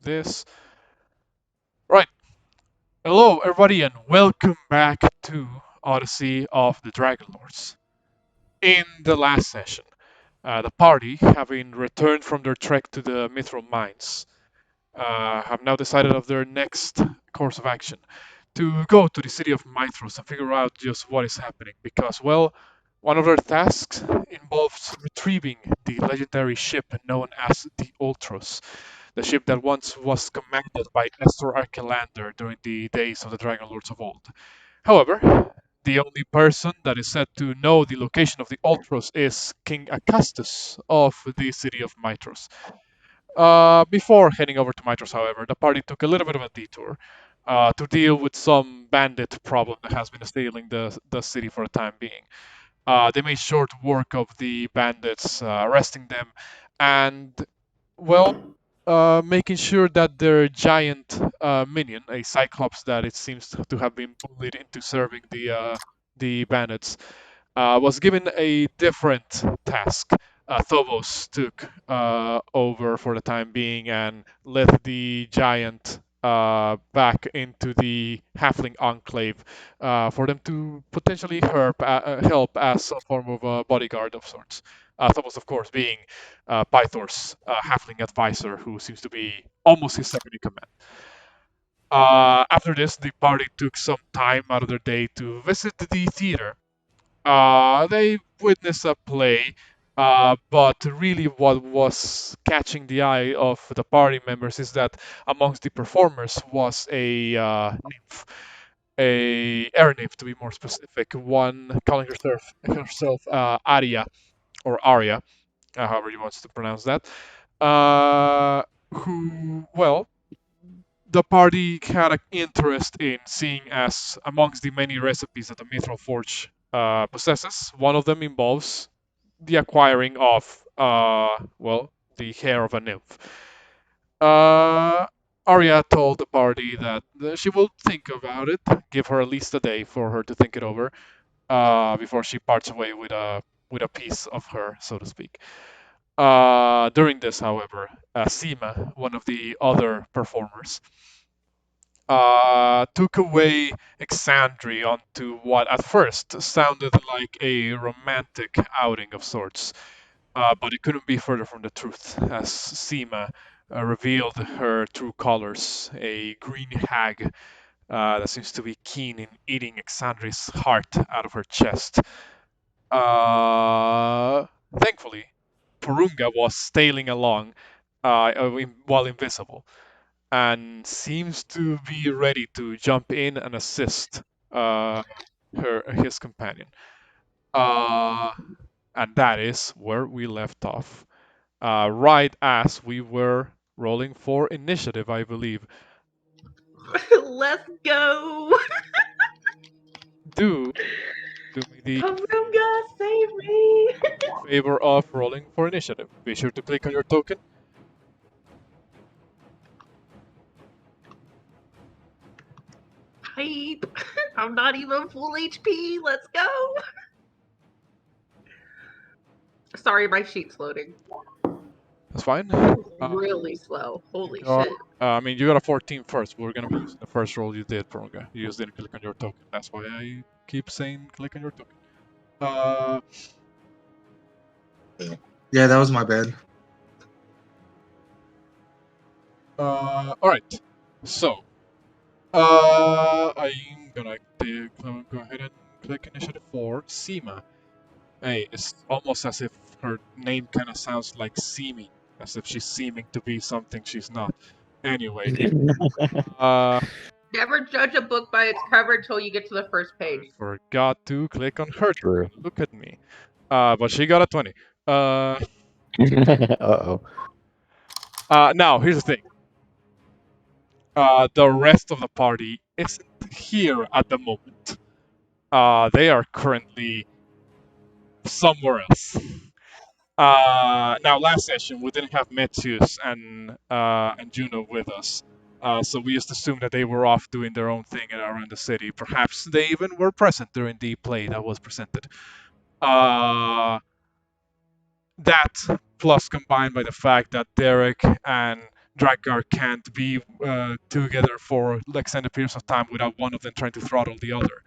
this. Right. Hello, everybody, and welcome back to Odyssey of the Dragonlords. In the last session, the party, having returned from their trek to the Mithril mines, have now decided of their next course of action to go to the city of Mytros and figure out just what is happening. Because, well, one of their tasks involves retrieving the legendary ship known as the Ultros, the ship that once was commanded by Estor Archelander during the days of the Dragonlords of old. However, the only person that is said to know the location of the Ultros is King Acastus of the city of Mytros. Before heading over to Mytros, however, the party took a little bit of a detour to deal with some bandit problem that has been assailing the city for the time being. They made short work of the bandits, arresting them, and, well, making sure that their giant minion, a Cyclops that it seems to have been bullied into serving the bandits, was given a different task. Phobos took over for the time being and led the giant back into the Halfling Enclave for them to potentially help as a form of a bodyguard of sorts. Phobos, of course, being Pythor's Halfling advisor, who seems to be almost his second in command. After this, the party took some time out of their day to visit the theater. They witnessed a play, but really what was catching the eye of the party members is that amongst the performers was a nymph, a air nymph to be more specific, one calling herself Aria or Aria, however you want to pronounce that. Who, well, the party had an interest in seeing as amongst the many recipes that the Mithril Forge possesses. One of them involves the acquiring of, well, the hair of a nymph. Arya told the party that she will think about it, give her at least a day for her to think it over before she parts away with a piece of her, so to speak. During this, however, Sima, one of the other performers, took away Exandri onto what at first sounded like a romantic outing of sorts, but it couldn't be further from the truth, as Seema revealed her true colors, a green hag that seems to be keen in eating Exandri's heart out of her chest. Uh, Thankfully, Porunga was sailing along while invisible and seems to be ready to jump in and assist uh, his companion. Uh, and that is where we left off. Right as we were rolling for initiative, I believe. Let's go! Do me the Porunga, save me! favor of rolling for initiative. Be sure to click on your token. Hype! I'm not even full HP. Let's go! Sorry, my sheet's loading. That's fine. Really slow. Holy You shit. I mean, you got a 14 first. We're gonna be using the first roll you did, Porunga. You just didn't click on your token. That's why I keep saying click on your token. Uh, Yeah, that was my bad. all right. So, I'm gonna go ahead and click initiative for Seema. Hey, it's almost as if her name kind of sounds like seeming, as if she's seeming to be something she's not. Anyway, uh, Never judge a book by its cover until you get to the first I page. forgot to click on her. True. Look at me. But she got a 20. Uh-oh. Now here's the thing. The rest of the party isn't here at the moment. They are currently somewhere else. Now, last session we didn't have Metius and Juno with us, so we just assumed that they were off doing their own thing around the city. Perhaps they even were present during the play that was presented. That plus combined by the fact that Derek and Drakgar can't be together for extended periods of time without one of them trying to throttle the other.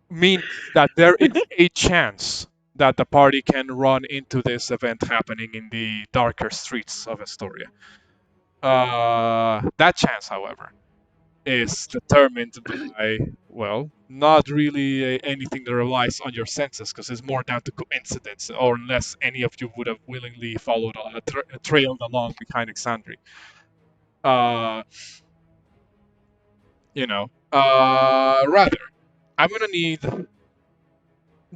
Means that there is a chance that the party can run into this event happening in the darker streets of Astoria. That chance, however, is determined by, well, not really anything that relies on your senses, because it's more down to coincidence, or unless any of you would have willingly followed, trailed along behind Exandri. Uh, rather, I'm gonna need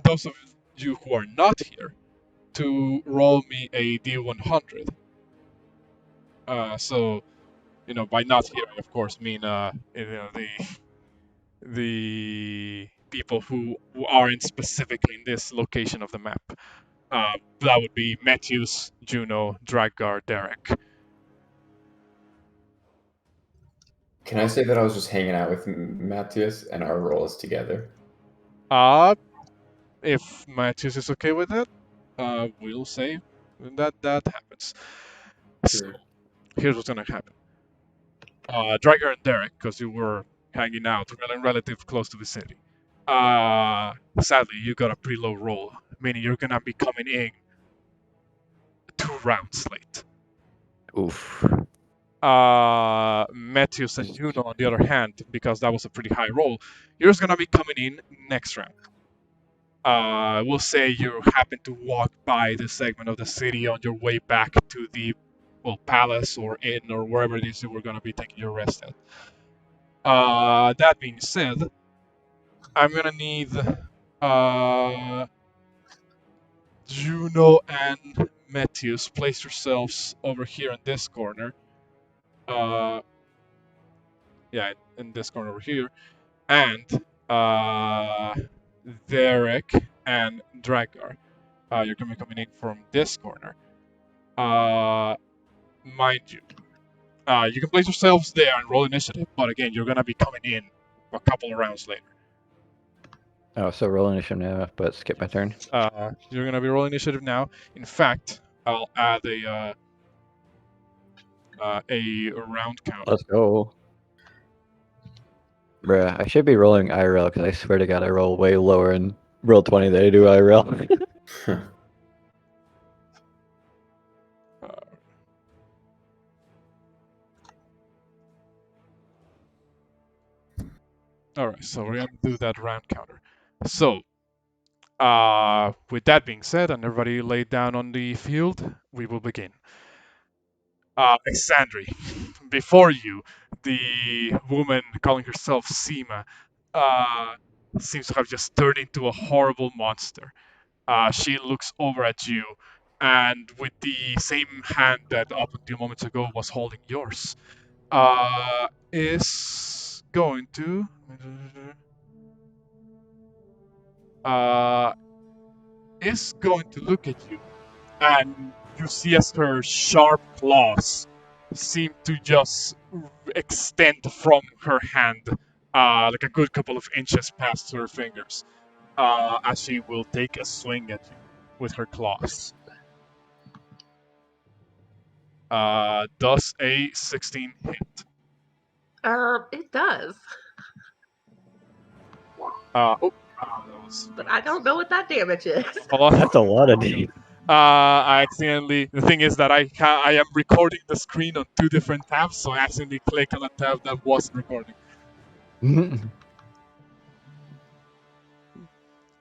those of you who are not here to roll me a D100. So, by not here, I of course mean, the people who aren't specifically in this location of the map. That would be Metius, Juno, Drakgar, Derek. Can I say that I was just hanging out with Matthias and our roles together? If Metius is okay with it, we'll say that happens. So, here's what's gonna happen. Drakgar and Derek, because you were hanging out relative close to the city. Sadly, you got a pretty low roll, meaning you're gonna be coming in 2 rounds late. Oof. Metius and Juno, on the other hand, because that was a pretty high roll, you're just gonna be coming in next round. We'll say you happen to walk by this segment of the city on your way back to the palace or inn or wherever it is you were gonna be taking your rest at. That being said, I'm gonna need Juno and Metius, place yourselves over here in this corner. Yeah, in this corner over here. And Derek and Drakgar, you're gonna be coming in from this corner. Mind you, you can place yourselves there and roll initiative, but again, you're gonna be coming in a couple of rounds later. Oh, so roll initiative now, but skip my turn. You're gonna be rolling initiative now. In fact, I'll add a round count. Let's go. Bruh, I should be rolling IRL because I swear to God I roll way lower in roll 20 than I do IRL. Alright, so we're gonna do that round counter. So, with that being said, and everybody laid down on the field, we will begin. Exandri, before you, the woman calling herself Seema, seems to have just turned into a horrible monster. She looks over at you, and with the same hand that up until moments ago was holding yours, is going to look at you, and you see as her sharp claws seem to just extend from her hand, like a good couple of inches past her fingers, as she will take a swing at you with her claws. Does a 16 hit? It does. But I don't know what that damage is. Hold on. That's a lot of D. I accidentally. The thing is that I am recording the screen on 2 different tabs, so I accidentally clicked on a tab that wasn't recording.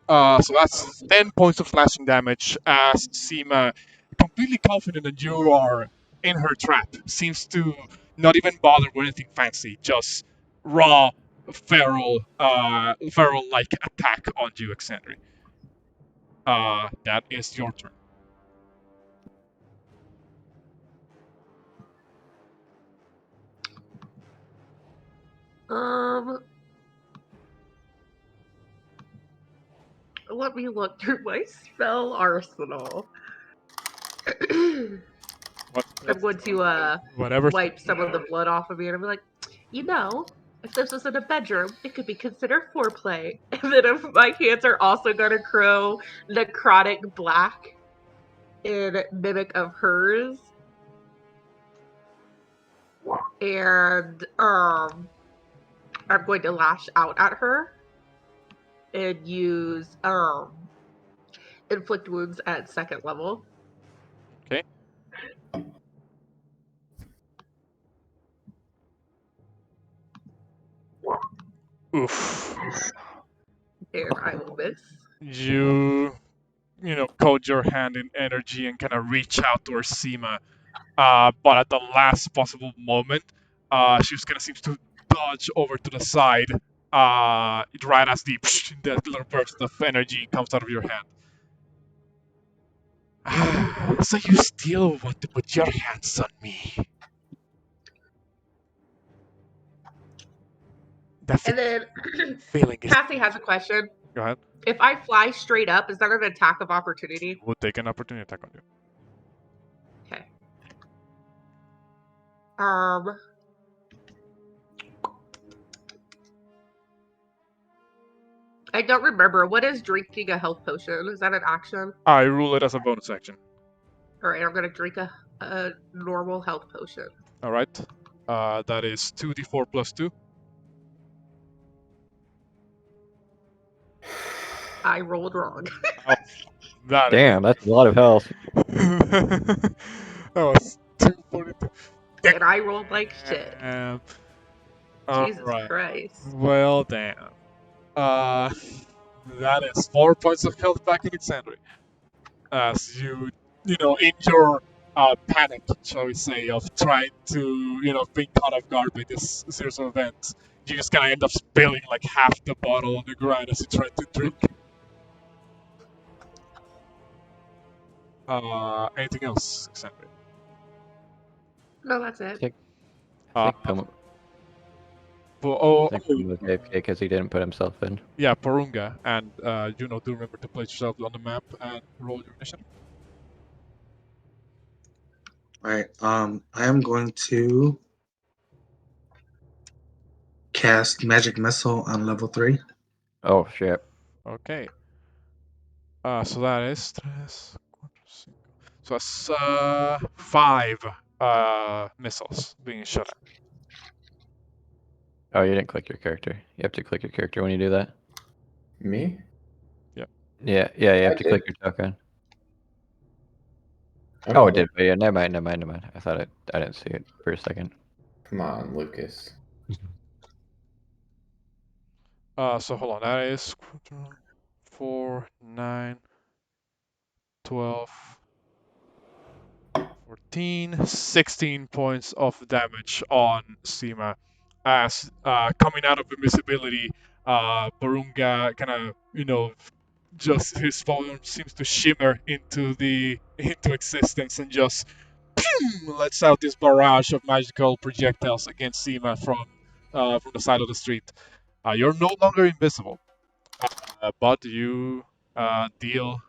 So that's 10 points of slashing damage as Seema, completely confident that you are in her trap, seems to not even bother with anything fancy, just raw, feral-like attack on you, Exandri. That is your turn. Let me look through my spell arsenal. I'm going to Whatever. wipe some of the blood off of me, and I'm like, if this was in a bedroom, it could be considered foreplay. And then if my hands are also gonna crow necrotic black in mimic of hers, And I'm going to lash out at her and use inflict wounds at 2nd level. Okay. Oof. And I will miss. You coat your hand in energy and kind of reach out towards Seema. But at the last possible moment, she just kind of seems to dodge over to the side, right as that little burst of energy comes out of your hand. So you still want to put your hands on me? And then Feeling is. Cassie has a question. Go ahead. If I fly straight up, is that an attack of opportunity? We'll take an opportunity attack on you. Okay. I don't remember. What is drinking a health potion? Is that an action? I rule it as a bonus action. Alright, I'm gonna drink a normal health potion. Alright. That is 2d4 plus 2. I rolled wrong. Damn, that's a lot of health. That was 242. And I rolled like shit. Jesus Alright. Christ. Well, damn. That is 4 points of health back in Exandria. As in your panic, shall we say, of trying to, being caught off guard by this series of events, you just kind of end up spilling like half the bottle on the ground as you try to drink. Anything else, Exandria? No, that's it. I think Uh, Pumo Oh, was AFK because he didn't put himself in. yeah, Porunga and Juno, do remember to place yourself on the map and roll your initiative. Alright, I am going to cast Magic Missile on level 3. Oh shit. Okay. So that is 3, 4, 5. So that's 5 missiles being shot at. Oh, you didn't click your character. You have to click your character when you do that. Me? Yeah, you have I to did. click your token. Okay. Oh, it did. But yeah, never mind. I thought I didn't see it for a second. Come on, Lucas. So hold on, that is 4, 9, 12, 14, 16 points of damage on Seema. As coming out of invisibility, Porunga kind of, just his form seems to shimmer into existence and just lets out this barrage of magical projectiles against Seema from the side of the street. You're no longer invisible, but you deal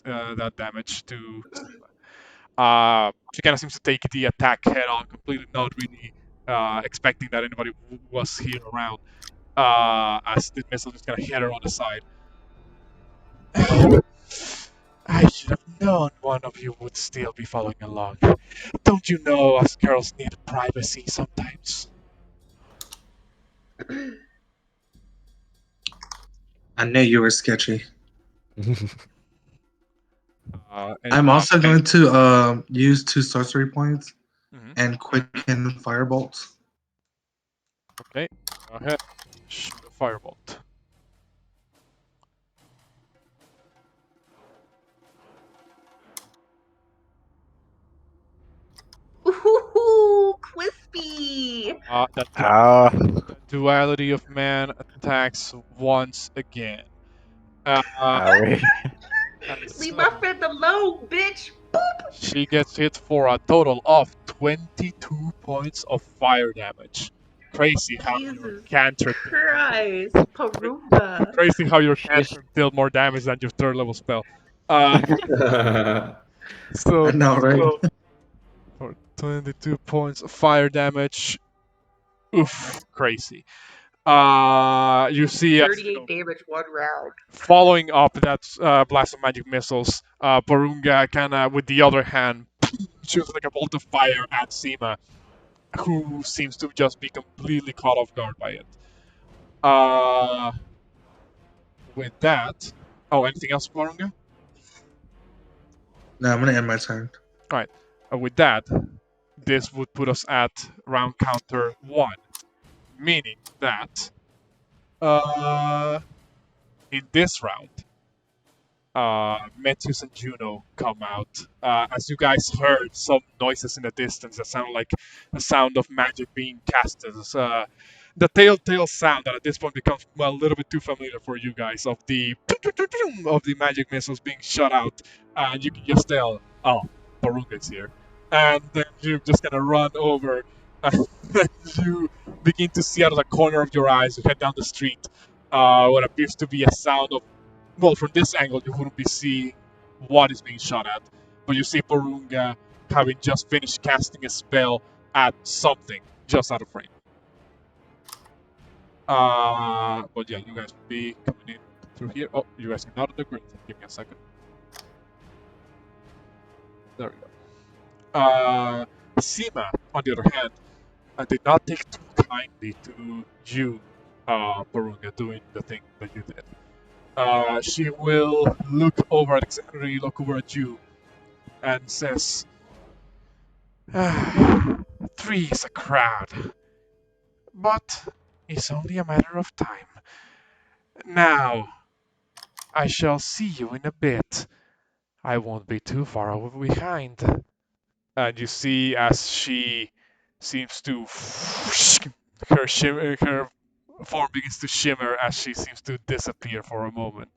that damage to Seema. She kind of seems to take the attack head on, completely not really expecting that anybody was here around. As the missile just kind of hit her on the side. I should have known one of you would still be following along. Don't you know us girls need privacy sometimes? I knew you were sketchy. And I'm also going to use 2 sorcery points Mhm. and quicken firebolts. Okay, go ahead. Shoot a firebolt. Ooh, crispy! The duality of man attacks once again. Owie. And Leave so my friend alone, bitch! she gets hit for a total of 22 points of fire damage. Crazy how your Jesus cantrip Christ, Porunga. Crazy how your She's- cantrip dealt more damage than your 3rd level spell. So, I know, right? for 22 points of fire damage. Oof, crazy. You see, 38 damage 1 round. following up that blast of magic missiles, Porunga kind of, with the other hand, shoots like a bolt of fire at Seema. who seems to just be completely caught off guard by it. With that, anything else, Porunga? No, I'm gonna end my turn. All right. With that, this would put us at round counter 1, meaning that in this round, Metius and Juno come out. As you guys heard some noises in the distance that sound like the sound of magic being casted. The telltale sound that at this point becomes a little bit too familiar for you guys of the magic missiles being shot out, and you can just tell, oh, Porunga is here, and then you just kind of run over, and then you begin to see out of the corner of your eyes. You head down the street, what appears to be a sound of, well, from this angle, you wouldn't be seeing what is being shot at, but you see Porunga having just finished casting a spell at something just out of frame. But yeah, you guys will be coming in through here. Oh, you guys are not on the grid. Give me a second. There we go. Seema, on the other hand, did not take too kindly to you, Porunga, doing the thing that you did. She will look over at Alexandria, look over at you, and says, 3 is a crowd, but it's only a matter of time. Now, I shall see you in a bit. I won't be too far behind. And you see as she seems to her form begins to shimmer as she seems to disappear for a moment.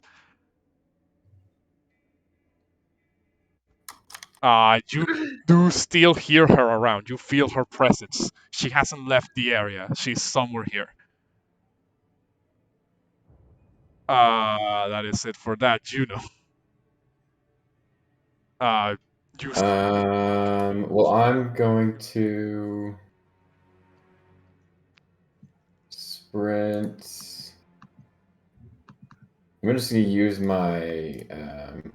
You do still hear her around. You feel her presence. She hasn't left the area. She's somewhere here. That is it for that, Juno. You Well, I'm going to sprint. I'm just going to use my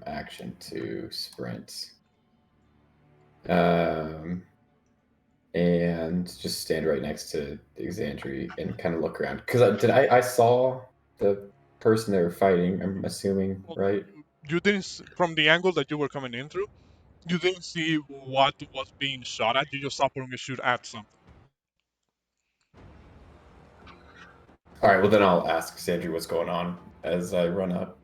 action to sprint. And just stand right next to Exandri and kind of look around. Because I saw the person they were fighting, I'm assuming, right? You didn't, from the angle that you were coming in through, you didn't see what was being shot at. You just saw Porunga shoot at something. All right, well then I'll ask Exandri what's going on as I run up.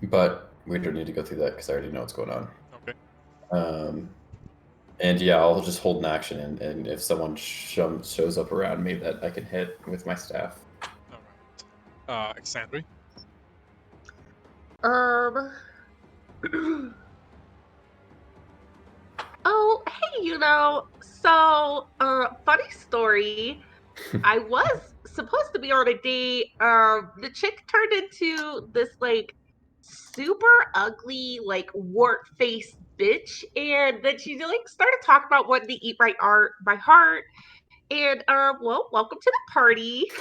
But we don't need to go through that because I already know what's going on. Okay. And yeah, I'll just hold an action, and if someone shows up around me that I can hit with my staff. All right. Exandri? Oh, hey, funny story. I was supposed to be on a date. The chick turned into this, like, super ugly, like, wart-faced bitch, and then she, like, started talking about wanting to eat my heart, and, well, welcome to the party.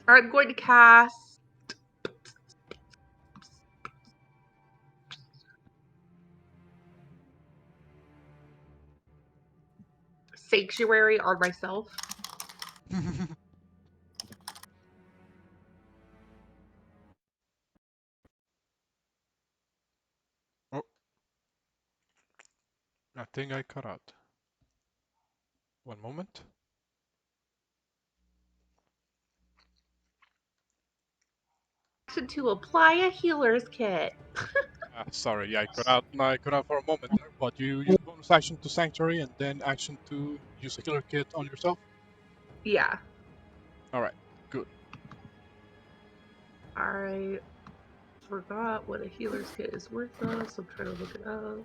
I'm going to cast Sanctuary on myself. Oh. I think I cut out. One moment. To apply a healer's kit. Sorry, yeah, I cut out for a moment there, but you use bonus action to Sanctuary and then action to use a healer kit on yourself? Yeah. Alright, good. I forgot what a healer's kit is worth though, so I'm trying to look it up.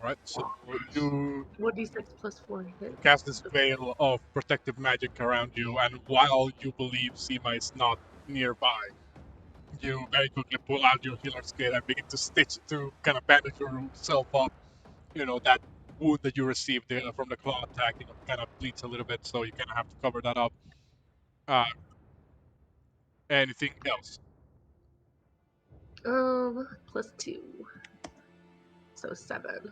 Alright, so you 1d6 plus 4 hit. cast this veil of protective magic around you, and while you believe Seema is not nearby, you very quickly pull out your healer's kit and begin to stitch to kind of bandage yourself up. You know, that wound that you received from the claw attack, kind of bleeds a little bit, so you kind of have to cover that up. Anything else? +2. So 7.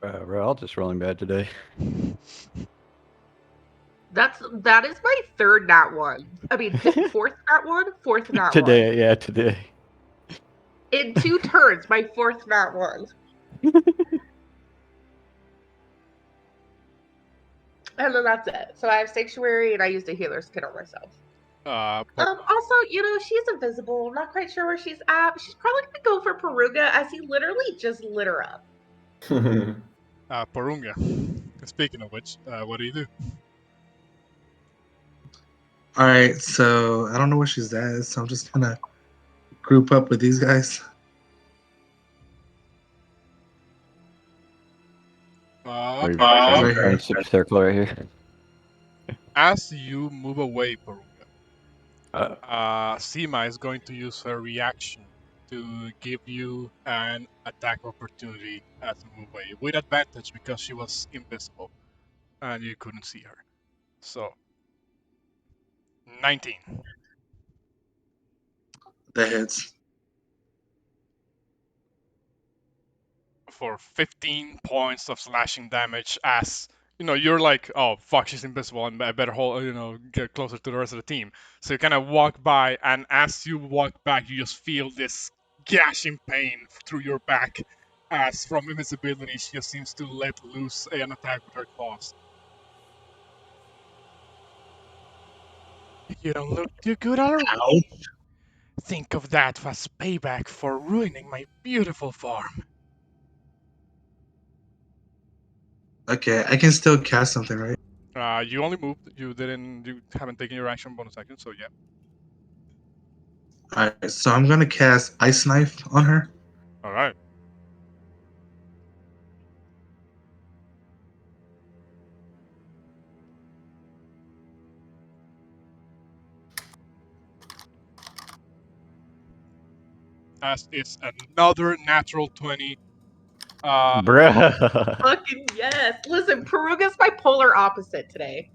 We're all just rolling bad today. That is my third nat 1. I mean, fourth nat 1, fourth nat 1. Today, yeah, today. In 2 turns, my fourth nat 1. And then that's it. So I have Sanctuary, and I used a Healer's Kit on myself. Also, she's invisible. Not quite sure where she's at. She's probably gonna go for Porunga, as he literally just lit her up. Porunga. Speaking of which, what do you do? All right, so I don't know where she's at, so I'm just gonna group up with these guys. Right here. Circle right here. As you move away, Porunga, Seema is going to use her reaction to give you an attack opportunity as you move away, with advantage because she was invisible and you couldn't see her. So, 19. That hits. For 15 points of slashing damage as you're like, oh fuck, she's invisible and I better hold, get closer to the rest of the team. So you kind of walk by, and as you walk back, you just feel this gashing pain through your back as from invisibility she just seems to let loose an attack with her claws. You don't look too good already. Think of that as payback for ruining my beautiful farm. Okay, I can still cast something, right? You only moved. You haven't taken your action bonus action, so yeah. Alright, so I'm gonna cast Ice Knife on her. Alright. As it's another natural 20. Bruh. Fucking yes. Listen, Porunga's my polar opposite today.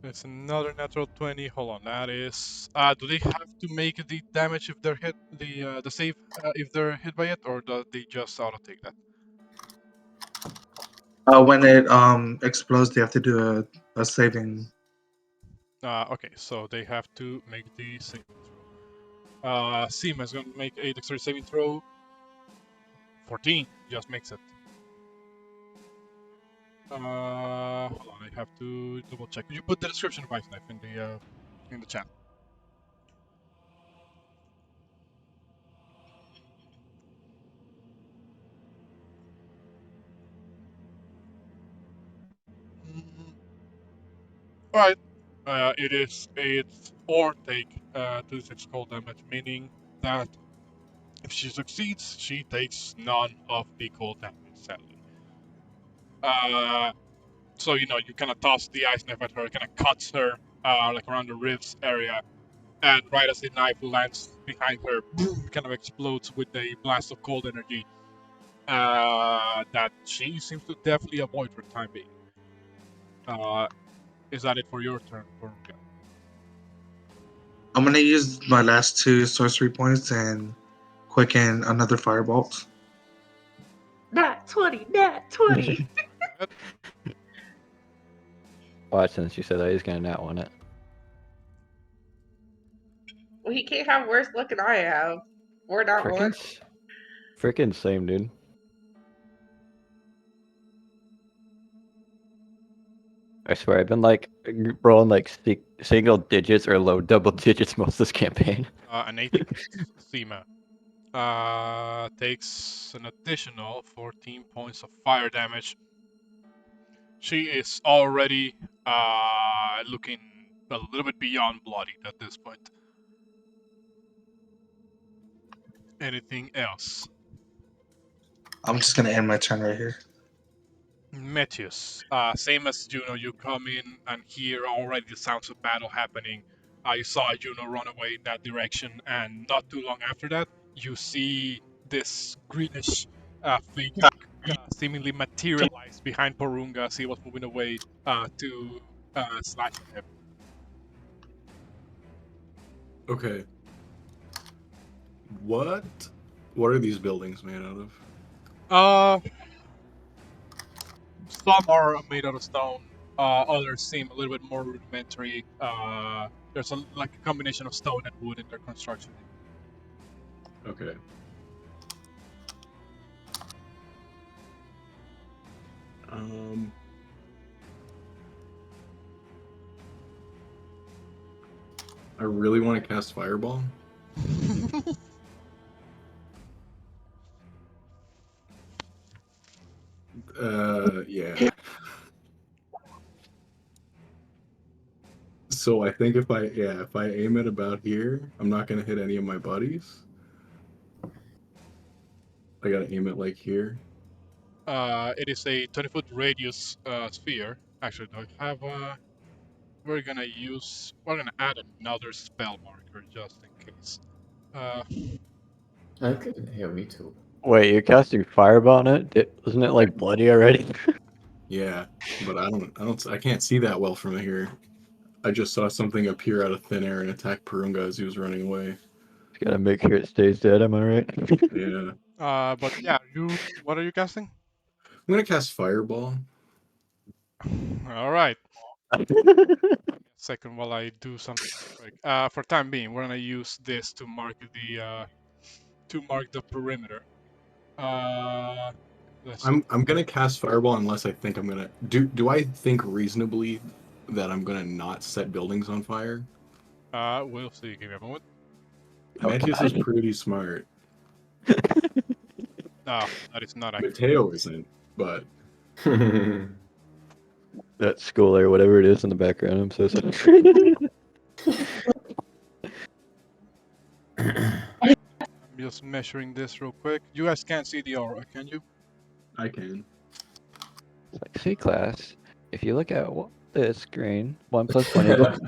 It's another natural 20. Hold on, that is. Do they have to make the damage if they're hit, the save if they're hit by it, or do they just auto take that? When it explodes, they have to do a saving. Okay, so they have to make the saving throw. Seema is going to make a dexterity saving throw. 14 just makes it. Hold on, I have to double check. Could you put the description of Ice Knife in the chat? Alright. It's or take 2d6 cold damage, meaning that if she succeeds, she takes none of the cold damage, sadly. So you kind of toss the ice knife at her, kind of cuts her like around the ribs area, and right as the knife lands behind her, boom, kind of explodes with a blast of cold energy that she seems to definitely avoid for the time being. Is that it for your turn, Porunga? I'm gonna use my last 2 sorcery points and quicken another firebolt. Nat 20, nat 20. Watch, since you said that, he's gonna not want it. Well, he can't have worse luck than I have. Or not one. Freaking same, dude. I swear, I've been like rolling like single digits or low double digits most of this campaign. An 18 Seema takes an additional 14 points of fire damage. She is already looking a little bit beyond bloodied at this point. Anything else? I'm just gonna end my turn right here. Metius, same as Juno, you come in and hear already the sounds of battle happening. You saw Juno run away in that direction, and not too long after that, you see this greenish thing seemingly materialized behind Porunga as he was moving away to slash at him. Okay. What are these buildings made out of? Some are made out of stone. Others seem a little bit more rudimentary. There's like a combination of stone and wood in their construction. Okay. I really want to cast Fireball. Yeah. So I think if I aim it about here, I'm not gonna hit any of my buddies. I gotta aim it like here. It is a 20-foot radius sphere. Actually, do I have we're gonna add another spell marker just in case. Okay. Yeah, me too. Wait, you're casting Fireball on it? Isn't it like bloody already? Yeah, but I can't see that well from here. I just saw something appear out of thin air and attack Porunga as he was running away. Gotta make sure it stays dead, am I right? Yeah. But yeah, what are you casting? I'm gonna cast Fireball. All right. Second, while I do something quick. For time being, we're gonna use this to mark the perimeter. I'm gonna cast Fireball unless I think I'm gonna do I think reasonably that I'm gonna not set buildings on fire? We'll see. Give me a moment. Metius is pretty smart. No, that is not accurate. Matteo isn't, but That school or whatever it is in the background, I'm so sorry. I'm just measuring this real quick. You guys can't see the aura, can you? I can. Like, see, class, if you look at this screen, 1 + 1 equals...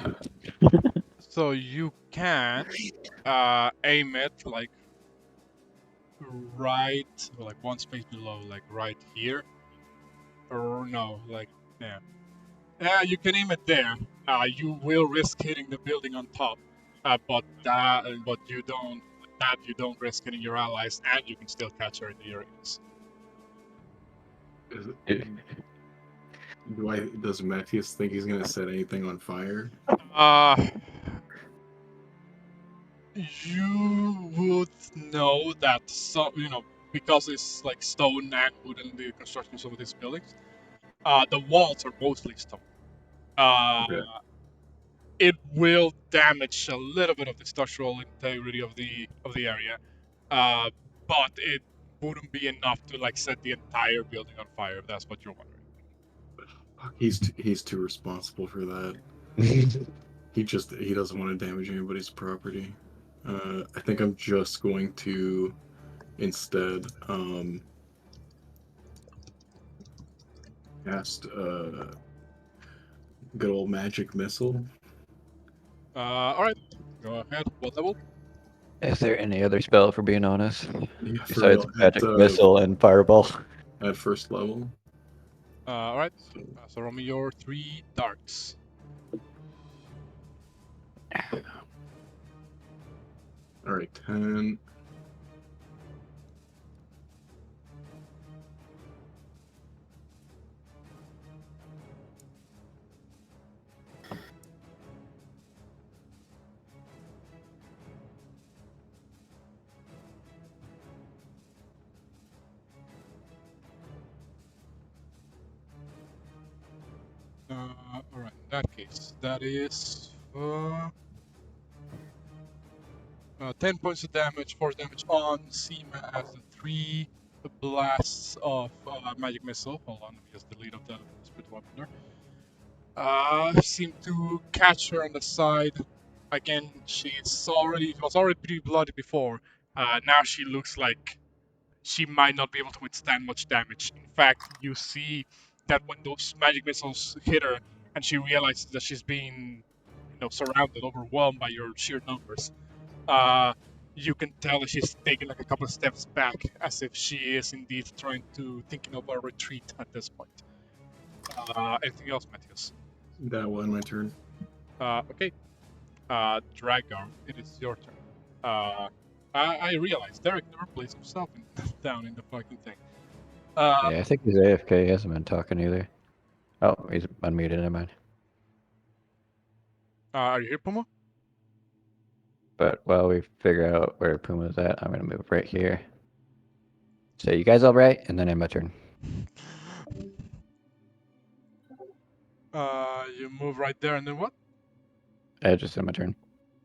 So you can aim it like right, like one space below, like right here. Or no, like yeah. Yeah, you can aim it there. You will risk hitting the building on top, but you don't risk hitting your allies, and you can still catch her in the areas. Does Metius think he's gonna set anything on fire? You would know that because it's like stone and wood in the construction of some of these buildings. The walls are mostly stone. Okay. It will damage a little bit of the structural integrity of the area, but it wouldn't be enough to like set the entire building on fire. If that's what you're wondering. He's too responsible for that. He doesn't want to damage anybody's property. I think I'm just going to instead cast good old magic missile. All right, go ahead. What level? Is there any other spell, for being honest? Yeah, for Besides real, Magic Missile and Fireball? at first level. All right. So roll me your 3 darts. All right, 10. All right. In that case, that is 10 points of damage, force damage on Seema as the 3 blasts of magic missile. Hold on, let me just delete the spirit weapon there. Seem to catch her on the side. Again, she was already pretty bloody before. Now she looks like she might not be able to withstand much damage. In fact, you see that when those magic missiles hit her, and she realizes that she's being, surrounded, overwhelmed by your sheer numbers, you can tell that she's taking like a couple of steps back, as if she is indeed thinking of a retreat at this point. Anything else, Metius? That one, my turn. Okay. Drakgar, it is your turn. I realized Derek never plays himself down in the fucking thing. Yeah, I think he's AFK. He hasn't been talking either. Oh, he's unmuted. Never mind. Are you here, Pumo? But while we figure out where Puma's at, I'm gonna move right here. So you guys all right? And then my turn. You move right there, and then what? I just said my turn.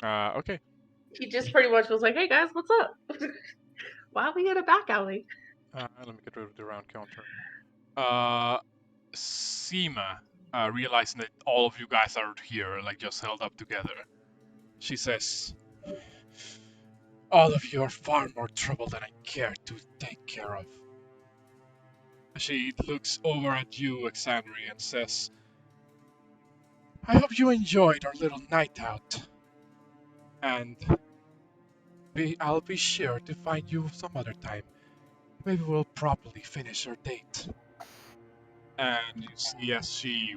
Okay. He just pretty much was like, "Hey guys, what's up? Why are we in a back alley?" Let me get rid of the round counter. Seema, realizing that all of you guys are here, like just held up together, she says, "All of you are far more trouble than I care to take care of." She looks over at you, Exandri, and says, "I hope you enjoyed our little night out, and I'll be sure to find you some other time. Maybe we'll properly finish our date." And you see as she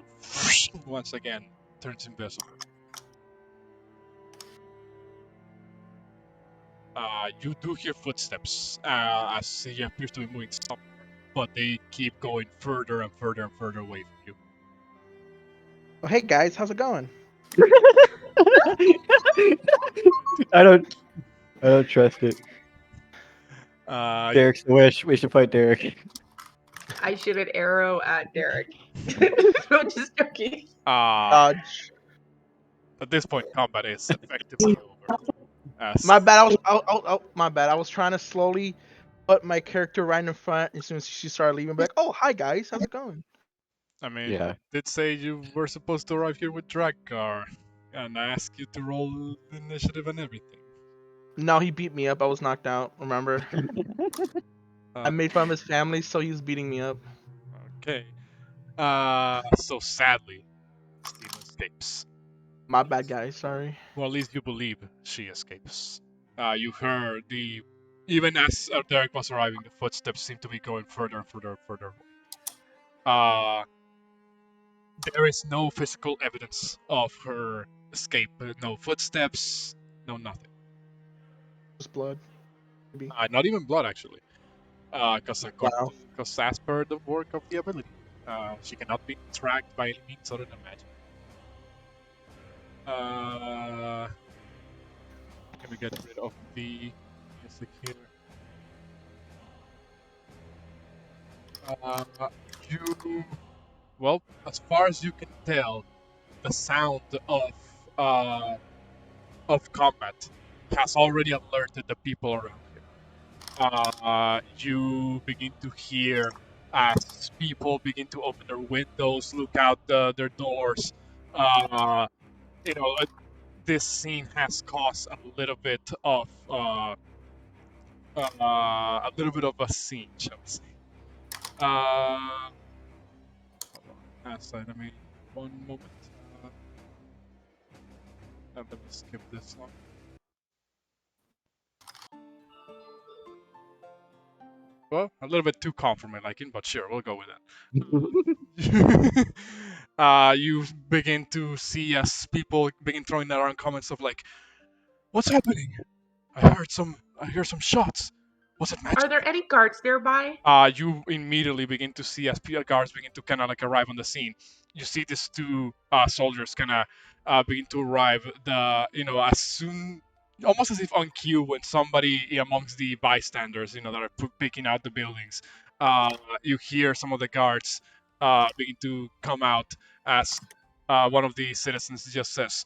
once again turns invisible. You do hear footsteps as he appears to be moving somewhere, but they keep going further and further and further away from you. Oh, hey guys, how's it going? I don't trust it. Uh, Derek's the wish. We should fight Derek. I shoot an arrow at Derek. I'm just joking. Dodge. At this point, combat is effectively over. My bad. My bad. I was trying to slowly put my character right in front. As soon as she started leaving, be like, "Oh, hi guys, how's it going?" I mean, Yeah. I did say you were supposed to arrive here with Drakgar, and I asked you to roll initiative and everything. No, he beat me up. I was knocked out. Remember? I made fun of his family, so he was beating me up. Okay. So sadly, Steven escapes. My bad, guys. Sorry. Well, at least you believe she escapes. You heard even as Derek was arriving, the footsteps seem to be going further and further and further away. There is no physical evidence of her escape. No footsteps, no nothing. Just blood. Maybe. Not even blood, actually. Because Wow. as per the work of the ability, she cannot be tracked by any means other than magic. Can we get rid of the music here? Well, as far as you can tell, the sound of combat has already alerted the people around here. You begin to hear as people begin to open their windows, look out their doors. You know, this scene has caused a little bit of a scene, shall we say? Let me one moment. Let me skip this one. Well, a little bit too calm for my liking, but sure, we'll go with that. You begin to see as people begin throwing around comments of like, "What's happening? I hear some shots. Was it magic?" Are there any guards nearby? You immediately begin to see as guards begin to kind of like arrive on the scene. You see these two soldiers kind of begin to arrive. As soon, almost as if on cue, when somebody amongst the bystanders, that are picking out the buildings, you hear some of the guards begin to come out as one of the citizens just says,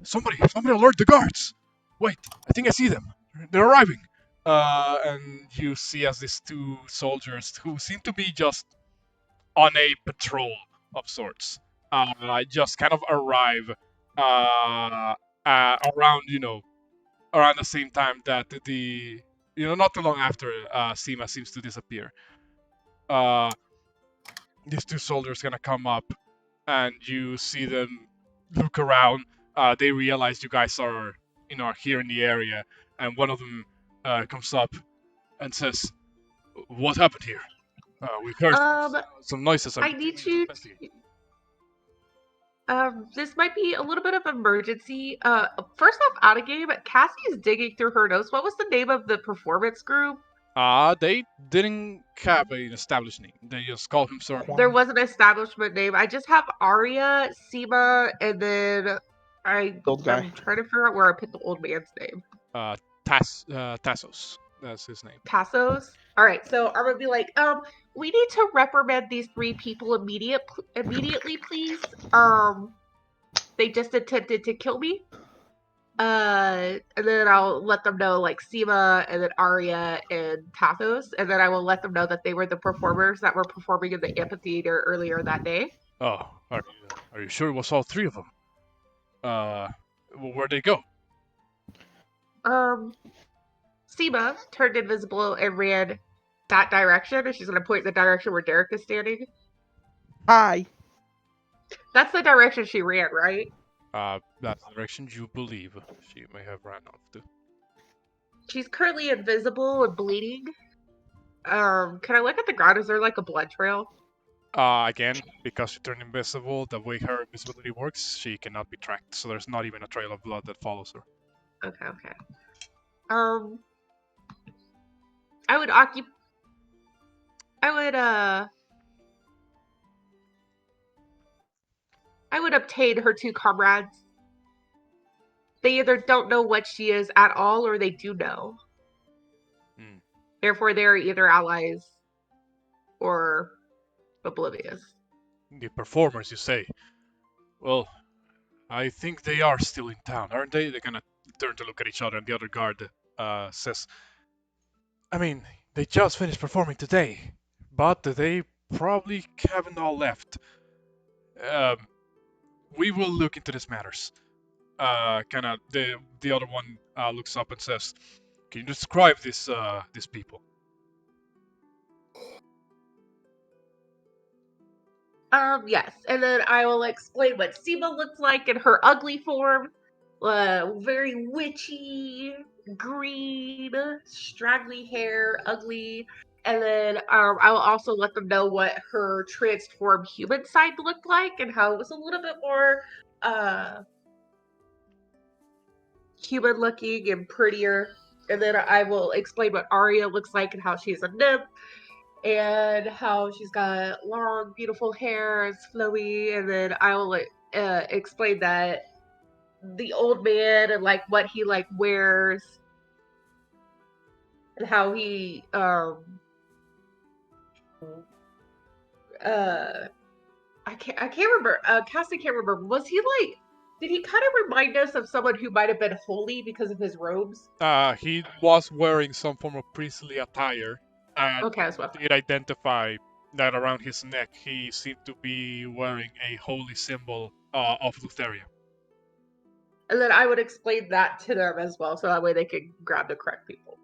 somebody alert the guards! Wait, I think I see them. They're arriving." And you see as these two soldiers who seem to be just on a patrol of sorts, just kind of arrive around, around the same time that not too long after Seema seems to disappear. These two soldiers gonna come up, and you see them look around. They realize you guys are here in the area, and one of them comes up and says, "What happened here? We've heard some noises. I need you to, this might be a little bit of emergency. First off, out of game, Cassie is digging through her notes. What was the name of the performance group? They didn't have an established name. They just called him Sorcerer. There was an establishment name. I just have Arya, Seema, and then Old guy. I'm trying to figure out where I put the old man's name. Tassos. That's his name. Tassos. All right, so I'm gonna be like, we need to reprimand these 3 people immediately, please. They just attempted to kill me. And then I'll let them know, like, Seema, and then Arya, and Tathos, and then I will let them know that they were the performers that were performing in the amphitheater earlier that day. Oh, are you sure it was all 3 of them? Where'd they go? Seema turned invisible and ran that direction, and she's gonna point in the direction where Derek is standing. Hi. That's the direction she ran, right? That's the direction you believe she may have ran off to. She's currently invisible and bleeding. Can I look at the ground? Is there like a blood trail? Again, because she turned invisible, the way her invisibility works, she cannot be tracked, so there's not even a trail of blood that follows her. Okay. I would obtain her 2 comrades. They either don't know what she is at all, or they do know. Therefore, they're either allies or oblivious. The performers, you say? Well, I think they are still in town, aren't they? They kind of turn to look at each other, and the other guard says, I mean, they just finished performing today, but they probably haven't all left. We will look into these matters. The other one looks up and says, "Can you describe these people?" Yes, and then I will explain what Seema looks like in her ugly form. Very witchy, green, straggly hair, ugly. And then I will also let them know what her transformed human side looked like and how it was a little bit more human looking and prettier. And then I will explain what Arya looks like and how she's a nymph. And how she's got long, beautiful hair, it's flowy, and then I will explain that the old man and like what he like wears, and how he I can't remember. Cassie can't remember. Was he like? Did he kind of remind us of someone who might have been holy because of his robes? He was wearing some form of priestly attire. And Okay, as well. did identify that around his neck he seemed to be wearing a holy symbol of Lutheria. And then I would explain that to them as well, so that way they could grab the correct people.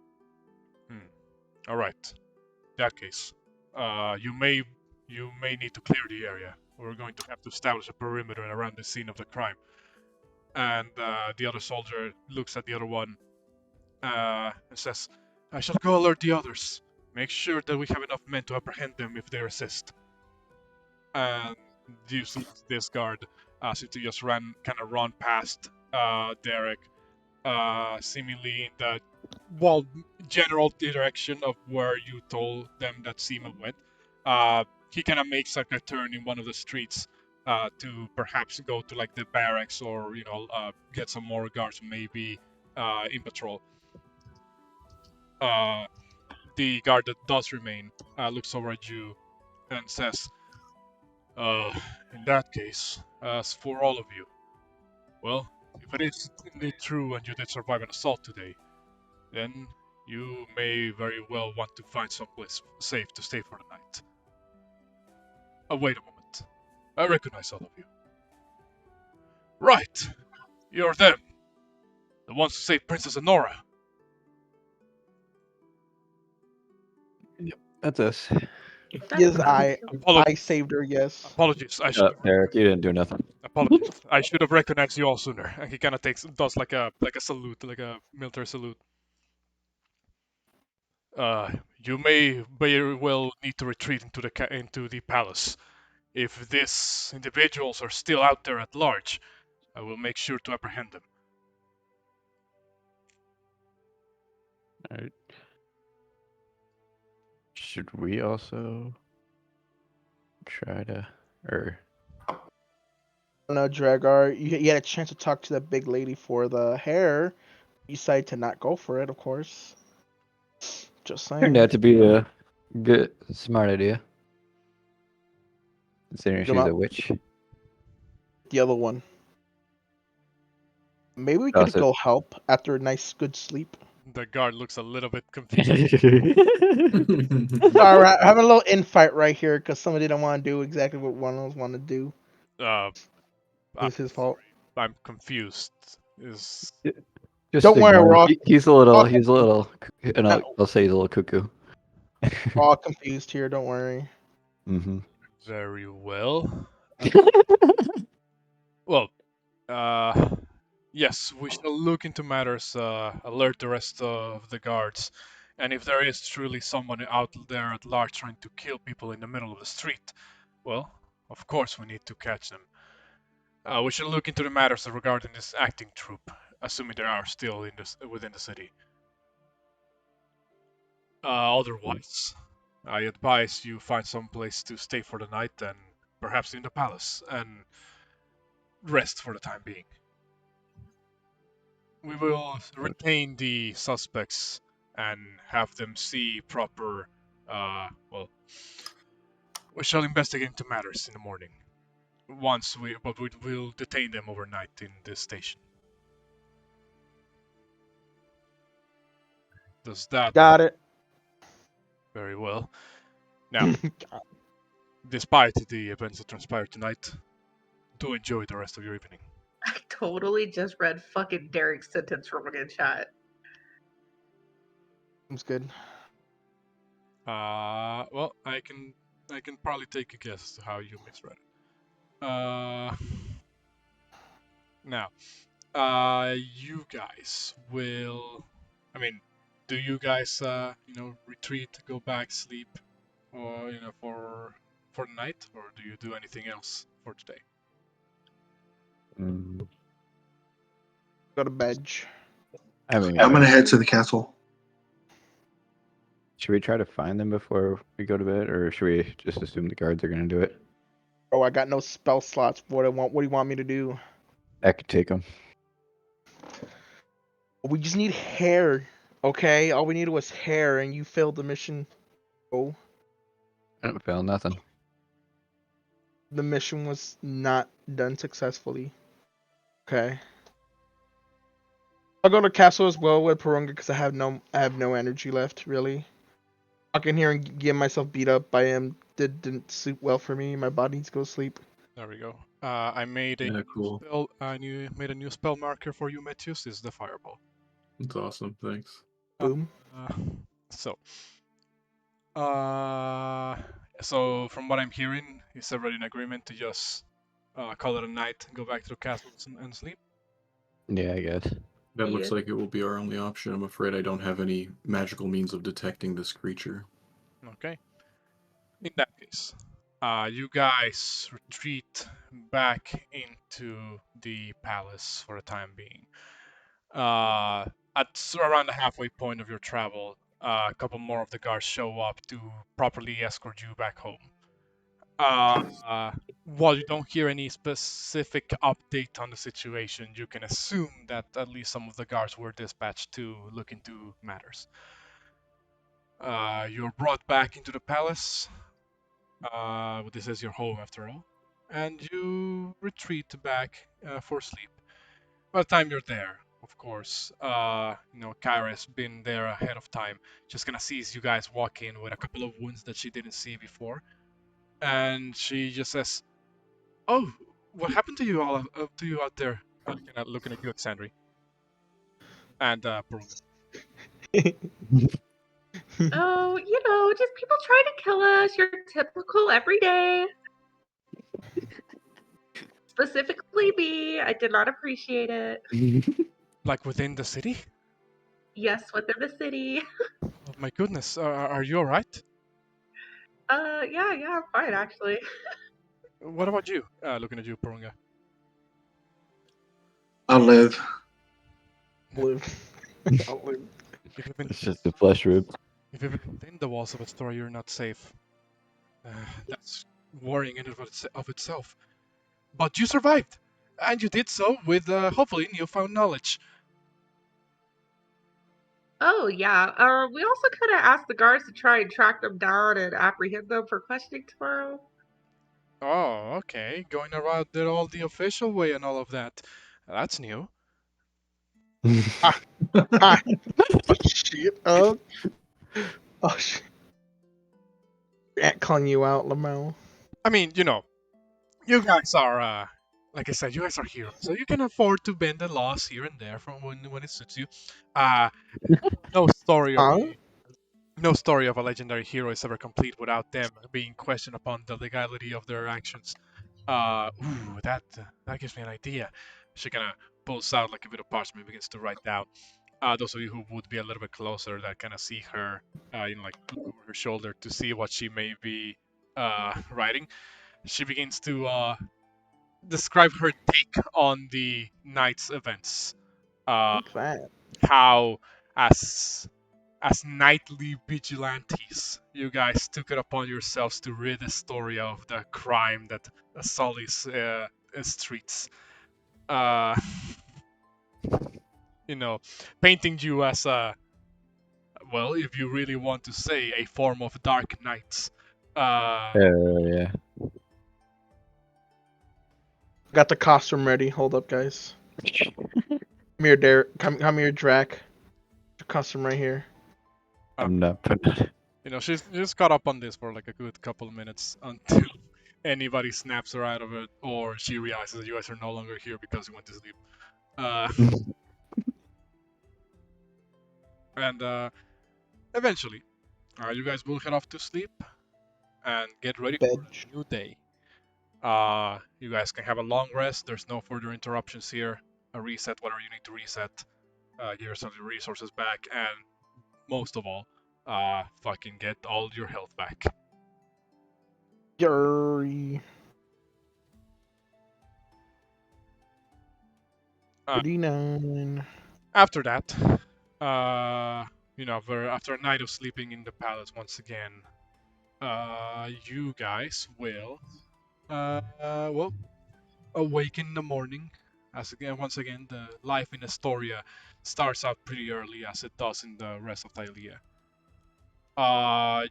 All right. In that case, you may need to clear the area. We're going to have to establish a perimeter around the scene of the crime. And the other soldier looks at the other one and says, "I shall go alert the others. Make sure that we have enough men to apprehend them if they resist." And you see this guard seem to just run past Derek, seemingly in the general direction of where you told them that Seema went. He kind of makes like a turn in one of the streets to perhaps go to like the barracks or get some more guards maybe in patrol. The guard that does remain looks over at you and says, in that case, as for all of you, well, if it is indeed true and you did survive an assault today, then you may very well want to find someplace safe to stay for the night. Wait a moment. I recognize all of you. Right! You're them! The ones who saved Princess Honora! That's us. Yes, I Apologies. saved her. Yes. Apologies. Derek, you didn't do nothing. Apologies. I should have recognized you all sooner. And he kind of does like a salute, like a military salute. You may very well need to retreat into the palace. If these individuals are still out there at large, I will make sure to apprehend them. Alright. Should we also try to, or No, Dragar, you had a chance to talk to that big lady for the hair. You decided to not go for it, of course. Just saying. turned out to be a good, smart idea. Considering Come she's out. a witch. The other one. Maybe we Toss could go help after a nice, good sleep. The guard looks a little bit confused. Alright, having a little infight right here because somebody didn't want to do exactly what one of us wanted to do. Uh, I'm It's his fault. I'm confused. Is Just Don't worry, ignore we're him. all- He's a little, and No. I'll say he's a little cuckoo. We're all confused here, don't worry. Mm-hmm. very well. Well, yes, we shall look into matters, alert the rest of the guards, and if there is truly someone out there at large trying to kill people in the middle of the street, well, of course we need to catch them. We shall look into the matters regarding this acting troupe, assuming they are still within the city. Otherwise, I advise you find some place to stay for the night and perhaps in the palace and rest for the time being. We will retain the suspects and have them see proper. Well, we shall investigate into matters in the morning. But we will detain them overnight in this station. Does that Got it. very well? Now, despite the events that transpired tonight, do enjoy the rest of your evening. I totally just read fucking Derek's sentence from a chat. Seems good. Well, I can probably take a guess as to how you misread it. Now, you guys will. I mean, do you guys, retreat, go back, sleep, or for the night, or do you do anything else for today? Mm, Go to bed. I mean, I'm gonna head to the castle. should we try to find them before we go to bed, or should we just assume the guards are gonna do it? Oh, I got no spell slots. What do you want me to do? I could take them. We just need hair, okay? All we needed was hair, and you failed the mission. Oh, I don't feel nothing. the mission was not done successfully. Okay. I'll go to castle as well with Porunga because I have no energy left really. Walking here and getting myself beat up by him didn't suit well for me. My body needs to go to sleep. There we go. I made a Yeah, new cool. spell. I made a new spell marker for you, Metius. Is the fireball. That's awesome. Thanks. Boom. Uh, so, uh, so from what I'm hearing, is everybody in agreement to just call it a night, go back to the castle and sleep? Yeah, I guess. That looks Yeah. like it will be our only option. I'm afraid I don't have any magical means of detecting this creature. Okay. In that case, you guys retreat back into the palace for the time being. Around the halfway point of your travel, a couple more of the guards show up to properly escort you back home. While you don't hear any specific update on the situation, you can assume that at least some of the guards were dispatched to look into matters. You're brought back into the palace. This is your home after all, and you retreat back for sleep. By the time you're there, of course, Kyra's been there ahead of time. She's gonna sees you guys walk in with a couple of wounds that she didn't see before, and she just says, "Oh, what happened to you all? To you out there?" Looking at you, Alexandri, and Porunga. Oh, just people trying to kill us. Your typical everyday. Specifically me. I did not appreciate it. Like within the city? Yes, within the city. Oh My goodness, are you alright? Yeah, I'm fine actually. What about you? Looking at you, Porunga. I'll live. Live. I'll live. If you've been It's just a flesh wound. if you've been within the walls of a store, you're not safe. That's worrying in of itself. But you survived, and you did so with hopefully newfound knowledge. Oh yeah. We also could have asked the guards to try and track them down and apprehend them for questioning tomorrow. Oh, okay. Going around it all the official way and all of that. That's new. Ah, oh shit. Oh shit. Ant calling you out, Lamel. I mean, you guys are, like I said, you guys are heroes, so you can afford to bend the laws here and there from when it suits you. Uh, no story of Huh? no story of a legendary hero is ever complete without them being questioned upon the legality of their actions. That gives me an idea. She kind of pulls out like a bit of parchment and begins to write down. Those of you who would be a little bit closer that kind of see her, like look over her shoulder to see what she may be writing. She begins to describe her take on the night's events. Uh, What's that? how as nightly vigilantes, you guys took it upon yourselves to rid the story of the crime that sullies streets. Uh, painting you as a, well, if you really want to say, a form of dark knights. Oh yeah. Got the costume ready. Hold up, guys. Come here, Derek. Come here, Drac. The costume right here. I'm not putting it. She's caught up on this for like a good couple of minutes until anybody snaps her out of it, or she realizes that you guys are no longer here because you went to sleep. And eventually, you guys will head off to sleep and get ready Bed. for a new day. You guys can have a long rest. There's no further interruptions here. A reset, whatever you need to reset. Get some of your resources back, and most of all, fucking get all your health back. Yuri. Uh, 39. After that, after a night of sleeping in the palace once again, you guys will, awake in the morning. Once again, the life in Astoria starts out pretty early, as it does in the rest of Thylea.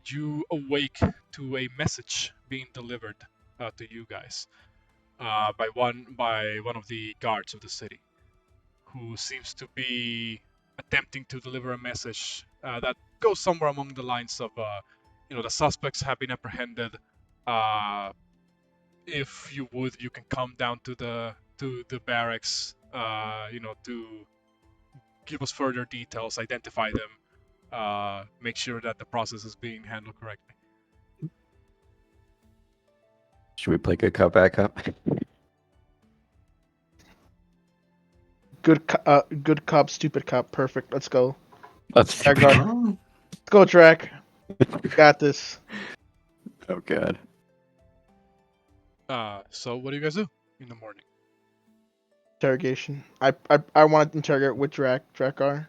You awake to a message being delivered to you guys by one of the guards of the city, who seems to be attempting to deliver a message that goes somewhere along the lines of, the suspects have been apprehended. Uh, if you would, you can come down to the barracks, to give us further details, identify them, make sure that the process is being handled correctly. Should we play good cop, bad cop? Good cop, stupid cop. Perfect. Let's go. Let's Drakgar. Oh, Let's go, Drac. Got this. Oh god. So what do you guys do in the morning? Interrogation. I want to interrogate with Drakgar.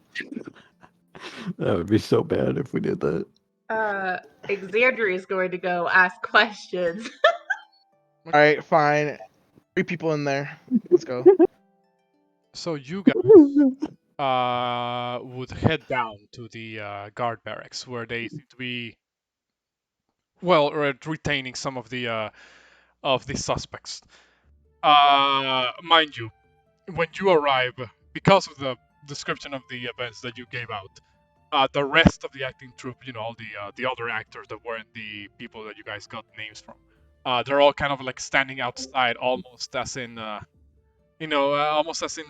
That would be so bad if we did that. Xandria is going to go ask questions. All right, fine. 3 people in there. Let's go. So you guys would head down to the guard barracks, where they seem to be, well, retaining some of the suspects. Mind you, when you arrive, because of the description of the events that you gave out, the rest of the acting troupe, all the other actors that weren't the people that you guys got names from, they're all kind of like standing outside, almost as in, almost as in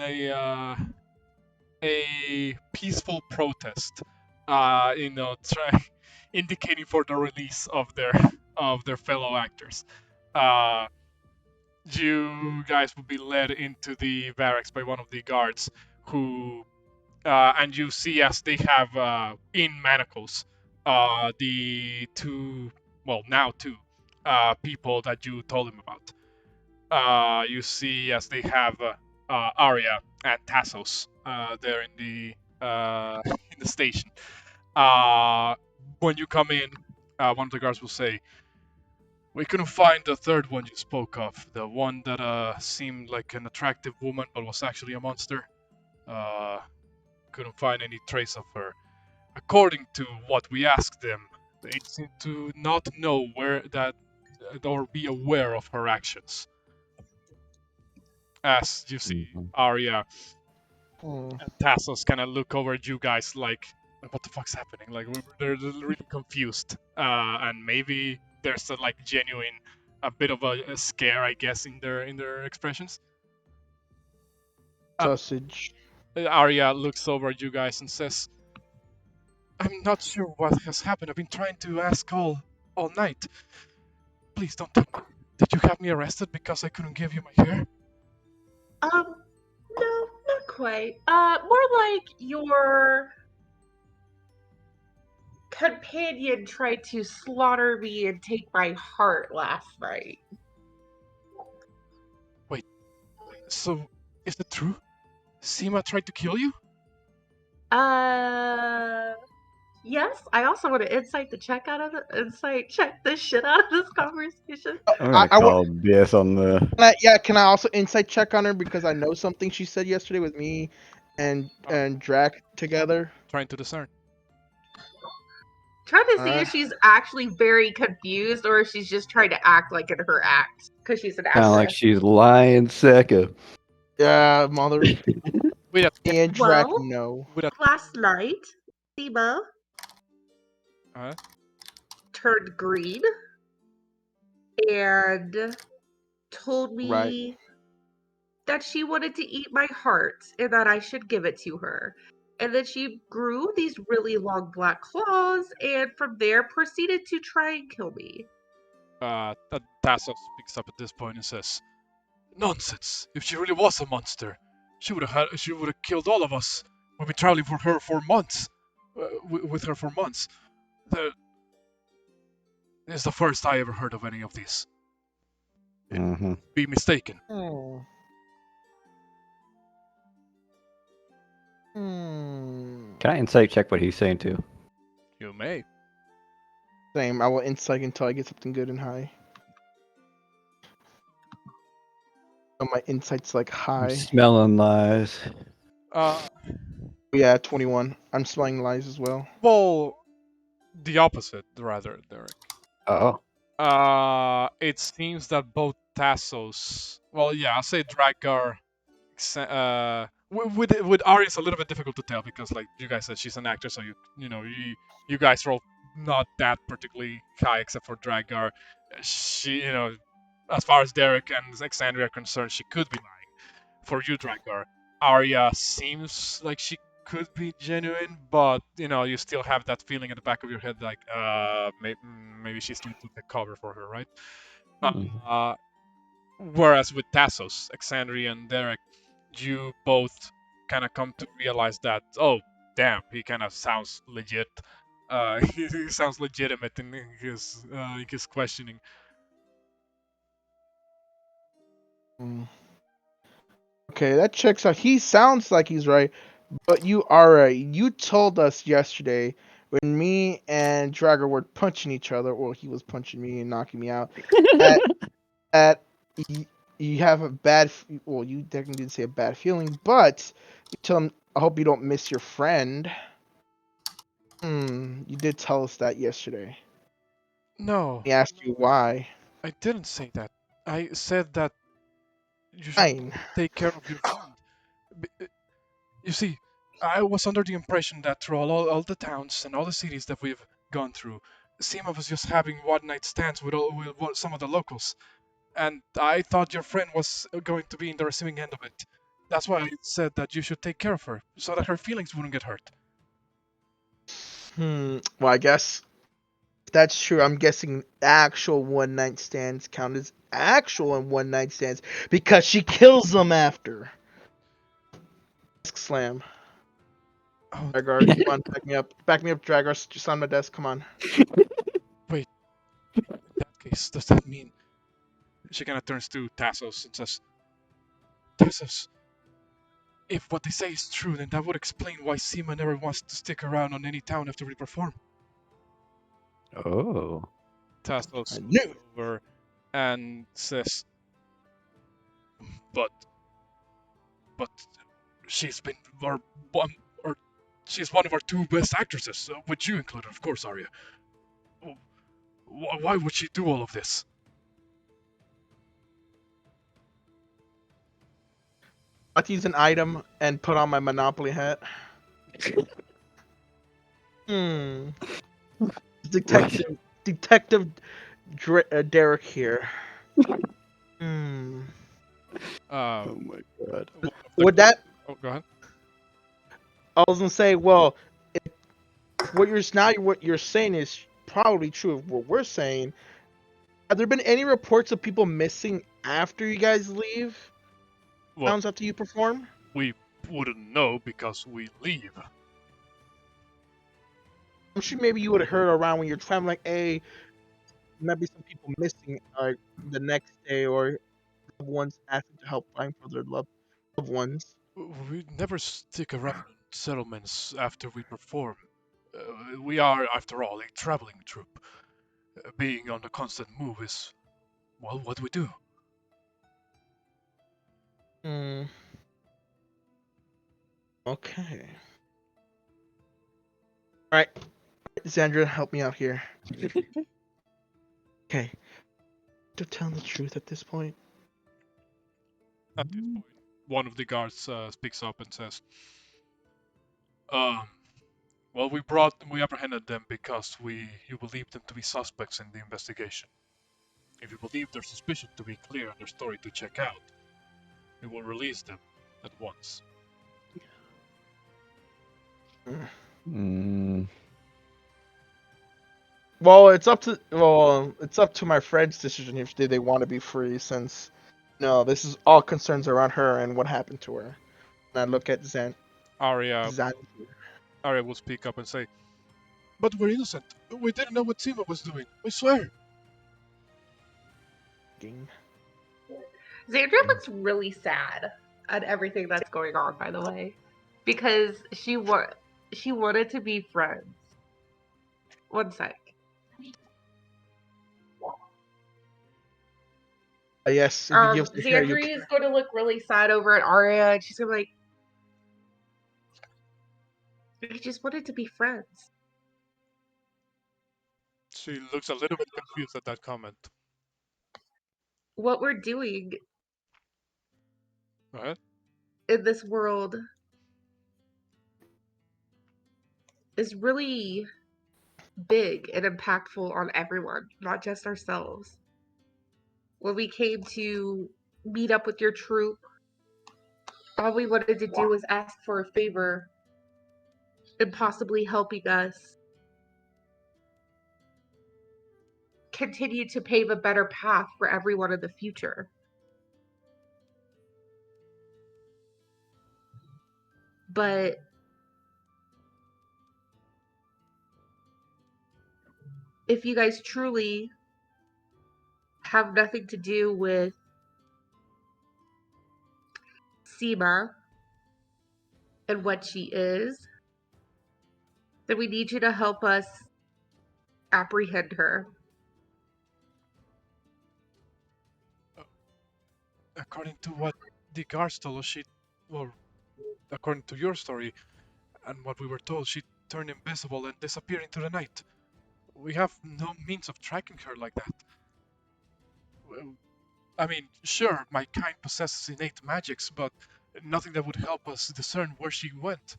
a peaceful protest, indicating for the release of their fellow actors. Uh, you guys will be led into the barracks by one of the guards, and you see, as they have in manacles the two, well, now two, people that you told him about. You see as they have Arya and Tassos there in the in the station. When you come in, one of the guards will say, "We couldn't find the third one you spoke of, the one that seemed like an attractive woman but was actually a monster. Uh, couldn't find any trace of her. According to what we asked them, they seem to not know where that or be aware of her actions. As you see, Mhm. Arya Hmm. and Tassos kind of look over at you guys like, what the fuck's happening? Like, they're really confused. And maybe there's a like genuine, a bit of a scare, I guess, in their expressions. Sausage. Arya looks over at you guys and says, "I'm not sure what has happened. I've been trying to ask all night. Please don't tell me. Did you have me arrested because I couldn't give you my hair?" No, not quite. More like your companion tried to slaughter me and take my heart last night. So, is it true? Seema tried to kill you? Yes. I also want to insight check the shit out of this conversation. I'm gonna I would. call BS on the. Can I also insight check on her because I know something she said yesterday with me and Drac together. Trying to discern. Trying to see Uh, if she's actually very confused or if she's just trying to act like in her act because she's an Kind of like actress. she's lying second. Yeah, mother. Wait a And Drac, Well, no. wait a last night, Seema uh, turned green and told Right. me that she wanted to eat my heart and that I should give it to her. And then she grew these really long black claws and from there proceeded to try and kill me. Tassos speaks up at this point and says, "Nonsense! If she really was a monster, she would have killed all of us. We've been traveling for her for months, with her for months. The, this is the first I ever heard of any of this. Mm-hmm. Be mistaken." Hmm. Hmm. Can I insight check what he's saying too? You may. Same. I will insight until I get something good and high. Oh, my insight's like I'm high. smelling lies. Yeah, 21. I'm smelling lies as well. Well, the opposite, rather, Derek. Oh. It seems that both Tassos, well, yeah, I'll say Drakgar, with Ari it's a little bit difficult to tell because, like you guys said, she's an actress, so you guys roll not that particularly high except for Drakgar. She, as far as Derek and Xandria are concerned, she could be lying. For you, Drakgar, Arya seems like she could be genuine, but you still have that feeling in the back of your head, like maybe she's trying to take cover for her, right? Mhm. Whereas with Tassos, Xandria, and Derek, you both kind of come to realize that, oh, damn, he kind of sounds legit. He sounds legitimate in his questioning. Hmm. Okay, that checks out. He sounds like he's right, but you are right. You told us yesterday when me and Dragon were punching each other, or he was punching me and knocking me out, that, that you have a bad. Well, you technically didn't say a bad feeling, but you tell him, "I hope you don't miss your friend." You did tell us that yesterday. No, He asked you why. I didn't say that. I said that you should Fine. take care of your friend. You see, I was under the impression that through all the towns and all the cities that we've gone through, Seema was just having one-night stands with some of the locals. And I thought your friend was going to be in the receiving end of it. That's why I said that you should take care of her, so that her feelings wouldn't get hurt. Well, I guess that's true. I'm guessing actual one night stands count as actual and one night stands because she kills them after. Slam. Oh, Dragar, come on, back me up. Back me up, Dragar. Just on my desk. Come on. wait. In that case, does that mean she kind of turns to Tassos and says, "Tassos, if what they say is true, then that would explain why Seema never wants to stick around on any town after we perform." Oh. Tassos I looks knew. over and says, "But, but she's been our one, or she's one of our two best actresses, with you included, of course, Arya. Why would she do all of this?" I'll use an item and put on my Monopoly hat. Hmm. Detective Derek here. Hmm. Um, Oh my god. one of the Would that? oh, go ahead. I was gonna say, well, if what you're saying is probably true of what we're saying. Have there been any reports of people missing after you guys leave? Well, Towns after you perform? we wouldn't know because we leave. I'm sure maybe you would have heard around when you're traveling, like, hey, might be some people missing the next day, or loved ones asking to help find for their loved ones. We never stick around in settlements after we perform. We are, after all, a traveling troupe. Being on the constant move is, well, what we do. Hmm. Okay. All right, Sandra, help me out here. Okay. To tell the truth at this point. At this point, one of the guards speaks up and says, well, we apprehended them because you believe them to be suspects in the investigation. If you believe their suspicion to be clear and their story to check out, we will release them at once." Mm, Well, it's up to my friend's decision if they want to be free, since no, this is all concerns around her and what happened to her. And I look at Arya, Zan. Arya will speak up and say, "But we're innocent. We didn't know what Seema was doing. We swear." Xandra looks really sad at everything that's going on, by the way, because she wanted to be friends. One sec. Yes, if you give the hair, you. Xandria is going to look really sad over at Arya, and she's going to be like, "I just wanted to be friends." She looks a little bit confused at that comment. What we're doing Go ahead. in this world is really big and impactful on everyone, not just ourselves. When we came to meet up with your troop, all we wanted to do was ask for a favor and possibly helping us continue to pave a better path for everyone in the future. But if you guys truly have nothing to do with Seema and what she is, then we need you to help us apprehend her. According to what the guards told us, well, according to your story and what we were told, she turned invisible and disappeared into the night. We have no means of tracking her like that. Well, I mean, sure, my kind possesses innate magics, but nothing that would help us discern where she went.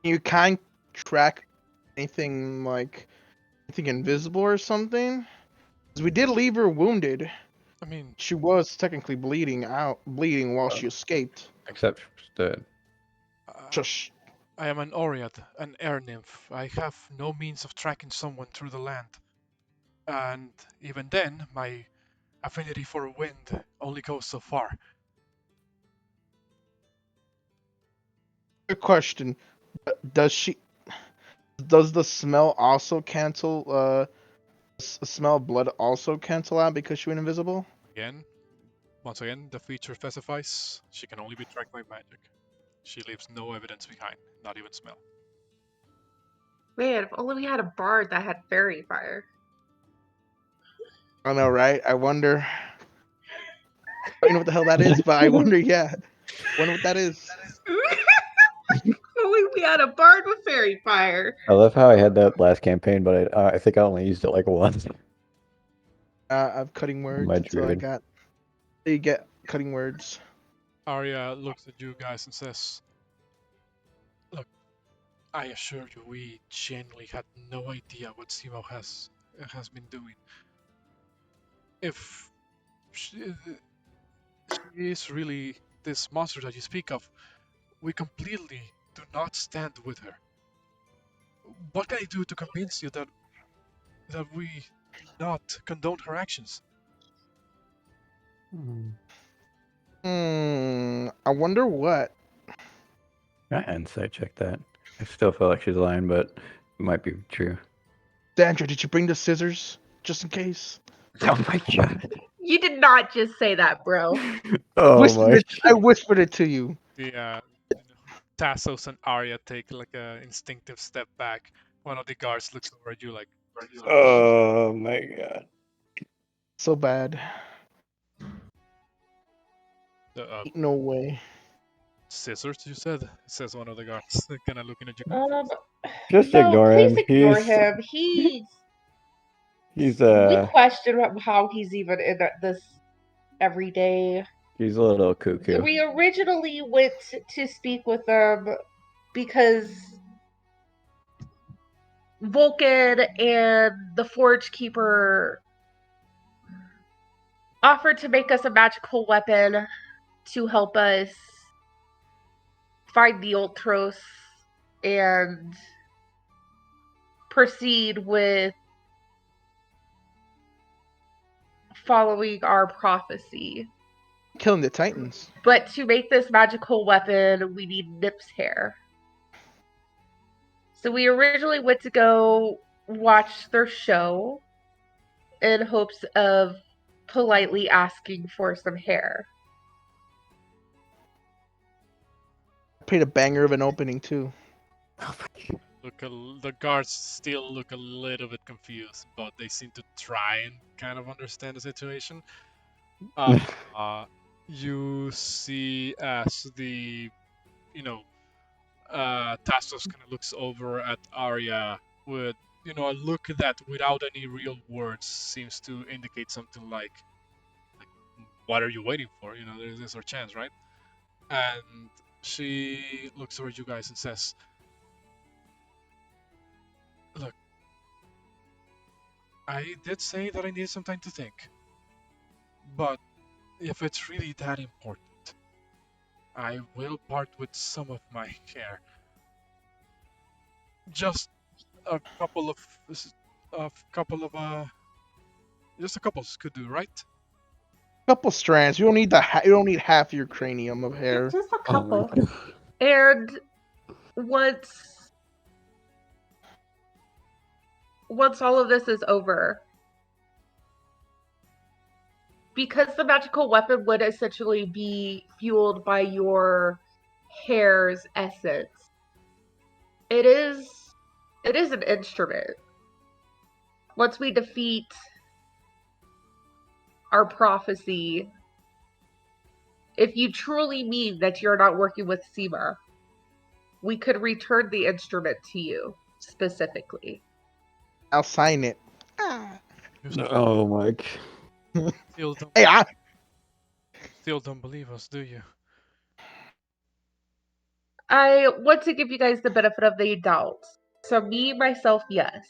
You can't track anything like anything invisible or something. 'Cause we did leave her wounded. I mean, She was technically bleeding while she escaped. except the Shush. I am an Oread, an air nymph. I have no means of tracking someone through the land. And even then, my affinity for wind only goes so far. Good question. Does the smell also cancel? Smell of blood also cancel out because she went invisible? Once again, the feature specifies she can only be tracked by magic. She leaves no evidence behind, not even smell. Man, if only we had a bard that had fairy fire. I know, right? I wonder. I don't know what the hell that is, but I wonder. Yeah, wonder what that is. If only we had a bard with fairy fire. I love how I had that last campaign, but I think I only used it like once. I'm cutting words My until I druid. got. You get cutting words. Arya looks at you guys and says, "Look, I assure you, we genuinely had no idea what Simo has been doing. If she is really this monster that you speak of, we completely do not stand with her. What can I do to convince you that we do not condone her actions?" I wonder what. I insight check that. I still feel like she's lying, but it might be true. Sandra, did you bring the scissors just in case? Oh my god. You did not just say that, bro. Oh my. I whispered it to you. The Tassos and Arya take like a instinctive step back. One of the guards looks over at you like, Oh my god. So bad. "The No way. scissors, you said?" says one of the guards, kind of looking at you. Just No, ignore please him. ignore him. He's We question how he's even in this every day. he's a little cuckoo. We originally went to speak with them because Vulcan and the Forge Keeper offered to make us a magical weapon to help us find the Ultros and proceed with following our prophecy. Killing the Titans. But to make this magical weapon, we need Nip's hair. So we originally went to go watch their show in hopes of politely asking for some hair. Paid a banger of an opening too. The guards still look a little bit confused, but they seem to try and kind of understand the situation. You see as Tassos kind of looks over at Arya with, a look that without any real words seems to indicate something like what are you waiting for? There's our chance, right? And she looks over at you guys and says, "Look, I did say that I needed some time to think. But if it's really that important, I will part with some of my hair. Just a couple just a couple could do, right?" Couple strands. You don't need you don't need half your cranium of hair. Just a Oh my couple. And once all of this is over, because the magical weapon would essentially be fueled by your hair's essence, it is an instrument. Once we defeat our prophecy, if you truly mean that you're not working with Sima, we could return the instrument to you specifically. I'll sign it. Oh my. Still don't, Hey, still don't believe us, do you? I want to give you guys the benefit of the doubt. So me, myself, yes.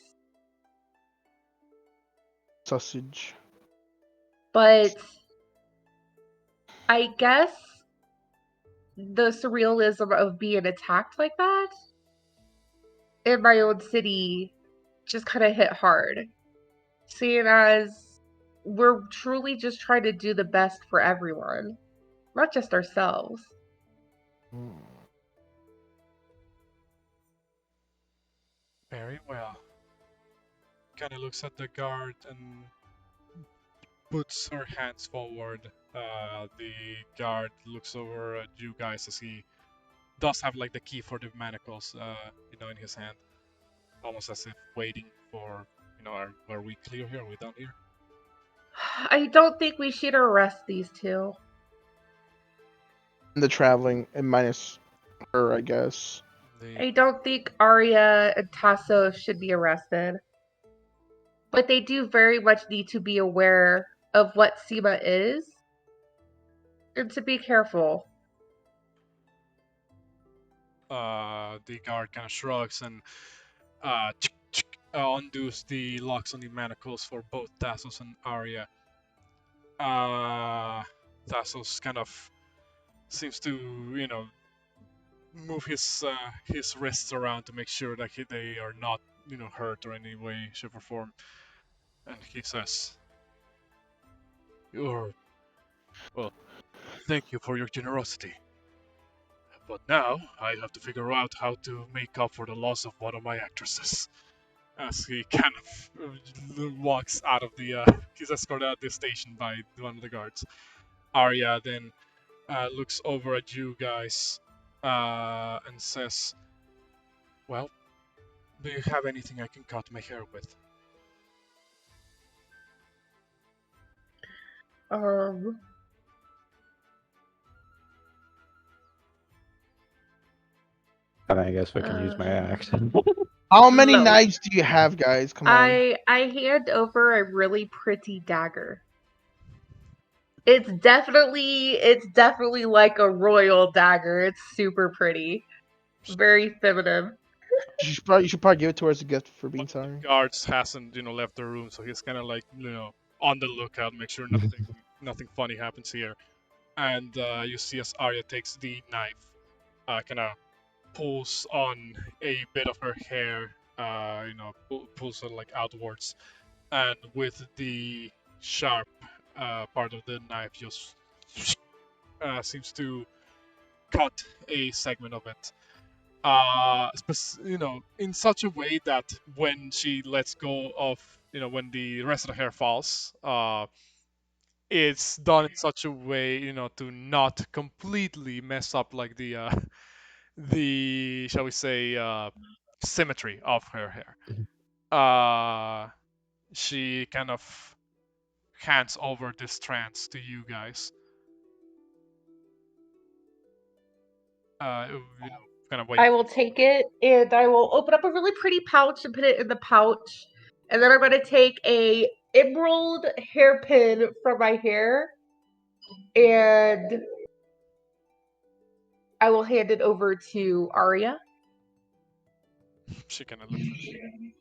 sausage. But I guess the surrealism of being attacked like that in my own city just kind of hit hard. Seeing as we're truly just trying to do the best for everyone, not just ourselves. Very well. Kind of looks at the guard and puts her hands forward. The guard looks over at you guys as he does have like the key for the manacles, in his hand, almost as if waiting for, are we clear here? Are we done here? I don't think we should arrest these two. The traveling and minus her, I guess. I don't think Arya and Tasso should be arrested. But they do very much need to be aware of what SEMA is and to be careful. The guard kind of shrugs and undoes the locks on the manacles for both Tassos and Arya. Tassos kind of seems to, move his wrists around to make sure that they are not, hurt or any way, shape, or form. And he says, well, thank you for your generosity. But now I have to figure out how to make up for the loss of one of my actresses." As he kind of walks out of the, he's escorted out of the station by one of the guards. Arya then looks over at you guys and says, "Well, do you have anything I can cut my hair with?" I mean, I guess we can use my axe. How many No. knives do you have, guys? Come on. I hand over a really pretty dagger. It's definitely like a royal dagger. It's super pretty. Very feminine. You should probably give it to her as a gift for being One of sorry. the guards hasn't, left the room, so he's kind of like, on the lookout, make sure nothing funny happens here. And you see as Arya takes the knife, kind of pulls on a bit of her hair, pulls it like outwards, and with the sharp part of the knife just seems to cut a segment of it. In such a way that when she lets go of, when the rest of the hair falls, it's done in such a way, to not completely mess up like the shall we say symmetry of her hair. She kind of hands over this trance to you guys. Kind of wait. I will take it and I will open up a really pretty pouch and put it in the pouch. And then I'm going to take a emerald hairpin from my hair and I will hand it over to Arya. She kind of looks at you.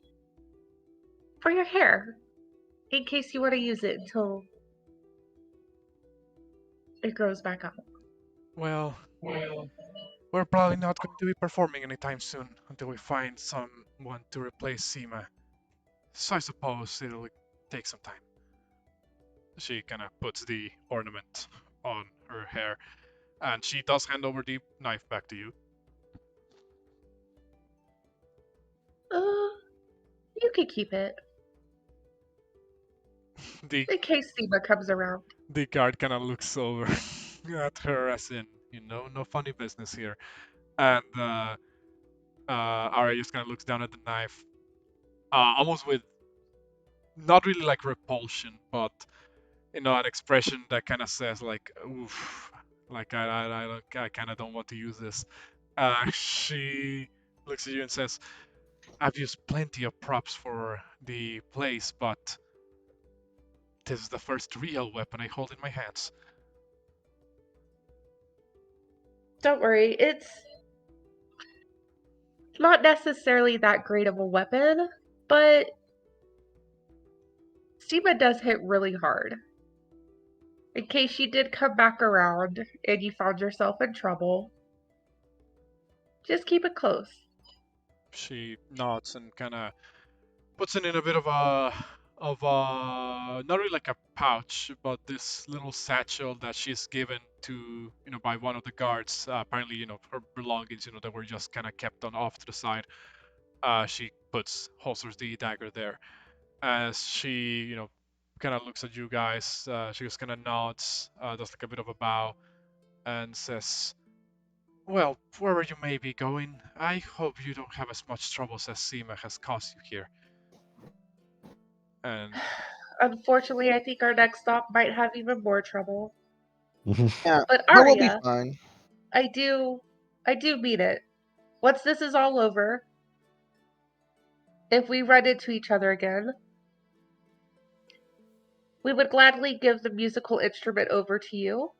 For your hair. In case you want to use it until it grows back up. Well, we're probably not going to be performing anytime soon until we find someone to replace Seema. So I suppose it'll take some time. She kind of puts the ornament on her hair, and she does hand over the knife back to you. You can keep it. In case Seema comes around. The guard kind of looks over at her as in, no funny business here. And Arya just kind of looks down at the knife, almost with not really like repulsion, but an expression that kind of says like, "Oof," like I kind of don't want to use this. She looks at you and says, "I've used plenty of props for the place, but this is the first real weapon I hold in my hands." Don't worry, it's not necessarily that great of a weapon, but Seema does hit really hard. In case you did come back around and you found yourself in trouble, just keep it close. She nods and kind of puts it in a bit of a not really like a pouch, but this little satchel that she's given to by one of the guards. Apparently, her belongings that were just kind of kept on off to the side. She holsters the dagger there. As she, kind of looks at you guys, she just kind of nods, does like a bit of a bow, and says, "Well, wherever you may be going, I hope you don't have as much trouble as Seema has caused you here." And Unfortunately, I think our next stop might have even more trouble. Yeah, But but we'll be Arya, fine. I do mean it. Once this is all over, if we run into each other again, we would gladly give the musical instrument over to you,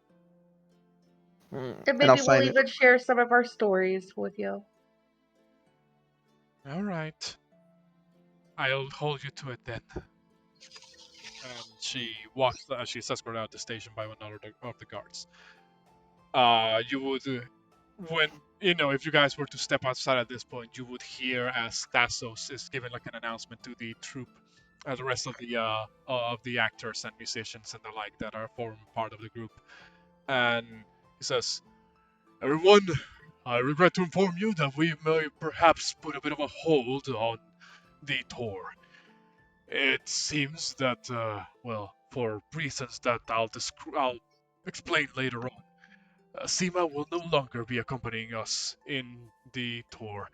and And I'll maybe we'll sign it. even share some of our stories with you. all right, I'll hold you to it then. And she walks. She's escorted out the station by one of the guards. You would, when if you guys were to step outside at this point, you would hear as Thassos is giving like an announcement to the troop, the rest of the actors and musicians and the like that are form part of the group, and he says, "Everyone, I regret to inform you that we may perhaps put a bit of a hold on the tour. It seems that, well, for reasons that I'll explain later on, Seema will no longer be accompanying us in the tour.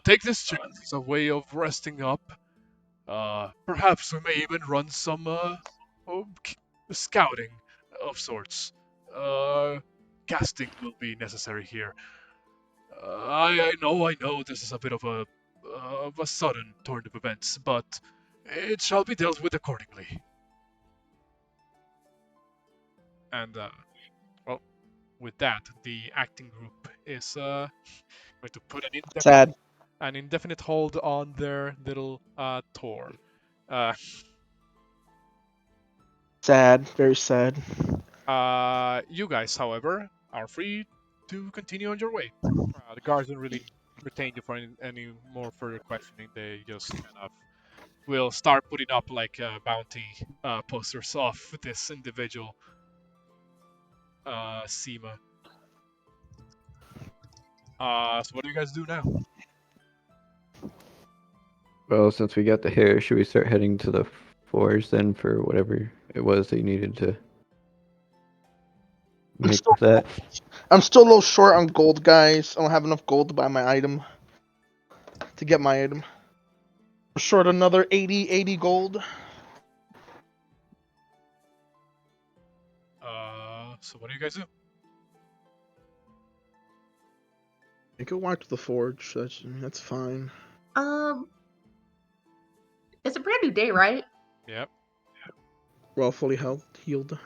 Take this chance as a way of resting up. Perhaps we may even run some scouting of sorts. Casting will be necessary here. I know this is a bit of a sudden turn of events, but it shall be dealt with accordingly." And well, with that, the acting group is going to put Sad. an indefinite hold on their little tour. Uh, Sad. Very sad. you guys, however, are free to continue on your way. The guards don't really retain you for any more further questioning. They just kind of will start putting up like bounty posters of this individual, Seema. So what do you guys do now? Well, since we got the hair, should we start heading to the forge then for whatever it was that you needed to make with that? I'm still a little short on gold, guys. I don't have enough gold to buy my item. To get my item. I'm short another 80 gold. So what do you guys do? I can walk to the forge. That's fine. It's a brand new day, right? Yep. We're all fully healed.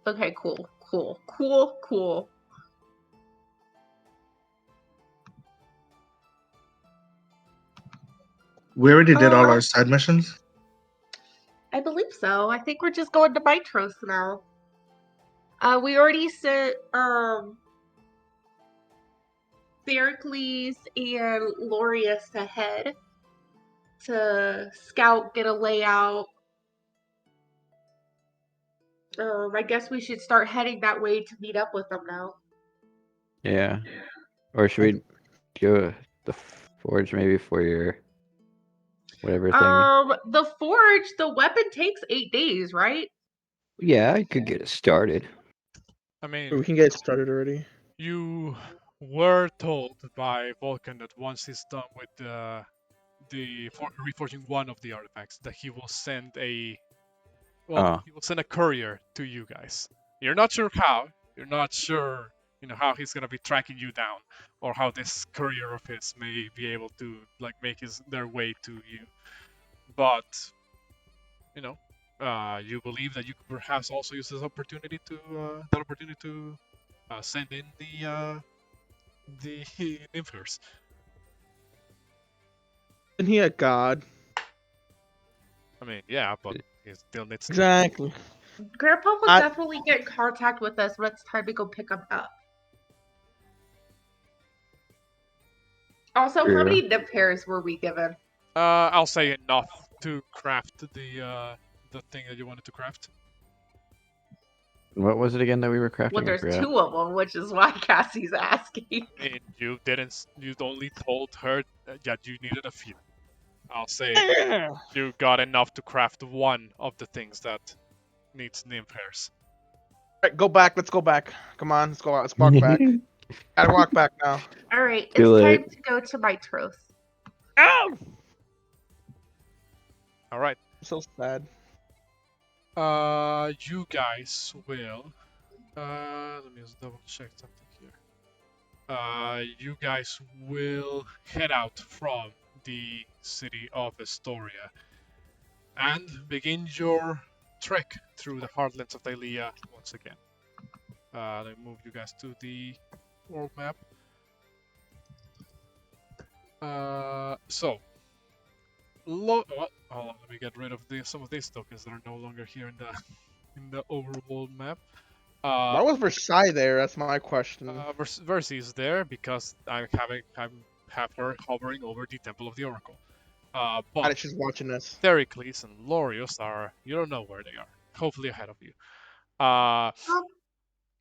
Okay, cool. We already did all our side missions. I believe so. I think we're just going to Mytros now. We already sent Theracles and Lorius ahead to scout, get a layout. I guess we should start heading that way to meet up with them now. Yeah. Or should we go the forge maybe for your whatever thing? The forge, the weapon takes 8 days, right? Yeah, I could get it started. I mean, We can get started already. you were told by Vulcan that once he's done with reforging one of the artifacts, that he will send he will send a courier to you guys. You're not sure how. You're not sure, how he's gonna be tracking you down, or how this courier of his may be able to like make their way to you. But you believe that you could perhaps also use this opportunity to send in the nymphers. Isn't he a god? I mean, yeah, but he still needs to. Exactly. Grandpa will definitely get in contact with us when it's time to go pick him up. Also, how many nymph hairs were we given? I'll say enough to craft the thing that you wanted to craft. What was it again that we were crafting? Well, I there's forgot. 2 of them, which is why Cassie's asking. I mean, you didn't. You only told her that you needed a few. I'll say you got enough to craft one of the things that needs nymph hairs. Alright, go back. Let's go back. Come on, let's go out. Let's walk back. Gotta walk back now. All right, Too it's late. time to go to Mytros. Oh! I'm All right. so sad. You guys will. Let me just double check something here. You guys will head out from the city of Astoria and begin your trek through the heartlands of Thylea once again. Let me move you guys to the world map. Hold on, let me get rid of some of these tokens that are no longer here in the overworld map. Why was Versailles there? That's my question. Versi is there because I have her hovering over the Temple of the Oracle. But She's watching this. Thericles and Lorios are, you don't know where they are. Hopefully ahead of you.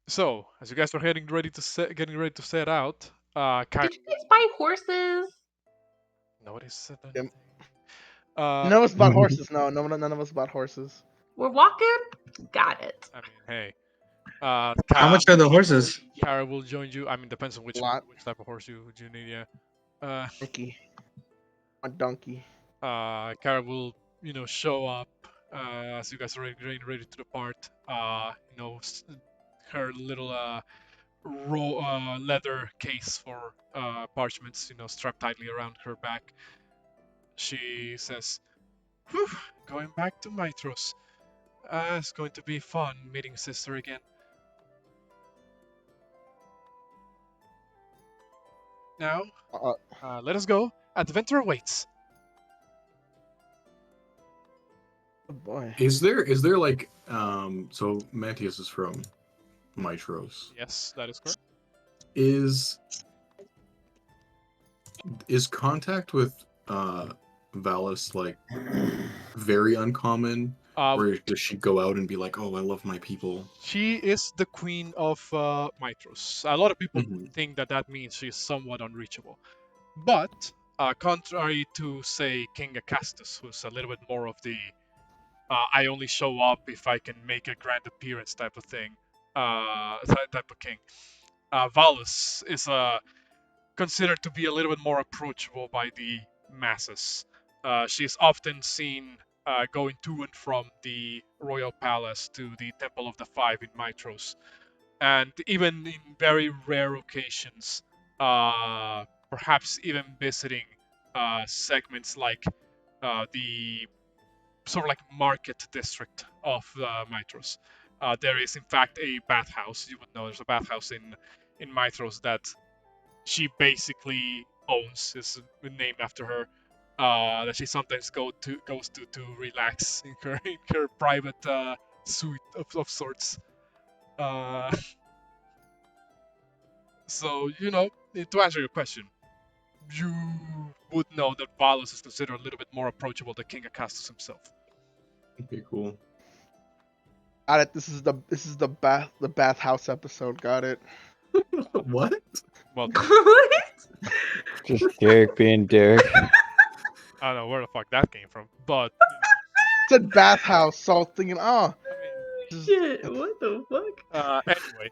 So as you guys are getting ready to set out, Did you guys buy horses? nobody said Yep. anything. None of us about horses. No, none of us about horses. We're walking? Got it. I mean, hey. How much are the horses? Kara will join you. I mean, depends on which Lot. type of horse you need. Yeah. Donkey. A donkey. Kara will show up as you guys are getting ready to depart. Her little leather case for parchments, strapped tightly around her back. She says, "Whew, going back to Mytros. It's going to be fun meeting sister again." Now, let us go. Adventure awaits. Oh boy. Is there like so Metius is from Mytros. Yes, that is correct. Is contact with Valis like very uncommon? Or does she go out and be like, "Oh, I love my people"? She is the queen of Mytros. A lot of people Mhm. think that means she's somewhat unreachable. But, contrary to, say, King Acastus, who's a little bit more of the I only show up if I can make a grand appearance type of thing, type of king, Valus is considered to be a little bit more approachable by the masses. She's often seen going to and from the royal palace to the Temple of the Five in Mytros, and even in very rare occasions, perhaps even visiting segments like the sort of like market district of Mytros. There is in fact a bathhouse. You would know there's a bathhouse in Mytros that she basically owns. Is named after her. That she sometimes goes to relax in her private suite of sorts. So to answer your question, you would know that Valos is considered a little bit more approachable than King Acastus himself. Okay, cool. Got it. This is the bathhouse episode. Got it. What? Well, What? Just Derek being Derek. I don't know where the fuck that came from, but It said bathhouse, so I was thinking, oh. Shit, what the fuck? anyway,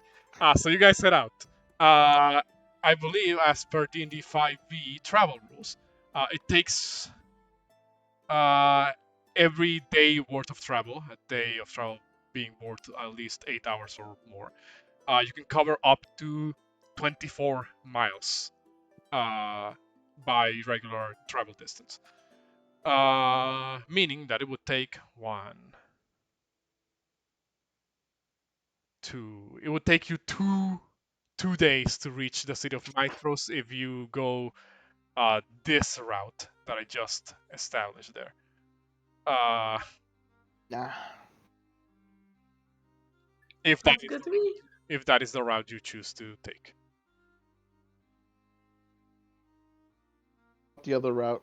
so you guys set out. I believe, as per D&D 5e travel rules, it takes every day worth of travel, a day of travel being worth at least 8 hours or more. You can cover up to 24 miles by regular travel distance. Meaning that it would take it would take you two days to reach the city of Mytros if you go this route that I just established there. Nah. If that Sounds good to me. is the route you choose to take. The other route.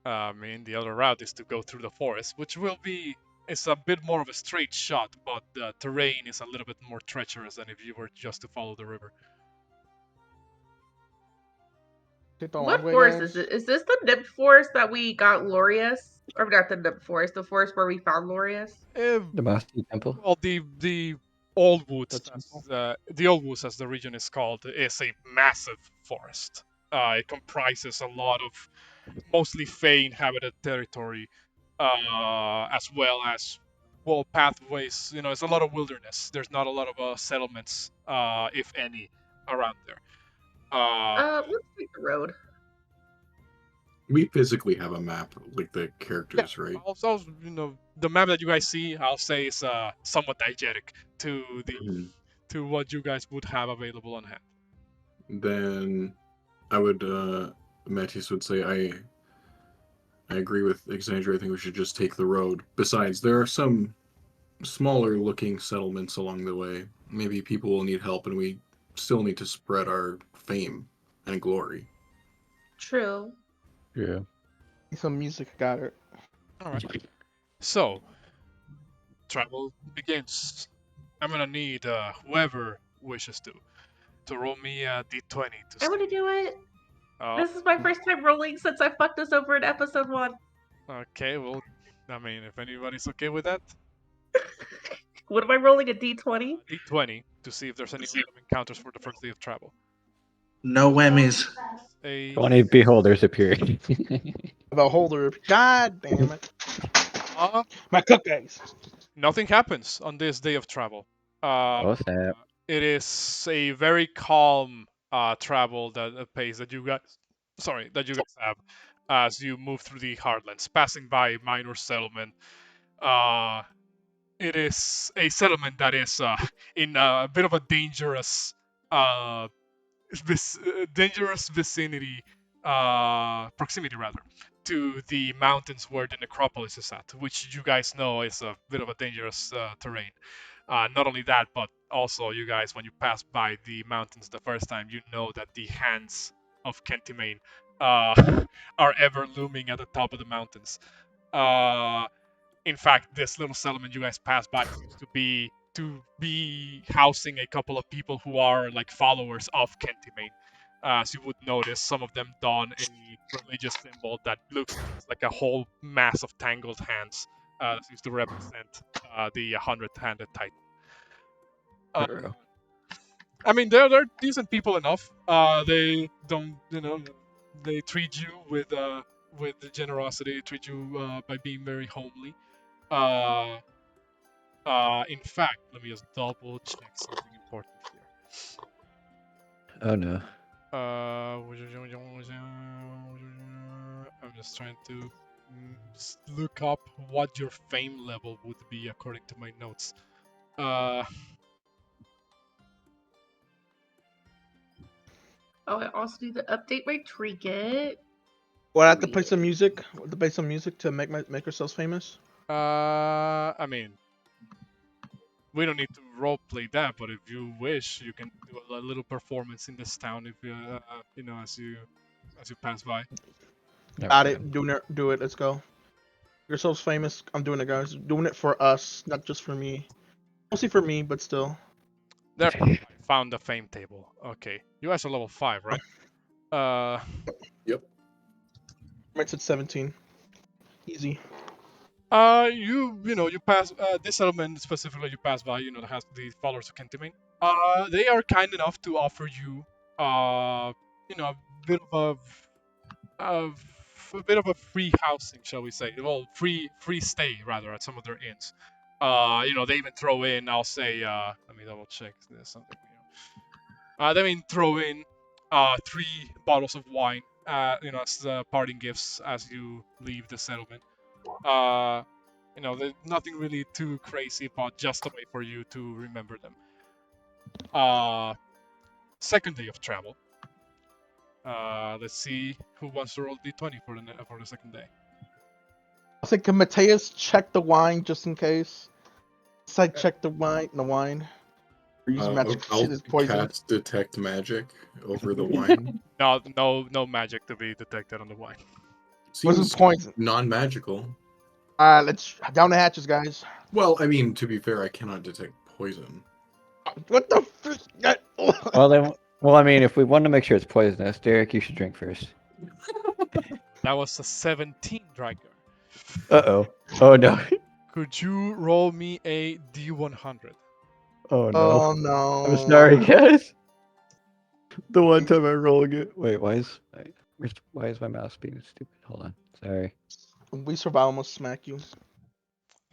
I mean, the other route is to go through the forest, which will be it's a bit more of a straight shot, but the terrain is a little bit more treacherous than if you were just to follow the river. Take the long What way, forest guys. is it? Is this the nymph forest that we got Lorius? Or not the nymph forest, the forest where we found Lorius? The Mossy Temple. Well, the Old Woods, The temple? the Old Woods, as the region is called, is a massive forest. It comprises a lot of mostly Fey inhabited territory, as well as pathways. You know, it's a lot of wilderness. There's not a lot of settlements, if any, around there. Let's take the road. We physically have a map, like the characters, right? Also, the map that you guys see, I'll say is somewhat diegetic to the Mhm. to what you guys would have available on hand. Then I would, Metius would say, I agree with Xandria. I think we should just take the road. Besides, there are some smaller looking settlements along the way. Maybe people will need help, and we still need to spread our fame and glory. True. Yeah. Some music, got it. All right. So, travel begins. I'm gonna need whoever wishes to roll me a d20 to I see. want to do it. Oh, This is my first time rolling since I fucked us over in episode 1. okay. Well, I mean, if anybody's okay with that, What am I rolling? A d20? d20 to see if there's any random encounters for the first day of travel. No whammies. A 20 beholders appear. The holder. God damn it. My cookies. nothing happens on this day of travel. Oh, snap. It is a very calm travel pace that you guys have as you move through the Heartlands, passing by a minor settlement. It is a settlement that is in a bit of a dangerous uh, dangerous vicinity, proximity rather, to the mountains where the necropolis is at, which you guys know is a bit of a dangerous terrain. Not only that, but also you guys, when you pass by the mountains the first time, you know that the hands of Kentimane are ever looming at the top of the mountains. In fact, this little settlement you guys passed by seems to be housing a couple of people who are like followers of Kentimane. As you would notice, some of them don a religious symbol that looks like a whole mass of tangled hands. Seems to represent the 100-handed Titan. Uh-oh. I mean, they're decent people enough. They don't, they treat you with the generosity. They treat you by being very homely. In fact, let me just double check something important here. Oh, no. I'm just trying to look up what your fame level would be according to my notes. Oh, I also need to update my trinket. Well, I have to play some music. To play some music to make ourselves famous. I mean, we don't need to roleplay that, but if you wish, you can do a little performance in this town if as you pass by. Got it. Do it. Let's go. Make yourselves famous. I'm doing it, guys. Doing it for us, not just for me. Mostly for me, but still. There, I found the fame table. Okay, you guys are level 5, right? Yep. Mine's at 17. Easy. You pass this settlement specifically. You pass by. That has the followers of Kentimane. They are kind enough to offer you, a bit of a bit of a free housing, shall we say? Well, free stay rather at some of their inns. They even throw in. I'll say. Let me double check. There's something. They even throw in 3 bottles of wine. As parting gifts as you leave the settlement. There's nothing really too crazy, but just a way for you to remember them. Second day of travel. Let's see who wants to roll d20 for the second day. I think can Mateus check the wine just in case? Side check the wine. Or use magic to see I'll this poison. cast detect magic over the wine. No magic to be detected on the wine. What's Seems the poison? non-magical. Let's down the hatches, guys. Well, I mean, to be fair, I cannot detect poison. What the frick? Well, I mean, if we want to make sure it's poisonous, Derek, you should drink first. That was a 17 Drakgar. Uh-oh. Oh, no. Could you roll me a D100? Oh, no. Oh no. I'm sorry, guys. The one time I roll good. Wait, why is my mouse being stupid? Hold on. Sorry. We survive almost smack you.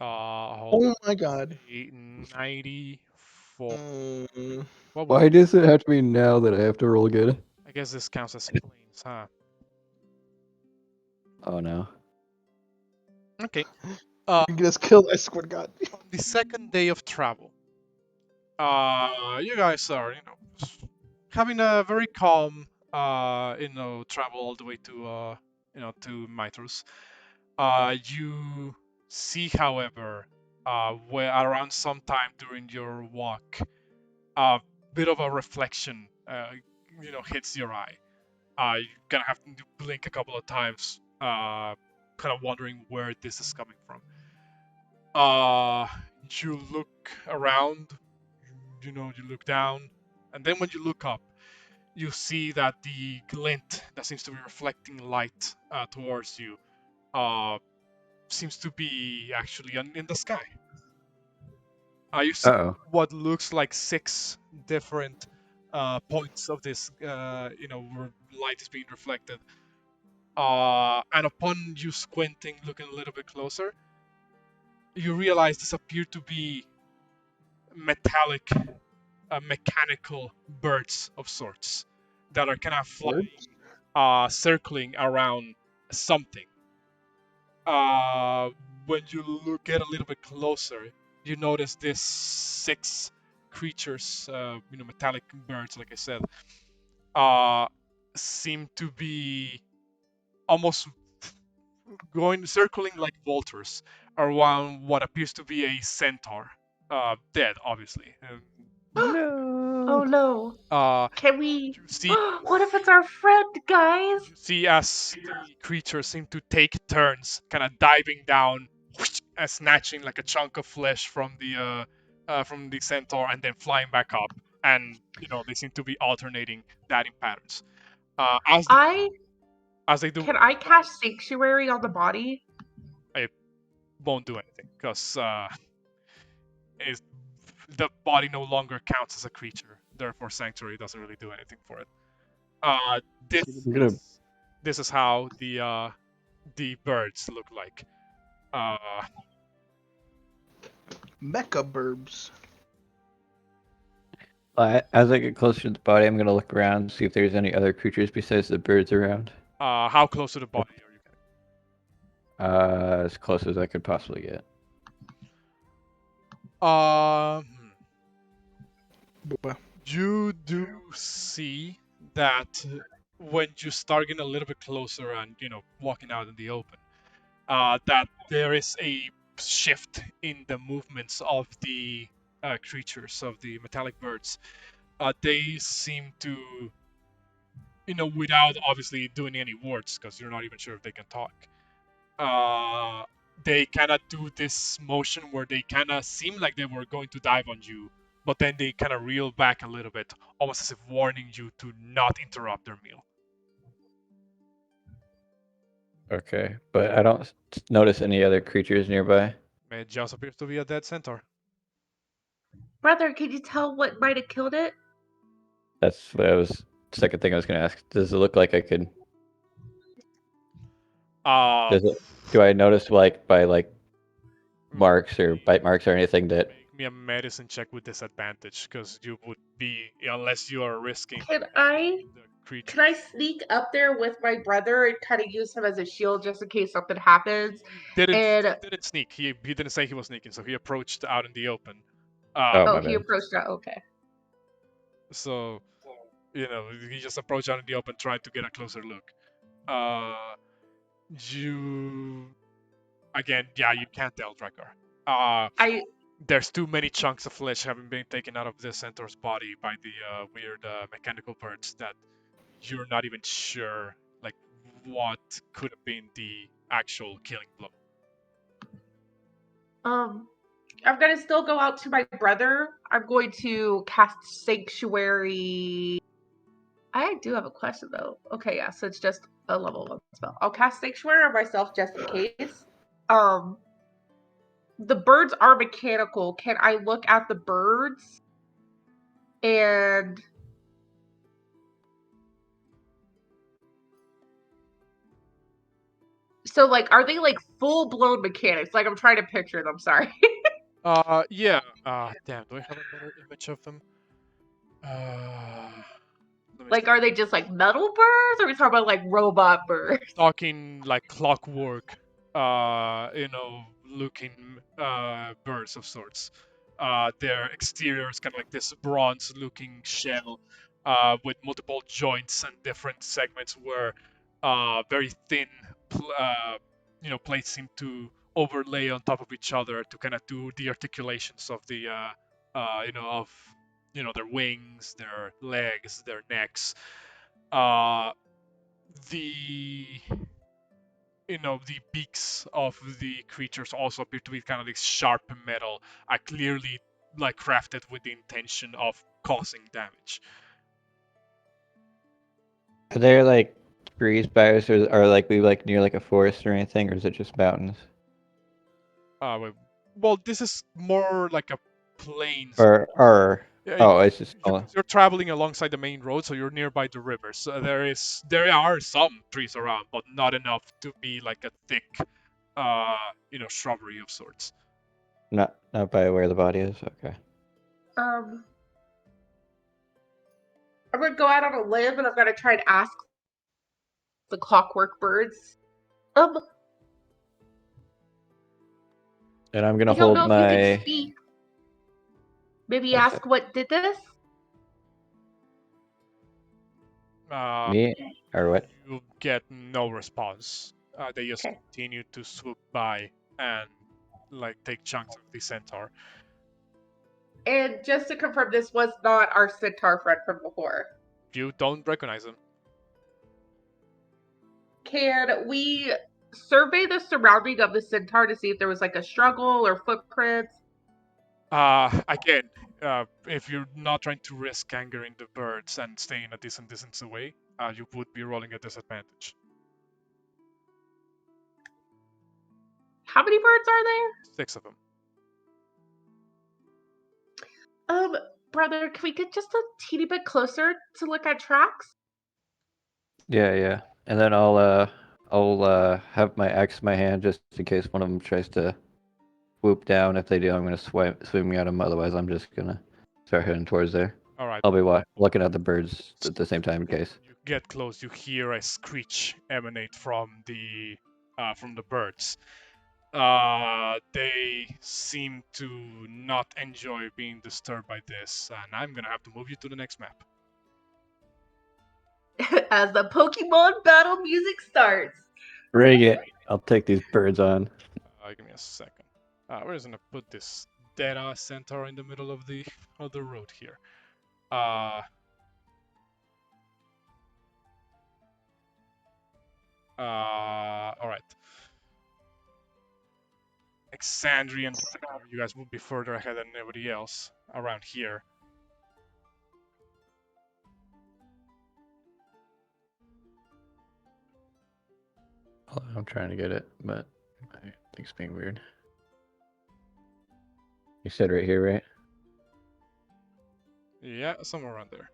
Hold Oh on. my god. 94. Mm, What Why does it have to be now that I have to roll good? I guess this counts as planes, huh? Oh, no. Okay. you can get us killed, I swear to God. On the second day of travel, you guys are, having a very calm, travel all the way to, to Mytros. You see, however, where around sometime during your walk, a bit of a reflection, hits your eye. You're gonna have to blink a couple of times, kind of wondering where this is coming from. You look around, you look down, and then when you look up, you see that the glint that seems to be reflecting light towards you seems to be actually in the sky. You see Uh-oh. what looks like 6 different points of this, where light is being reflected. And upon you squinting, looking a little bit closer, you realize this appear to be metallic, mechanical birds of sorts that are kind of flying, circling around something. When you get a little bit closer, you notice these 6 creatures, metallic birds, like I said, seem to be almost circling like vultures around what appears to be a centaur, dead, obviously. Oh No. no. Can we? You see, What if it's our friend, guys? as the creatures seem to take turns, kind of diving down, and snatching like a chunk of flesh from the centaur, and then flying back up. And they seem to be alternating that in patterns. As I they do, Can I cast Sanctuary on the body? it won't do anything because the body no longer counts as a creature. Therefore, sanctuary doesn't really do anything for it. This I'm gonna. this is how the birds look like. Uh, Mecha burbs. As I get closer to the body, I'm gonna look around and see if there's any other creatures besides the birds around. how close to the body are you getting? As close as I could possibly get. You do see that when you start getting a little bit closer and walking out in the open, that there is a shift in the movements of the creatures, of the metallic birds. They seem to, without obviously doing any words, because you're not even sure if they can talk. They kind of do this motion where they kind of seem like they were going to dive on you, but then they kind of reel back a little bit, almost as if warning you to not interrupt their meal. Okay, but I don't notice any other creatures nearby. It just appears to be a dead centaur. Brother, can you tell what might have killed it? That's what I was. Second thing I was gonna ask. Does it look like I could? Uh, Do I notice by marks or bite marks or anything that? Make me a medicine check with disadvantage, because you would be, unless you are risking Can I the creature. Can I sneak up there with my brother and kind of use him as a shield just in case something happens? He And didn't sneak. He didn't say he was sneaking, so he approached out in the open. Oh, my he bad. approached that. Okay. So, he just approached out in the open, trying to get a closer look. You again, yeah, you can't tell, Drakgar. There's too many chunks of flesh having been taken out of the centaur's body by the weird mechanical birds that you're not even sure like what could have been the actual killing blow. I'm gonna still go out to my brother. I'm going to cast Sanctuary. I do have a question though. Okay, yeah, so it's just a level 1 spell. I'll cast Sanctuary on myself just in case. The birds are mechanical. Can I look at the birds and so like are they like full blown mechanics? Like I'm trying to picture them, sorry. Yeah. Damn, do I have a better image of them? Let me Like are they just like metal birds or are we talking about like robot birds? talking like clockwork, looking birds of sorts. Their exterior is kind of like this bronze-looking shell, with multiple joints and different segments where very thin, plates seem to overlay on top of each other to kind of do the articulations of the, their wings, their legs, their necks. The the beaks of the creatures also appear to be kind of like sharp metal, clearly like crafted with the intention of causing damage. Are there like trees by us, or like we like near like a forest or anything, or is it just mountains? Well, this is more like a plains. Or Yeah, oh, it's just you're traveling alongside the main road, so you're nearby the river. So there are some trees around, but not enough to be like a thick, shrubbery of sorts. not by where the body is. Okay. I'm gonna go out on a limb and I'm gonna try and ask the clockwork birds. And I'm gonna I don't hold know if you my. can speak. Maybe What's ask what did this? Me or what? You get no response. They just Okay. continue to swoop by and like take chunks of the centaur. And just to confirm, this was not our centaur friend from before. You don't recognize them. Can we survey the surrounding of the centaur to see if there was like a struggle or footprints? Again, if you're not trying to risk angering the birds and staying a decent distance away, you would be rolling a disadvantage. How many birds are there? 6 of them. Brother, can we get just a teeny bit closer to look at tracks? Yeah. And then I'll have my axe in my hand just in case one of them tries to swoop down. If they do, I'm gonna swing at them. Otherwise, I'm just gonna start heading towards there. All right. I'll be looking at the birds at the same time in case. You get close. You hear a screech emanate from the birds. They seem to not enjoy being disturbed by this, and I'm gonna have to move you to the next map. As the Pokemon battle music starts. Ring it. I'll take these birds on. Give me a second. We're just gonna put this dead-ass centaur in the middle of the road here. All right. Exandrian, you guys will be further ahead than everybody else around here. I'm trying to get it, but I think it's being weird. You said right here, right? Yeah, somewhere around there.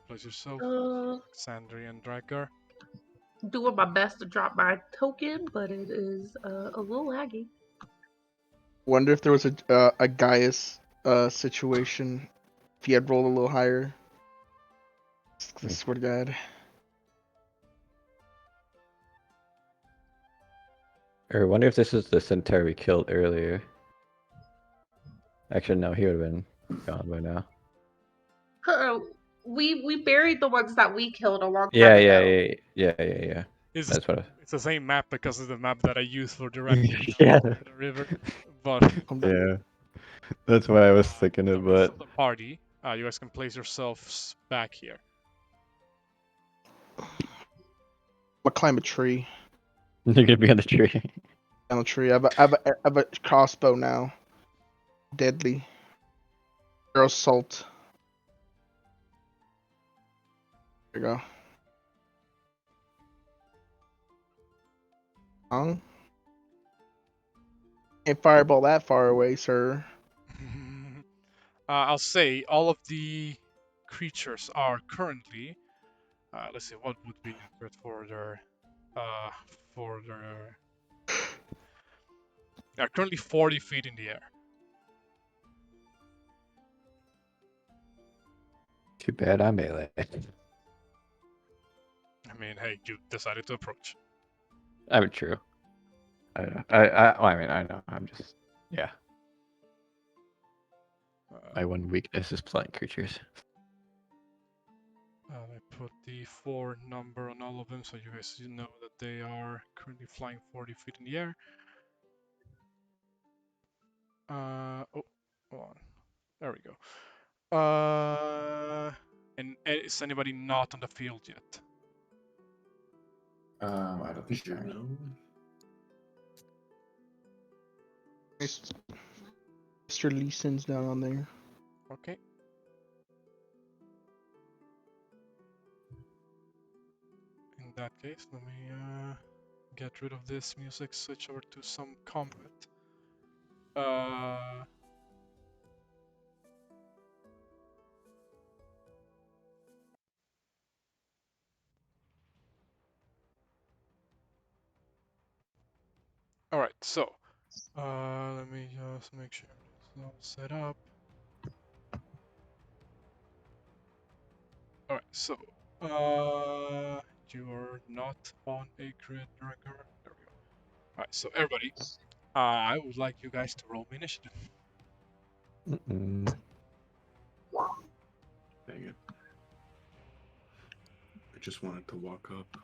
Place yourself, Exandrian Drakgar. Doing my best to drop my token, but it is a little laggy. Wonder if there was a Gaius situation. If he had rolled a little higher. I swear to God. Or wonder if this is the centaur we killed earlier. Actually, no, he would have been gone by now. We buried the ones that we killed a long time Yeah. That's what. It's the same map because it's the map that I used for directing Yeah. the river. But Yeah, that's why I was thinking the of rest it. of the party You guys can place yourselves back here. I'm gonna climb a tree. You're gonna be on the tree. Down a tree. I have a crossbow now. Deadly. Arrow salt. There you go. Can't fireball that far away, sir. I'll say all of the creatures are currently. Let's see, what would be good for their. For their. They are currently 40 feet in the air. Too bad I'm melee. I mean, hey, you decided to approach. I mean, true. I know. I mean, I know. I'm just, yeah. My one weakness is flying creatures. I put the 4 number on all of them so you guys know that they are currently flying 40 feet in the air. Oh, hold on. There we go. And is anybody not on the field yet? I don't think I am. Juno. Mr. Leeson's down on there. Okay. In that case, let me get rid of this music, switch over to some combat. Alright, so let me just make sure it's all set up. Alright, so you are not on a grid, Drakgar. There we go. Alright, so everybody, I would like you guys to roll me initiative. Mm-mm. Dang it. I just wanted to walk up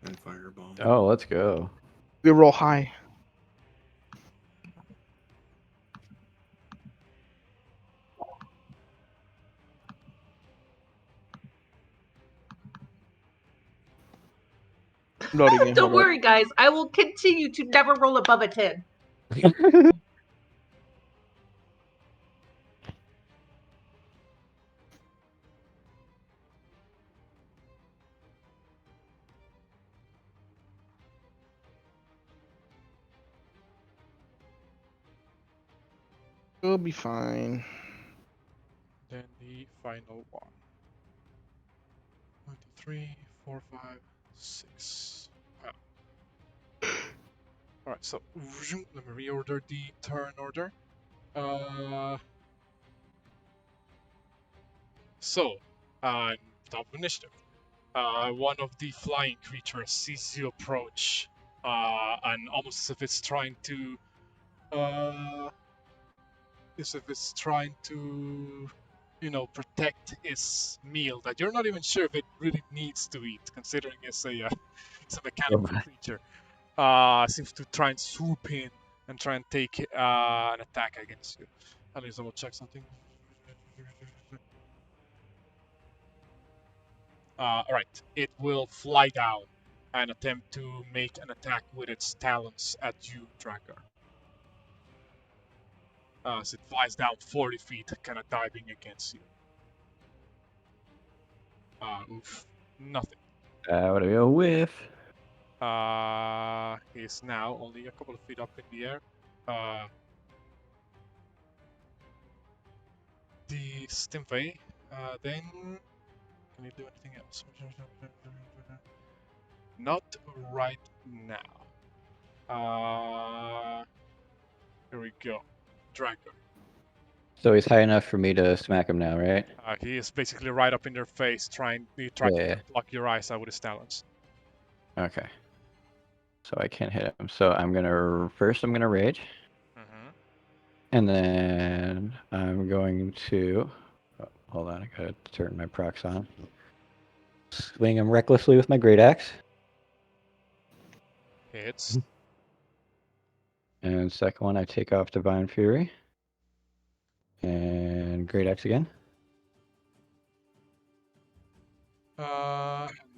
and fireball. Oh, let's go. We roll high. I'm loading in. Don't Hold up. worry, guys. I will continue to never roll above a 10. We'll be fine. Then the final one. 1, 2, 3, 4, 5, 6. Alright, so let me reorder the turn order. Top of initiative. One of the flying creatures sees you approach, and almost as if it's trying to, protect its meal that you're not even sure if it really needs to eat, considering it's a mechanical creature. Seems to try and swoop in and try and take an attack against you. Let me just double check something. Alright, it will fly down and attempt to make an attack with its talons at you, Drakgar. As it flies down 40 feet, kind of diving against you. Oof. Nothing. Would be a whiff. He's now only a couple of feet up in the air. The Stimway, then can you do anything else? Not right now. Here we go. Drakgar. So he's high enough for me to smack him now, right? He is basically right up in your face, trying to block your eyes out with his talons. Okay. So I can't hit him. So I'm gonna rage, and then I'm going to. Oh, hold on, I gotta turn my procs on. Swing him recklessly with my great axe. Hits. And second one, I take off Divine Fury. And great axe again.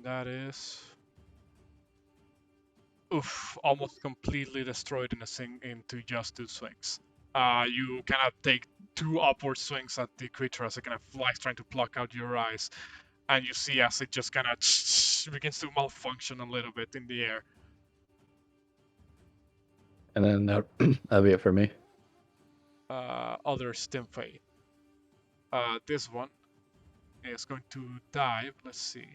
That is. Oof, almost completely destroyed into just 2 swings. You cannot take 2 upward swings at the creature as it kind of flies trying to pluck out your eyes, and you see as it just kind of begins to malfunction a little bit in the air. And then that'll be it for me. Other Stimfay. This one is going to dive. Let's see.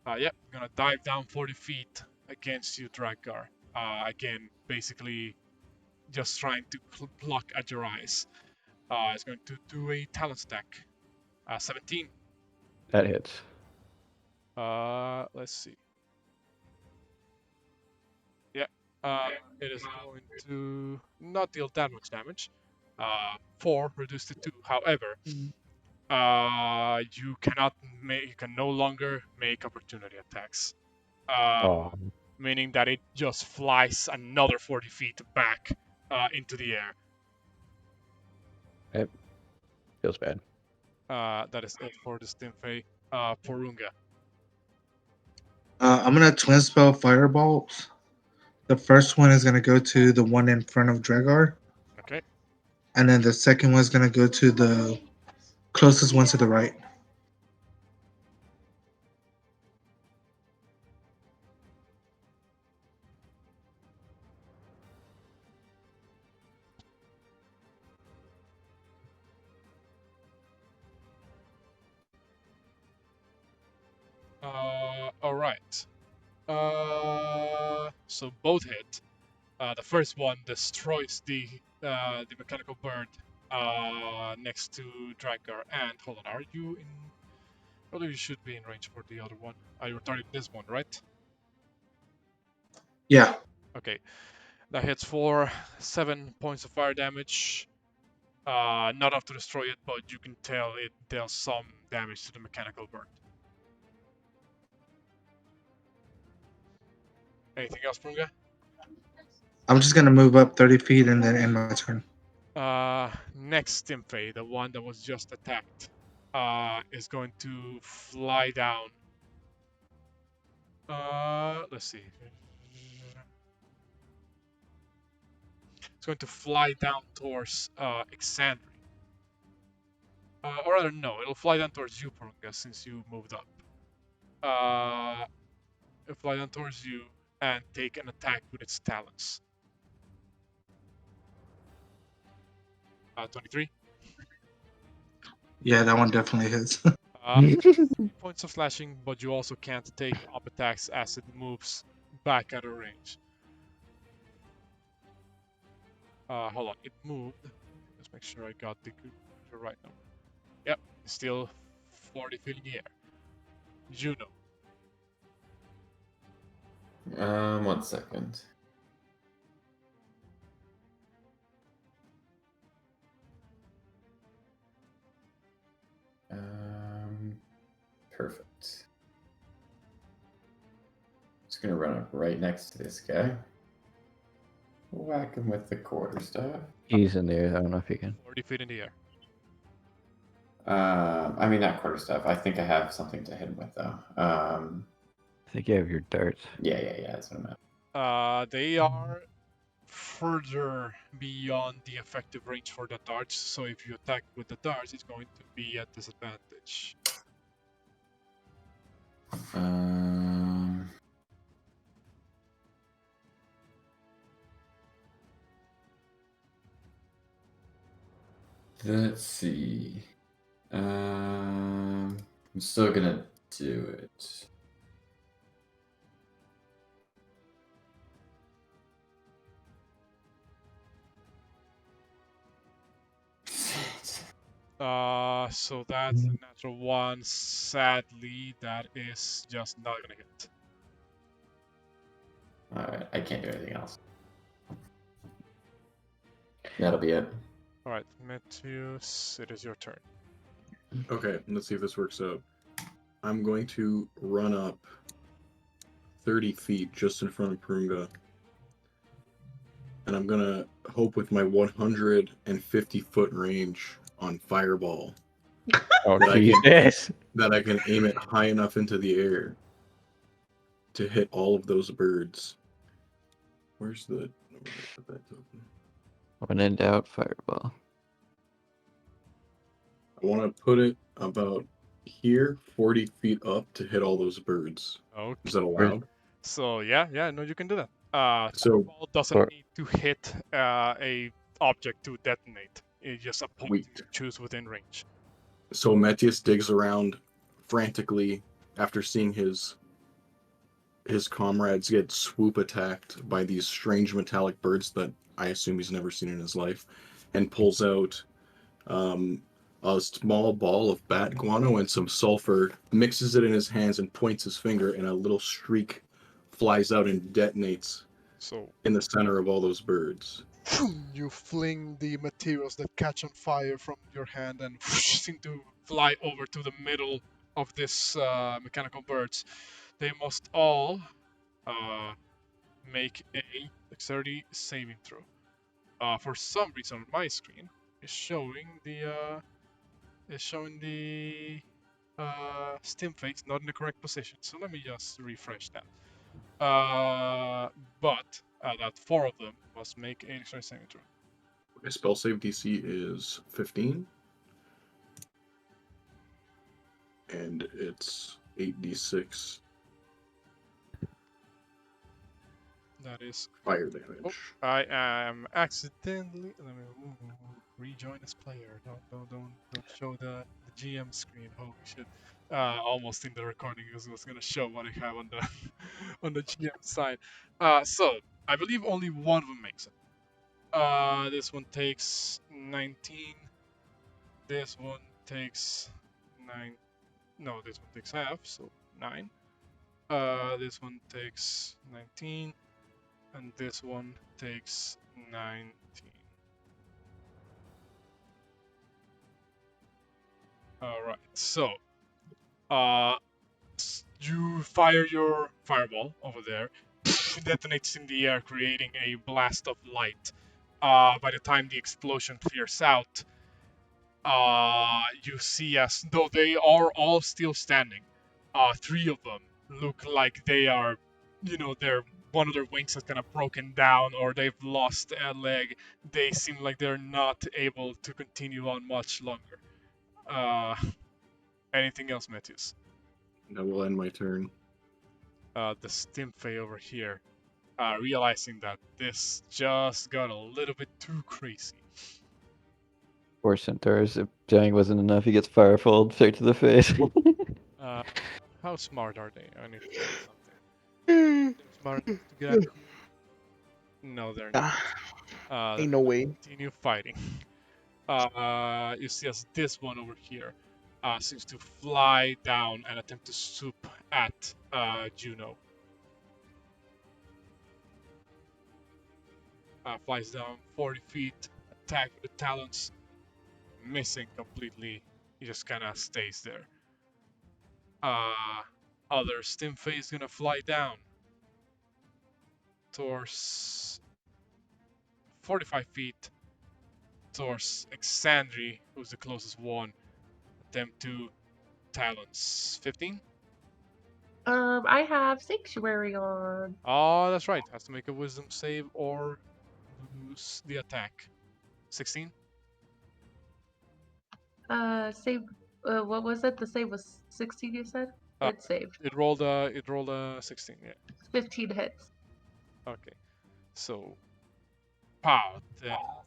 Yep, gonna dive down 40 feet against you, Drakgar. Again, basically just trying to pluck at your eyes. It's going to do a talent stack. 17. That hits. Let's see. Yeah, it is going to not deal that much damage. 4 reduced to 2. However, you can no longer make opportunity attacks. Oh, Meaning that it just flies another 40 feet back into the air. it feels bad. That is it for the Stimfay. Porunga. I'm gonna twin spell fireballs. The first one is gonna go to the one in front of Drakgar, Okay. and then the second one's gonna go to the closest one to the right. All right. So both hit. The first one destroys the mechanical bird next to Drakgar. And hold on, are you in? Probably you should be in range for the other one. You're targeting this one, right? Yeah. Okay. That hits for 7 points of fire damage. Not enough to destroy it, but you can tell it deals some damage to the mechanical bird. Anything else, Porunga? I'm just gonna move up 30 feet and then end my turn. Next Stimfay, the one that was just attacked, is going to fly down. Let's see. It's going to fly down towards Exandri. Or rather, no, it'll fly down towards you, Porunga, since you moved up. It'll fly down towards you and take an attack with its talons. 23. Yeah, that one definitely hits. 3 points of slashing, but you also can't take up attacks as it moves back out of range. Hold on, it moved. Let's make sure I got the right number. Yep, still 40 feet in the air. Juno. 1 second. Perfect. Just gonna run up right next to this guy. Whack him with the quarterstaff. He's in there. I don't know if he can. 40 feet in the air. I mean, not quarterstaff. I think I have something to hit him with, though. I think you have your darts. Yeah, that's what I'm at. They are further beyond the effective range for the darts, so if you attack with the darts, it's going to be at disadvantage. Let's see. I'm still gonna do it. So that's a natural 1. Sadly, that is just not gonna hit. Alright, I can't do anything else. That'll be it. Alright, Metius, it is your turn. Okay, let's see if this works out. I'm going to run up 30 feet just in front of Porunga. And I'm going to hope with my 150-foot range on Fireball Oh, That I can- Jesus. that I can aim it high enough into the air to hit all of those birds. Where's the? Where did I put that token? When in doubt, fireball. I want to put it about here, 40 feet up to hit all those birds. Okay. Is that allowed? So yeah, no, you can do that. So- Fireball doesn't Or- need to hit a object to detonate. It's just a point Wait. you choose within range. So Metius digs around frantically after seeing his comrades get swoop attacked by these strange metallic birds that I assume he's never seen in his life, and pulls out a small ball of bat guano and some sulfur, mixes it in his hands, and points his finger, and a little streak flies out and detonates So in the center of all those birds. you fling the materials that catch on fire from your hand and seem to fly over to the middle of this mechanical birds. They must all make a dexterity saving throw. For some reason on my screen, it's showing the stim face not in the correct position. So let me just refresh that. But that 4 of them must make a dexterity saving throw. My spell save DC is 15. And it's 8d6 That is. fire damage. Oh, I am accidentally. Let me rejoin as player. Don't show the GM screen. Holy shit! Almost in the recording because it was gonna show what I have on the on the GM side. So I believe only one of them makes it. This one takes 19. This one takes 9. No, this one takes half, so 9. This one takes 19. And this one takes 19. Alright, so you fire your fireball over there, it detonates in the air, creating a blast of light. By the time the explosion clears out, you see as though they are all still standing. 3 of them look like they are, one of their wings has kind of broken down or they've lost a leg. They seem like they're not able to continue on much longer. Anything else, Metius? That will end my turn. The Stimpfey over here, realizing that this just got a little bit too crazy. Poor Centaurus. If dying wasn't enough, he gets firefalled straight to the face. How smart are they? I need to say something. They're smart enough to get out. No, they're not. Ain't no way. Continue fighting. You see as this one over here seems to fly down and attempt to swoop at Juno. Flies down 40 feet, attack with the talons, missing completely. He just kind of stays there. Other Stimpfey is gonna fly down towards 45 feet towards Exandri, who's the closest one. Attempt to talons. 15? I have Sanctuary on. Oh, that's right. Has to make a wisdom save or lose the attack. 16? Save. What was it? The save was 16. You said it saved. It rolled a 16. Yeah. 15 hits. Okay. So, pow.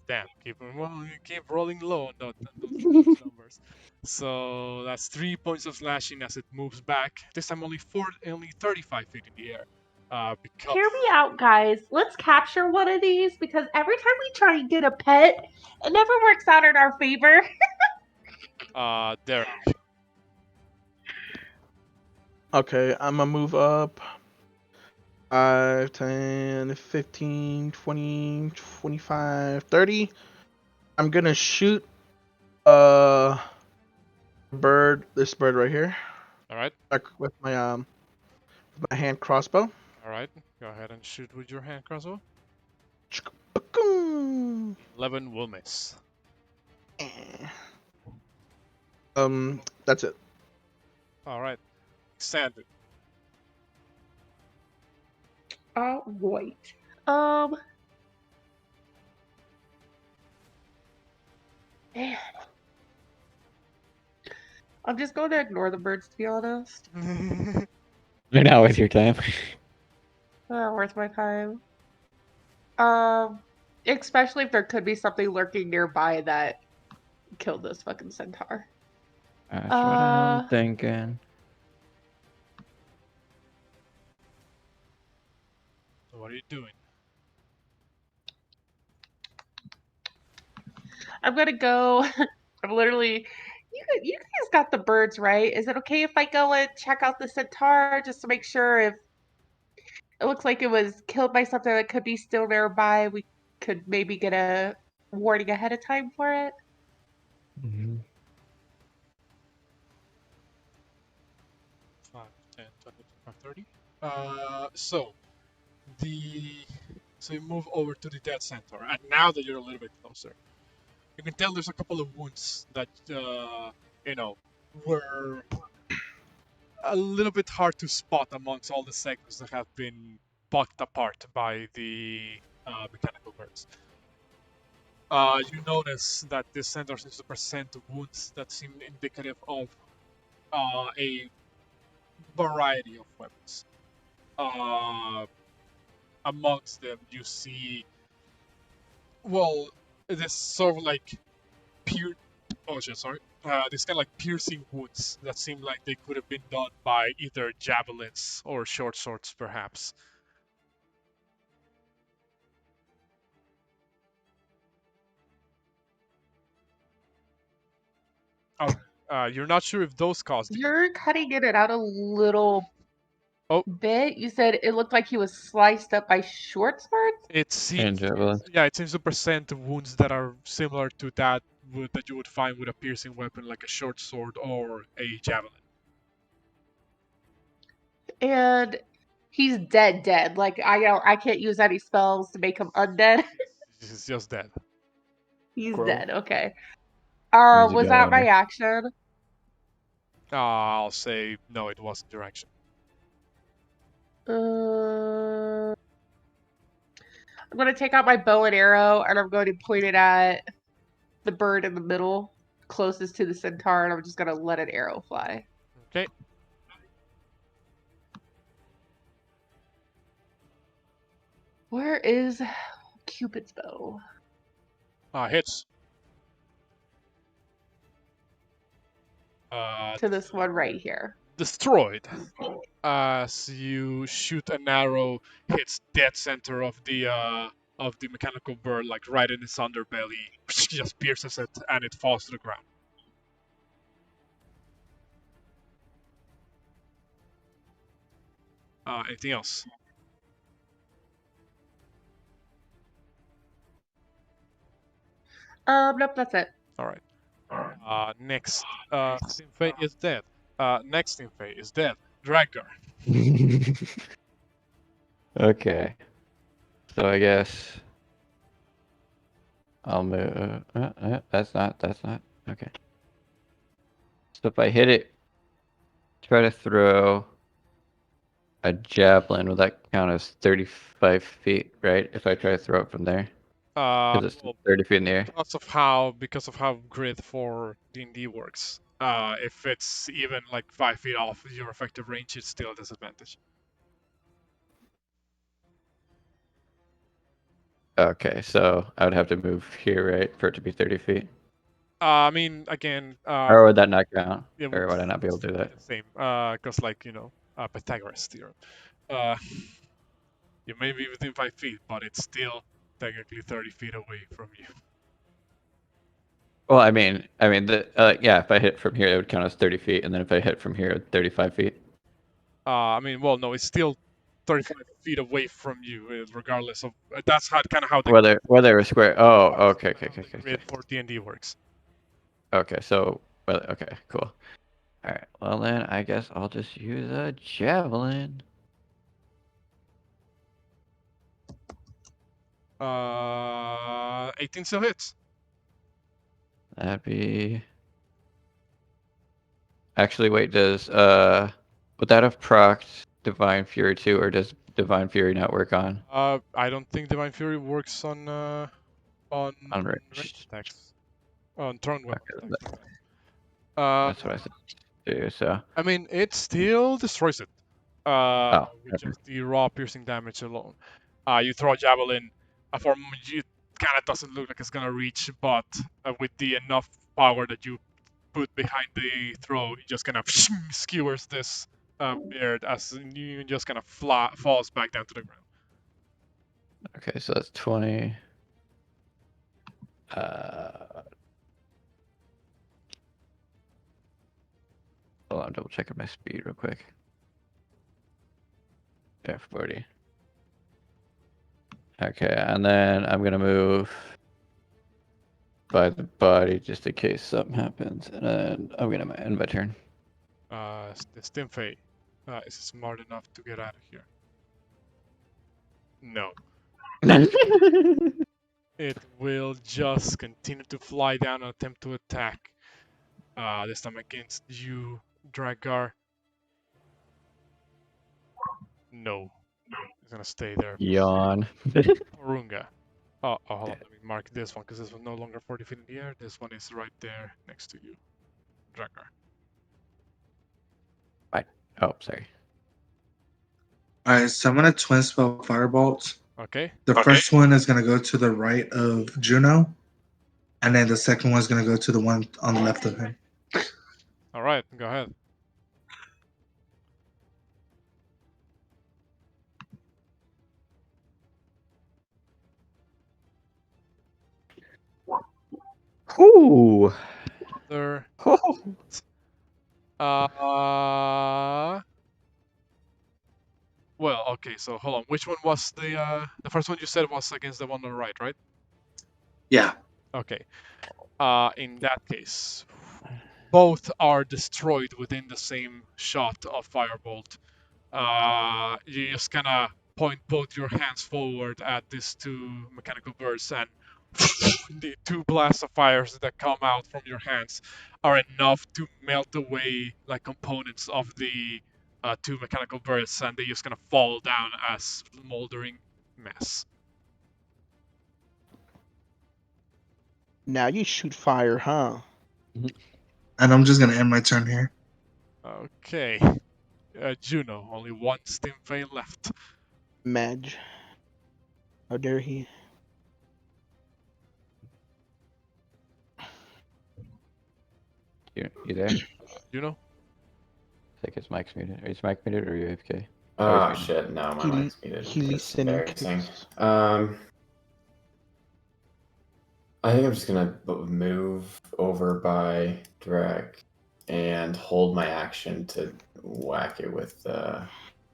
Damn. Keep rolling low on those numbers. So that's 3 points of slashing as it moves back. This time only 35 feet in the air. Because Hear me out, guys. Let's capture one of these because every time we try and get a pet, it never works out in our favor. Derek. Okay, I'm gonna move up 5, 10, 15, 20, 25, 30. I'm gonna shoot this bird right here. All right. With my hand crossbow. All right. Go ahead and shoot with your hand crossbow. Boom. 11 will miss. That's it. All right. Xander. Right. Um. Man, I'm just going to ignore the birds, to be honest. You're not with your time. Worth my time. Especially if there could be something lurking nearby that killed this fucking centaur. That's what I'm Uh, thinking. So what are you doing? I'm gonna go. I'm literally. You guys got the birds right. Is it okay if I go and check out the centaur just to make sure if it looks like it was killed by something that could be still nearby? We could maybe get a warning ahead of time for it. 5, 10, 20, 25, 30. So the so you move over to the dead centaur, and now that you're a little bit closer, you can tell there's a couple of wounds that you know were a little bit hard to spot amongst all the segments that have been bucked apart by the mechanical birds. You notice that this centaur seems to present wounds that seem indicative of a variety of weapons. Amongst them, you see, well, this sort of like pure. Oh shit, sorry. This kind of like piercing wounds that seem like they could have been done by either javelins or short swords, perhaps. Oh, you're not sure if those caused it. You're cutting in and out a little Oh, bit. You said it looked like he was sliced up by short swords? it And seems, javelins. yeah, it seems to present wounds that are similar to that that you would find with a piercing weapon like a short sword or a javelin. And he's dead. Like I can't use any spells to make him undead. He's just dead. He's Gross. dead. Okay. He's a Was that my goner. action? I'll say no, it wasn't your action. I'm gonna take out my bow and arrow and I'm going to point it at the bird in the middle, closest to the centaur, and I'm just gonna let an arrow fly. Okay. Where is Cupid's bow? Hits. To this one right here. Destroyed. As you shoot an arrow, hits dead center of the mechanical bird, like right in its underbelly, just pierces it, and it falls to the ground. Anything else? Nope, that's it. All right. Next, Sinfei is dead. Next Sinfei is dead. Drakgar. Okay. So I guess I'll move. That's not. Okay. So if I hit it, try to throw a javelin, will that count as 35 feet, right? If I try to throw it from there? Because it's Well, 30 feet in the air. because of how grid for D&D works. If it's even like 5 feet off your effective range, it's still a disadvantage. Okay, so I would have to move here, right, for it to be 30 feet? I mean, again, Or would that not count? it Or would would I not be able to still do be that? the same. Because like Pythagoras theorem. Uh, you may be within 5 feet, but it's still technically 30 feet away from you. Well, yeah, if I hit from here, it would count as 30 feet, and then if I hit from here, 35 feet. I mean, well, no, it's still 35 feet away from you, regardless of. That's how kind of how the Whether it's square. Oh, okay. grid for D&D works. Okay, so, well, okay, cool. All right, well then, I guess I'll just use a javelin. 18 still hits. That'd be Actually, wait. Does would that have procced Divine Fury too, or does Divine Fury not work on I don't think Divine Fury works on ranged ranged? attacks, on thrown weapon Okay, attacks. Like that. that's what I said too. So I mean, it still destroys it. Oh, With okay. just the raw piercing damage alone. You throw a javelin, for a moment, it kind of doesn't look like it's gonna reach, but with the enough power that you put behind the throw, it just kind of skewers this beard as you just kind of falls back down to the ground. Okay, so that's 20. Hold on, double checking my speed real quick. Yeah, 40. Okay, and then I'm gonna move by the body just in case something happens, and then I'm gonna end my turn. The Stimfei is smart enough to get out of here. No. It will just continue to fly down and attempt to attack. This time against you, Drakgar. No. It's gonna stay there. Yawn. Porunga. Oh, hold on. Let me mark this one because this one's no longer 40 feet in the air. This one is right there next to you, Drakgar. Oh, sorry. Alright, so I'm gonna twin spell Firebolt. Okay. The first one is gonna go to the right of Juno, and then the second one is gonna go to the one on the left of him. All right. Go ahead. Ooh. There. Oh. Well, okay. So hold on. Which one was the first one you said was against the one on the right, right? Yeah. Okay. In that case, both are destroyed within the same shot of Firebolt. You just kind of point both your hands forward at these two mechanical birds, and the two blasts of fires that come out from your hands are enough to melt away like components of the two mechanical birds, and they just kind of fall down as smoldering mess. Now you shoot fire, huh? And I'm just gonna end my turn here. Okay. Juno, only one Stimfei left. Madge. How dare he? You there? Juno? I think his mic's muted. Is mic muted or are you AFK? Oh he's shit! No, my mic's muted. He It's listening. embarrassing. I think I'm just gonna move over by Drek and hold my action to whack it with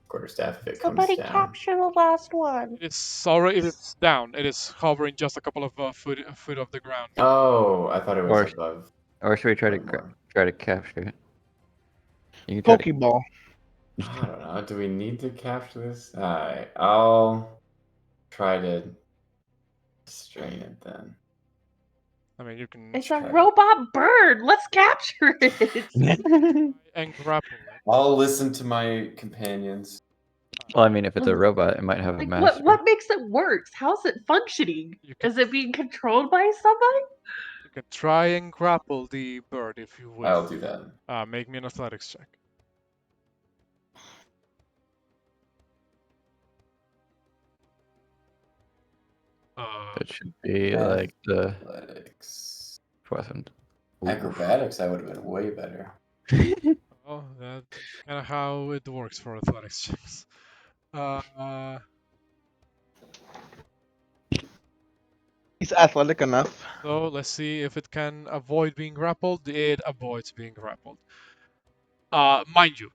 quarterstaff if it comes down. capture the last one. It's down. It is hovering just a couple of foot of the ground. Oh, I thought it was Or- above. Or should we try to More. try to capture it? You can try to- Pokeball. I don't know. Do we need to capture this? Alright, I'll try to strain it then. I mean, you can It's a Try. robot bird. Let's capture it. try and grapple it. I'll listen to my companions. Well, I mean, if it's a robot, it might have a Like, master. what makes it work? How's it functioning? You can, Is it being controlled by somebody? you can try and grapple the bird if you wish. I'll do that. Make me an athletics check. It should be like the Athletics. wasn't. Acrobatics, I would have been way better. Well, that's kind of how it works for athletics checks. He's athletic enough. So let's see if it can avoid being grappled. It avoids being grappled. Mind you,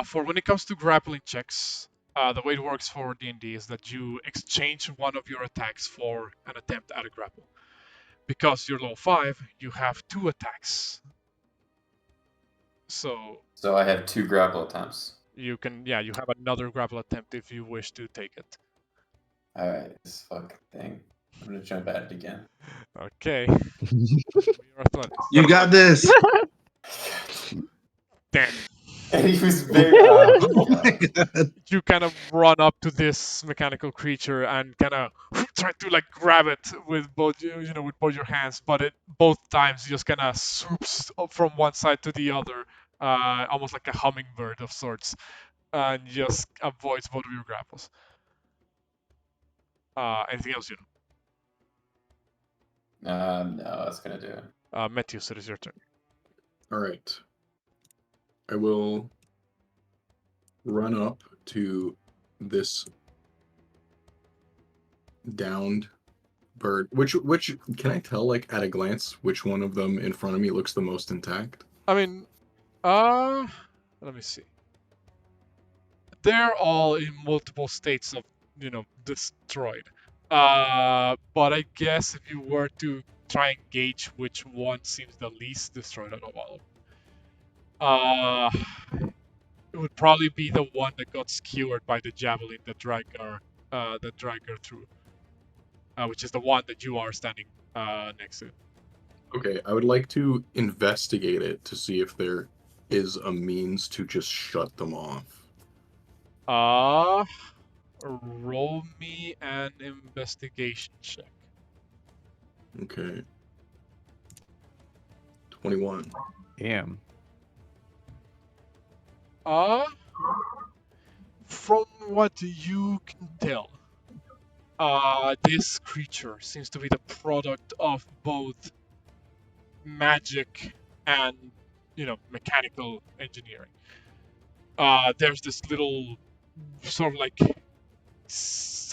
for when it comes to grappling checks, the way it works for D&D is that you exchange one of your attacks for an attempt at a grapple. Because you're level 5, you have 2 attacks. So I have 2 grapple attempts. you can, you have another grapple attempt if you wish to take it. Alright, this fucking thing. I'm gonna jump at it again. Okay. Your athletics. You got this. dead. And he was very. Oh my god. You kind of run up to this mechanical creature and kind of try to like grab it with both with both your hands, but it both times just kind of swoops up from one side to the other, almost like a hummingbird of sorts, and just avoids both of your grapples. Anything else, No, that's gonna do it. Metius, it is your turn. All right. I will run up to this downed bird. Which can I tell, like, at a glance, which one of them in front of me looks the most intact? I mean, let me see. They're all in multiple states of, destroyed. But I guess if you were to try and gauge which one seems the least destroyed out of all of them, it would probably be the one that got skewered by the javelin that Drakgar threw, which is the one that you are standing next to. Okay, I would like to investigate it to see if there is a means to just shut them off. Roll me an investigation check. Okay. 21. Damn. From what you can tell, this creature seems to be the product of both magic and, mechanical engineering. There's this little sort of like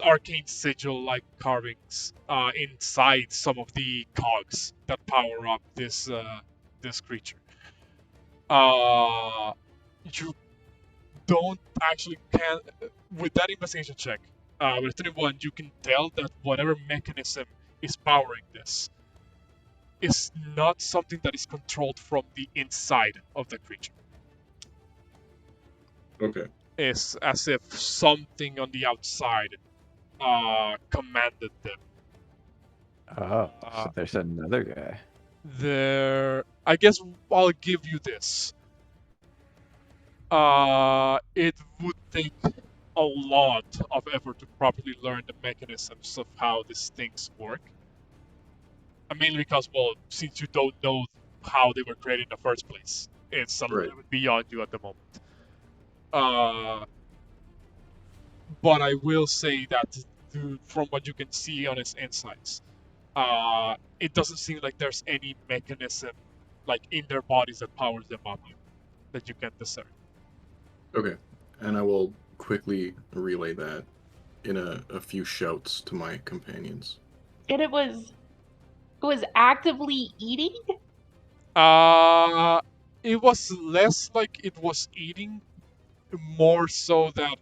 arcane sigil-like carvings inside some of the cogs that power up this creature. You don't actually can with that investigation check. With 31, you can tell that whatever mechanism is powering this is not something that is controlled from the inside of the creature. Okay. It's as if something on the outside commanded them. Oh, so there's another guy. I guess I'll give you this. It would take a lot of effort to properly learn the mechanisms of how these things work. Mainly because, well, since you don't know how they were created in the first place, it's a little bit beyond you at the moment. But I will say that from what you can see on its insides, it doesn't seem like there's any mechanism like in their bodies that powers them up that you can discern. Okay. And I will quickly relay that in a few shouts to my companions. And it was actively eating? It was less like it was eating, more so that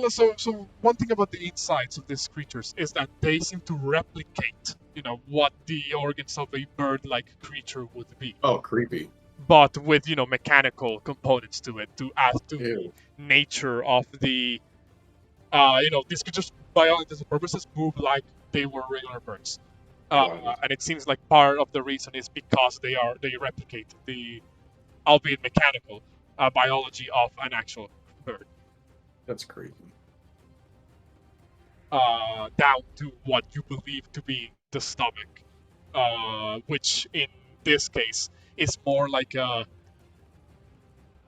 so one thing about the insides of these creatures is that they seem to replicate, what the organs of a bird-like creature would be. Oh, creepy. But with, mechanical components to it to add to Ew. the nature of the, these creatures, by all intents and purposes, move like they were regular birds. Wow. And it seems like part of the reason is because they replicate the, albeit mechanical, biology of an actual bird. That's crazy. Down to what you believe to be the stomach, which in this case is more like a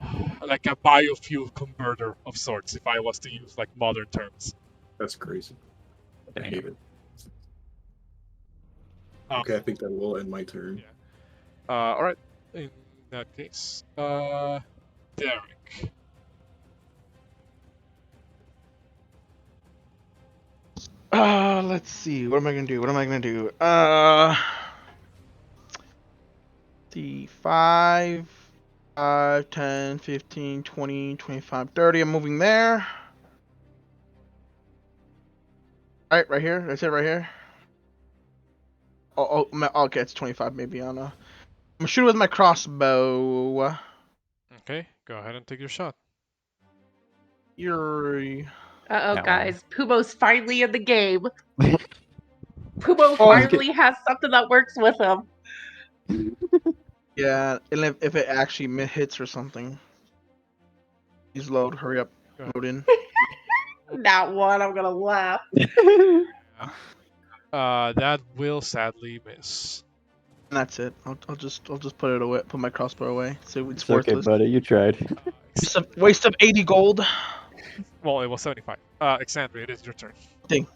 biofuel converter of sorts, if I was to use like modern terms. That's crazy. I Damn. hate it. Okay, I think that will end my turn. Yeah. All right. In that case, Derek. Let's see. What am I gonna do? The 5, 10, 15, 20, 25, 30. I'm moving there. Right here. That's it right here. Okay, it's 25 maybe on I'm gonna shoot with my crossbow. Okay, go ahead and take your shot. Yuri. Uh-oh, That guys. Pumo's finally in the game. Pumo Oh, finally has something that works with him. Yeah, and if it actually hits or something. Please load. Hurry up. Go Load in. That one, I'm gonna laugh. That will sadly miss. And that's it. I'll just put it away. Put my crossbow away. So it's It's okay, worthless. buddy. You tried. Waste of 80 gold. Well, it was 75. Exandria, it is your turn. Thing.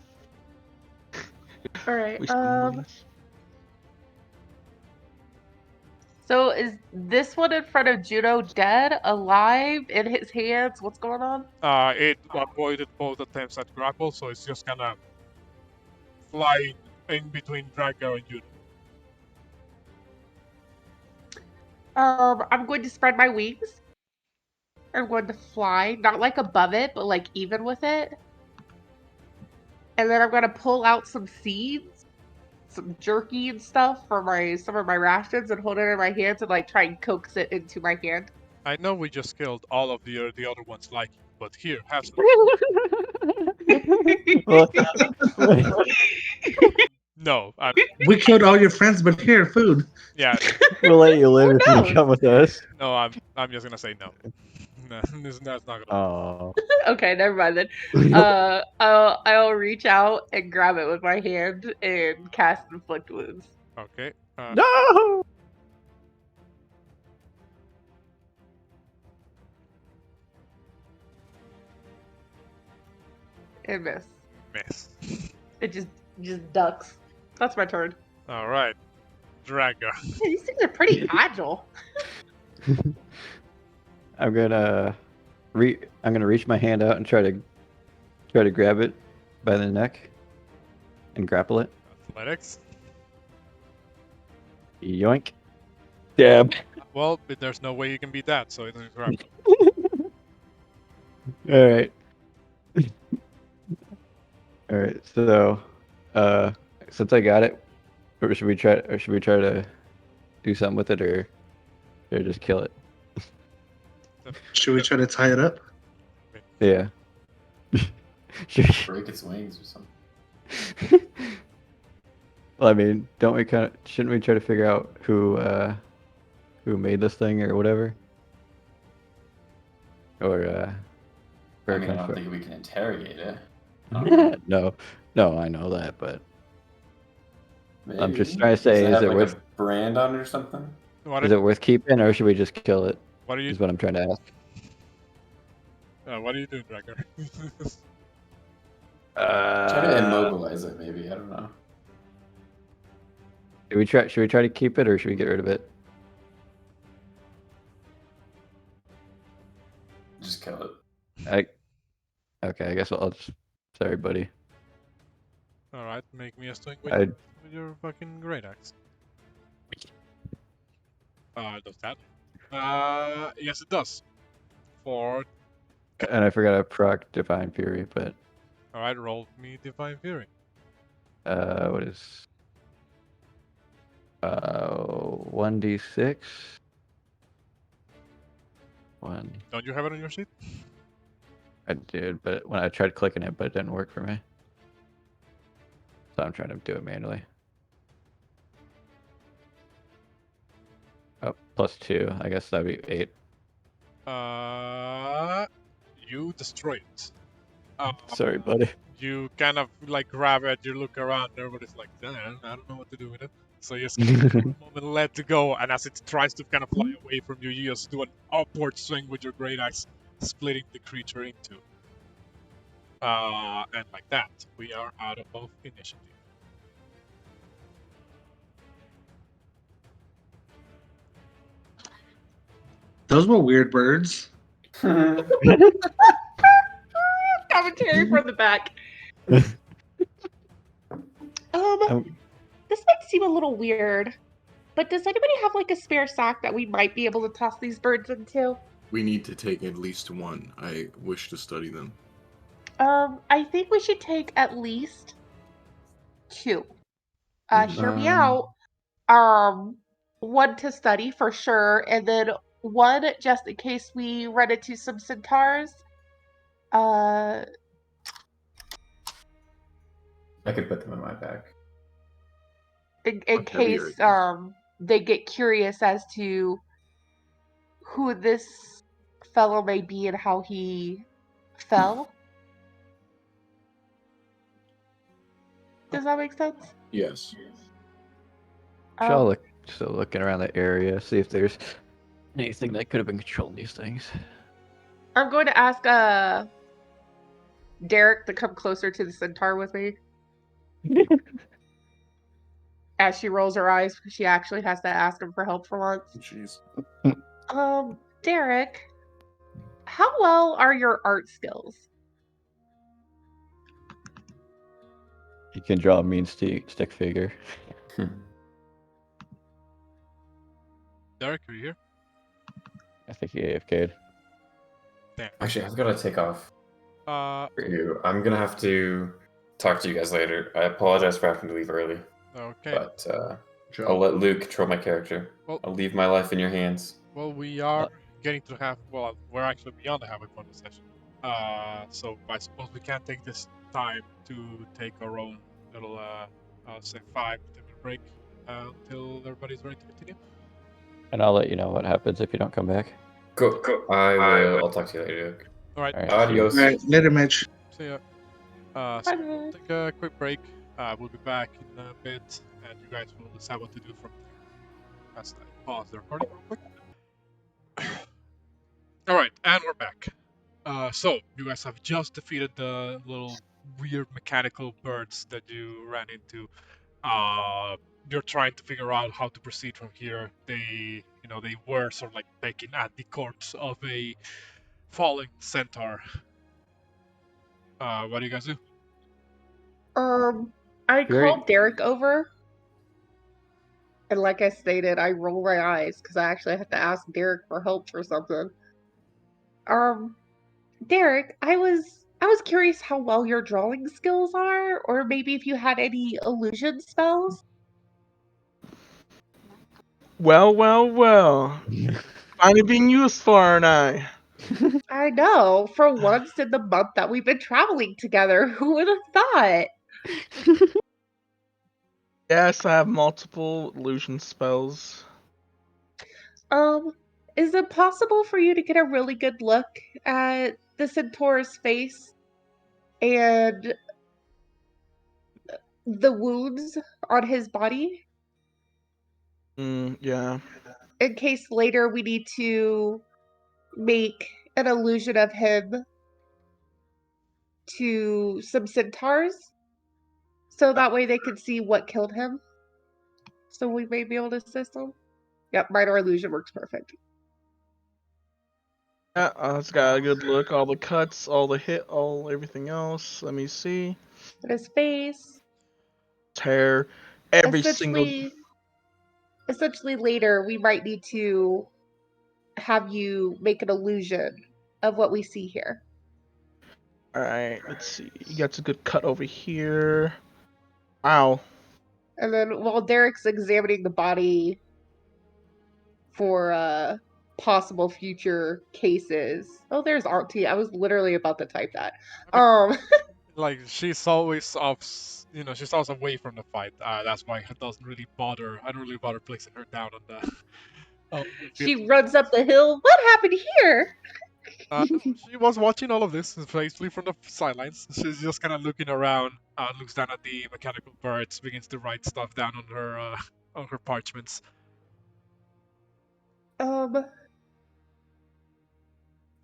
All right. Waste of millions. So is this one in front of Juno dead, alive, in his hands? What's going on? It avoided both attempts at grapple, so it's just gonna fly in between Drakgar and Juno. I'm going to spread my wings. I'm going to fly, not like above it, but like even with it. And then I'm gonna pull out some seeds, some jerky and stuff for some of my rations, and hold it in my hands and like try and coax it into my hand. I know we just killed all of the other ones like you, but here, have some. Well, No, We killed all your friends, but here, food. yeah, we'll let you live if knows? you come with us. no, I'm just gonna say no. No, that's not gonna. Oh. Okay, never mind then. I'll reach out and grab it with my hand and cast inflict wounds. Okay. No. And miss. Miss. It just ducks. That's my turn. All right, Drakgar. Yeah, these things are pretty agile. I'm gonna reach my hand out and try to grab it by the neck and grapple it. Athletics. Yoink. Dab. Well, but there's no way you can beat that, so it's grab. All right. All right. So, since I got it, or should we try to do something with it, or just kill it? Should we try to tie it up? Yeah. Should we- Break its wings or something. Well, I mean, shouldn't we try to figure out who made this thing or whatever? Or where I it mean, I comes don't from? think we can interrogate it. No, I know that, but I'm just Maybe. trying to say, Does is it it have, worth a brand on it or something? What is it worth keeping, or should we just kill it? What are you? Is what I'm trying to ask. What are you doing, Drakgar? Try to immobilize it, maybe. I don't know. Should we try to keep it, or should we get rid of it? Just kill it. Okay, I guess I'll just. Sorry, buddy. All right, make me a swing with your fucking great axe. Does that? Yes, it does. For And I forgot to proc Divine Fury, but all right, roll me Divine Fury. what is 1d6? One. Don't you have it on your sheet? I did, but when I tried clicking it, but it didn't work for me. So I'm trying to do it manually. Oh, +2. I guess that'd be 8. You destroy it. Sorry, buddy. You kind of like grab it, you look around, everybody's like, damn, I don't know what to do with it. So you just for a moment let it go, and as it tries to kind of fly away from you, you just do an upward swing with your great axe, splitting the creature in two. And like that, we are out of initiative. Those were weird birds. Commentary from the back. This might seem a little weird, but does anybody have like a spare sack that we might be able to toss these birds into? We need to take at least one. I wish to study them. I think we should take at least 2. Hear me out. One to study for sure, and then one just in case we run into some centaurs. I could put them in my back. In What heavier case it is? they get curious as to who this fellow may be and how he fell. Does that make sense? Yes. Still looking around the area, see if there's anything that could have been controlling these things. I'm going to ask Derek to come closer to the centaur with me. As she rolls her eyes, because she actually has to ask him for help for once. Jeez. Derek, how well are your art skills? He can draw a mean stick figure. Derek, are you here? I think he AFK'd. Damn. Actually, I've got to take off. Uh, For you. I'm gonna have to talk to you guys later. I apologize for having to leave early, okay. but Joe. I'll let Luke control my character. Well- I'll leave my life in your hands. Well, we are getting to we're actually beyond the halfway point of the session. So I suppose we can take this time to take our own little, say 5 to 10 minute break until everybody's ready to continue. And I'll let you know what happens if you don't come back. Cool. I'll talk to you later, Luke. All right. All right. Adios. All right, later, Mitch. See ya. So Bye, we'll Luke. take a quick break. We'll be back in a bit, and you guys will decide what to do from there. As I pause the recording real quick. All right, and we're back. So you guys have just defeated the little weird mechanical birds that you ran into. You're trying to figure out how to proceed from here. They were sort of like pecking at the corpse of a falling centaur. What do you guys do? I Very- called Derek over, and like I stated, I roll my eyes because I actually have to ask Derek for help for something. Derek, I was curious how well your drawing skills are, or maybe if you had any illusion spells. Well, well, well. Finally being useful, aren't I? I know, for once in the month that we've been traveling together, who would have thought? Yes, I have multiple illusion spells. Is it possible for you to get a really good look at the centaur's face and the wounds on his body? Yeah. In case later we need to make an illusion of him to some centaurs, so that way they can see what killed him. So we may be able to assist them. Yep, minor illusion works perfect. Yeah, it's got a good look. All the cuts, all the everything else. Let me see. And his face. Hair, every single. Essentially later we might need to have you make an illusion of what we see here. All right, let's see. You got a good cut over here. Wow. And then while Derek's examining the body for possible future cases. Oh, there's Auntie. I was literally about to type that. Like she's always off, she's always away from the fight. That's why it doesn't really bother. I don't really bother placing her down on the. She runs up the hill. What happened here? No, she was watching all of this basically from the sidelines. She's just kind of looking around, looks down at the mechanical birds, begins to write stuff down on her parchments. And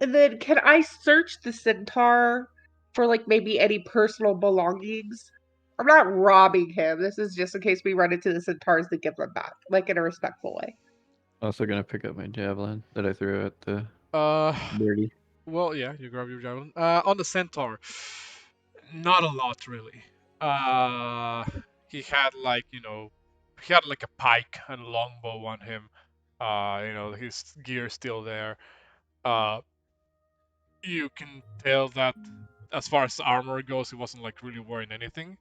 then can I search the centaur for like maybe any personal belongings? I'm not robbing him. This is just in case we run into the centaurs to give them back, like in a respectful way. Also gonna pick up my javelin that I threw at the birdie. Well, yeah, you grab your javelin. On the centaur, not a lot really. He had like a pike and a longbow on him. His gear still there. You can tell that as far as armor goes, he wasn't like really wearing anything,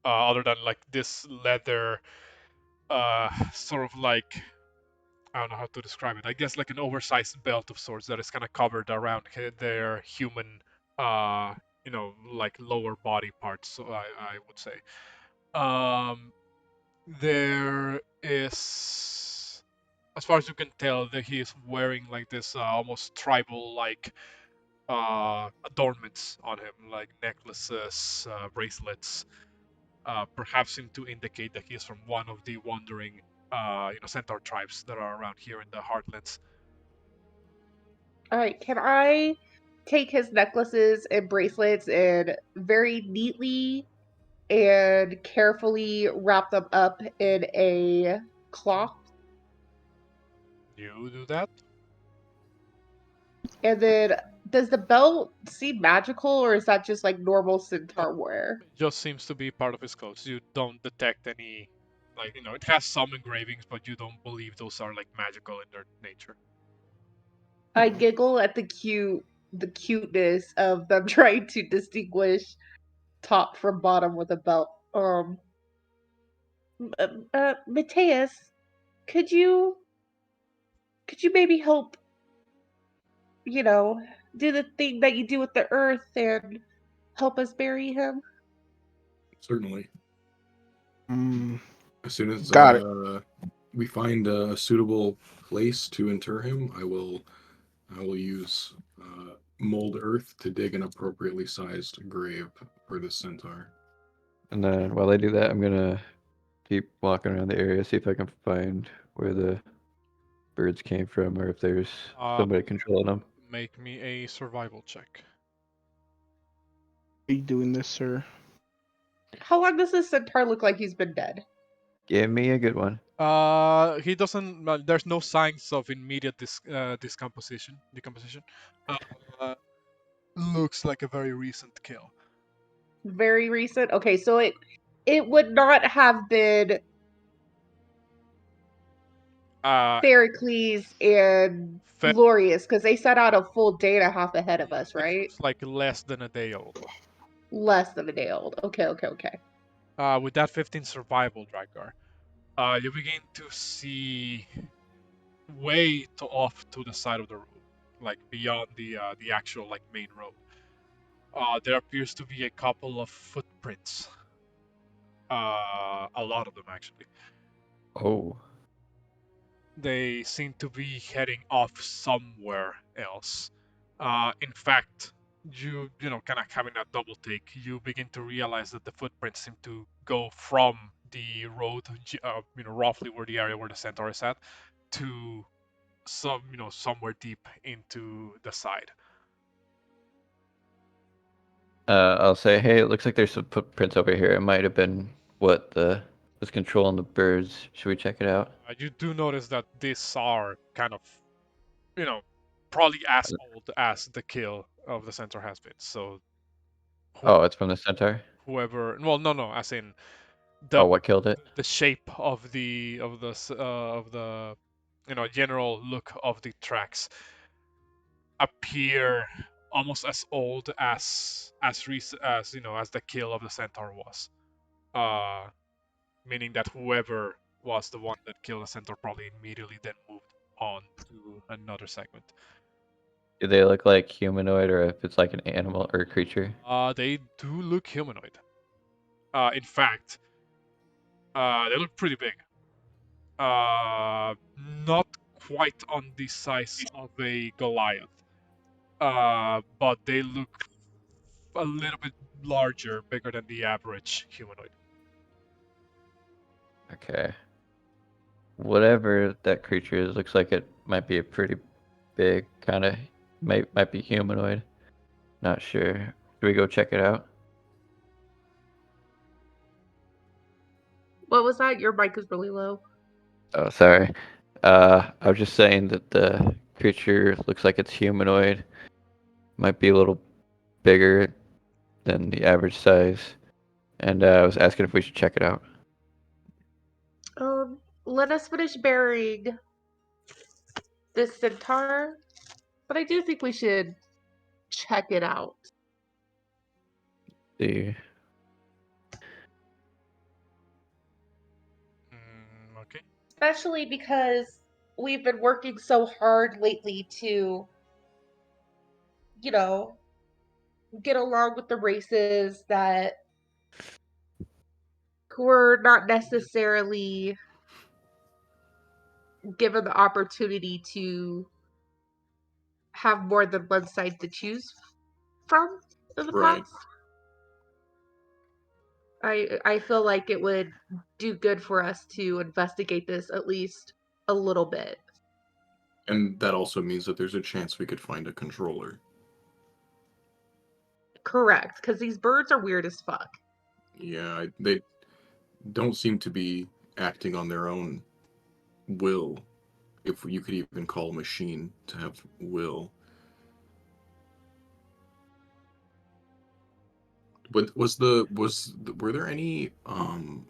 other than like this leather, sort of like I don't know how to describe it. I guess like an oversized belt of sorts that is kind of covered around their human, like lower body parts. So I would say. there is, as far as you can tell, that he is wearing like this almost tribal-like adornments on him, like necklaces, bracelets, perhaps seem to indicate that he is from one of the wandering, centaur tribes that are around here in the Heartlands. All right, can I take his necklaces and bracelets and very neatly and carefully wrap them up in a cloth? You do that? And then, does the belt seem magical, or is that just like normal centaur wear? It just seems to be part of his clothes. You don't detect any, like, it has some engravings, but you don't believe those are like magical in their nature. I giggle at the cuteness of them trying to distinguish top from bottom with a belt. Metius, could you maybe help, do the thing that you do with the earth and help us bury him? Certainly. Mm, As soon as got it. we find a suitable place to inter him, I will use mold earth to dig an appropriately sized grave for the centaur. And then while I do that, I'm gonna keep walking around the area, see if I can find where the birds came from, or if there's somebody controlling them. Make me a survival check. Are you doing this, sir? How long does this centaur look like he's been dead? Give me a good one. He doesn't. There's no signs of immediate decomposition. Looks like a very recent kill. Very recent. Okay, so it would not have been Theracles and Glorious, because they set out a full day and a half ahead of us, right? It's like less than a day old. Less than a day old. Okay. With that 15 survival, Drakgar, you begin to see way off to the side of the road, like beyond the actual like main road. There appears to be a couple of footprints. A lot of them actually. Oh. They seem to be heading off somewhere else. In fact, you kind of having a double take, you begin to realize that the footprints seem to go from the road, roughly where the area where the centaur is at, to somewhere deep into the side. I'll say, hey, it looks like there's some footprints over here. It might have been what was controlling the birds. Should we check it out? You do notice that these are kind of, probably as old as the kill of the centaur has been. So. Oh, it's from the centaur. Whoever, well, no, as in the what killed it? the shape of the general look of the tracks appear almost as old as recent as the kill of the centaur was. Meaning that whoever was the one that killed the centaur probably immediately then moved on to another segment. Do they look like humanoid, or if it's like an animal or a creature? They do look humanoid. In fact, they look pretty big. Not quite on the size of a Goliath, but they look a little bit larger, bigger than the average humanoid. Okay. Whatever that creature is, looks like it might be a pretty big kind of might be humanoid. Not sure. Should we go check it out? What was that? Your mic is really low. Oh, sorry. I was just saying that the creature looks like it's humanoid. Might be a little bigger than the average size. And I was asking if we should check it out. Let us finish burying this centaur, but I do think we should check it out. See. Okay. Especially because we've been working so hard lately to, get along with the races that who are not necessarily given the opportunity to have more than one side to choose from in the Right. past. I feel like it would do good for us to investigate this at least a little bit. And that also means that there's a chance we could find a controller. Correct, because these birds are weird as fuck. Yeah, they don't seem to be acting on their own will, if you could even call a machine to have will. But were there any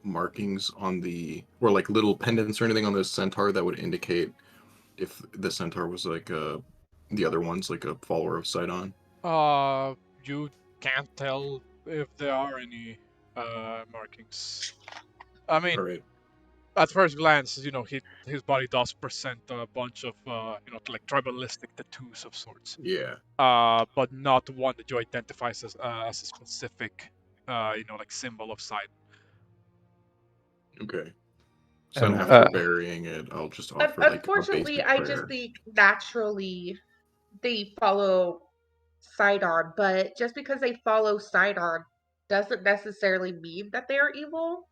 markings on the, or like little pendants or anything on the centaur that would indicate if the centaur was like the other one's like a follower of Sidon? You can't tell if there are any markings. I mean, All right. at first glance, his body does present a bunch of like tribalistic tattoos of sorts. Yeah. But not one that you identify as a specific, like symbol of sight. Okay. So then And, after burying it, I'll just offer like a Unfortunately, basic I prayer. just think naturally they follow Sidon, but just because they follow Sidon doesn't necessarily mean that they are evil.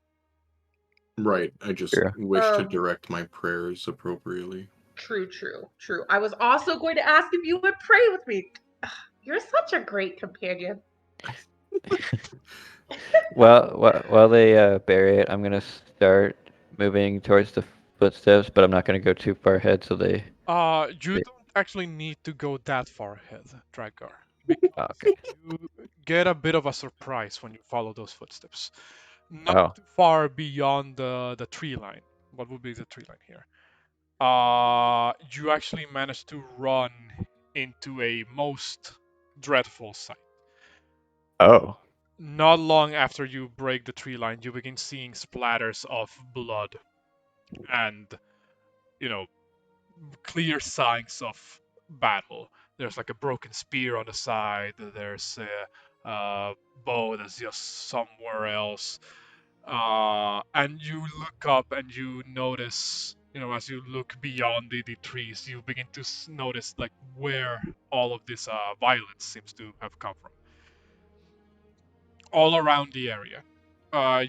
Right. I just Yeah. wish to direct my prayers appropriately. True. I was also going to ask if you would pray with me. You're such a great companion. While they bury it, I'm gonna start moving towards the footsteps, but I'm not gonna go too far ahead, so they. You they don't actually need to go that far ahead, Drakgar, because okay. you get a bit of a surprise when you follow those footsteps. Not Oh. too far beyond the tree line. What would be the tree line here? You actually manage to run into a most dreadful sight. Oh. Not long after you break the tree line, you begin seeing splatters of blood and, you know, clear signs of battle. There's like a broken spear on the side. There's a bow that's just somewhere else. And you look up and you notice, as you look beyond the trees, you begin to notice like where all of this violence seems to have come from. All around the area,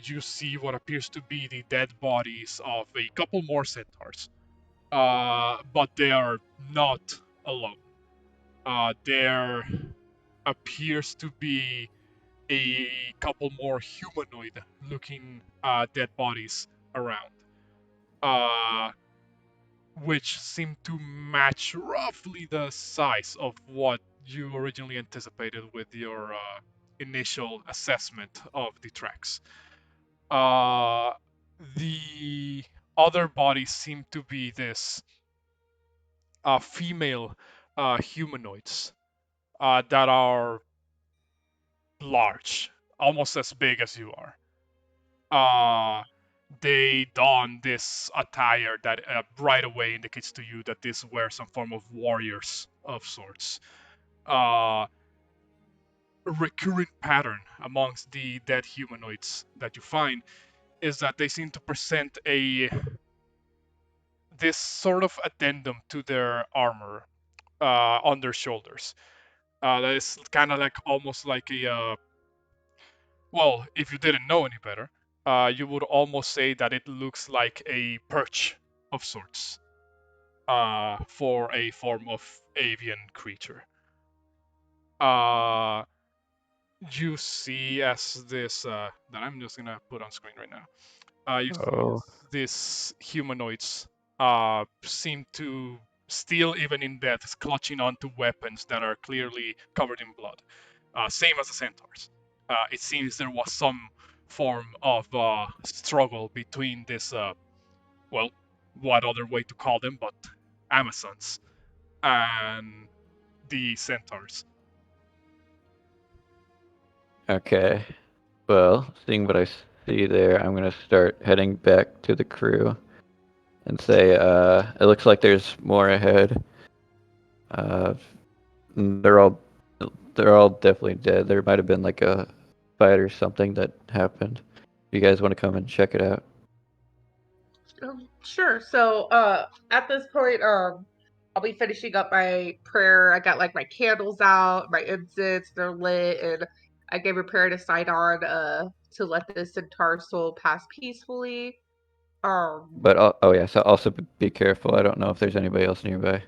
you see what appears to be the dead bodies of a couple more centaurs. But they are not alone. There appears to be a couple more humanoid-looking dead bodies around, uh, which seem to match roughly the size of what you originally anticipated with your initial assessment of the tracks. Uh, the other bodies seem to be this female humanoids that are large, almost as big as you are. They don this attire that right away indicates to you that these were some form of warriors of sorts. A recurrent pattern amongst the dead humanoids that you find is that they seem to present this sort of addendum to their armor on their shoulders. That is kind of like almost like well, if you didn't know any better, you would almost say that it looks like a perch of sorts for a form of avian creature. Uh, you see as this that I'm just gonna put on screen right now. You see Oh. as these humanoids seem to still, even in death, clutching onto weapons that are clearly covered in blood. Same as the centaurs. It seems there was some form of struggle between this, well, what other way to call them, but Amazons and the centaurs. Okay. Well, seeing what I see there, I'm gonna start heading back to the crew and say, it looks like there's more ahead. Uh, they're all definitely dead. There might have been like a fight or something that happened. You guys want to come and check it out? Sure. So, at this point, I'll be finishing up my prayer. I got like my candles out, my incense, they're lit, and I gave a prayer to Sidon, to let this centaur soul pass peacefully. But oh yeah, so also be careful. I don't know if there's anybody else nearby.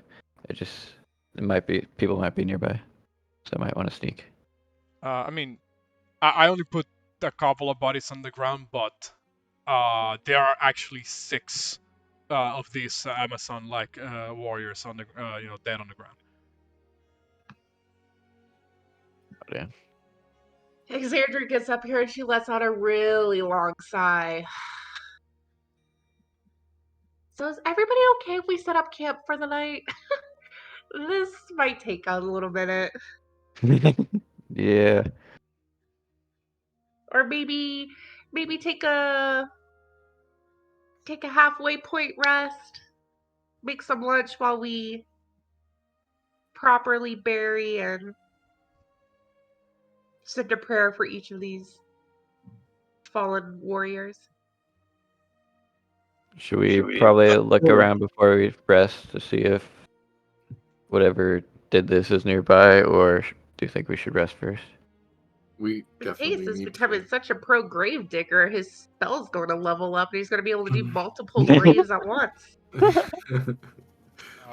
It might be people might be nearby, so I might want to sneak. I mean, I only put a couple of bodies on the ground, but there are actually 6 of these Amazon-like warriors on the dead on the ground. Oh, damn. Exandria gets up here and she lets out a really long sigh. So is everybody okay if we set up camp for the night? This might take a little minute. Yeah. Or maybe take a halfway point rest. Make some lunch while we properly bury and send a prayer for each of these fallen warriors. Should we probably look around before we rest to see if whatever did this is nearby, or do you think we should rest first? We Metius definitely is need becoming to. such a pro grave digger. His spell's going to level up, and he's going to be able to do multiple graves at once.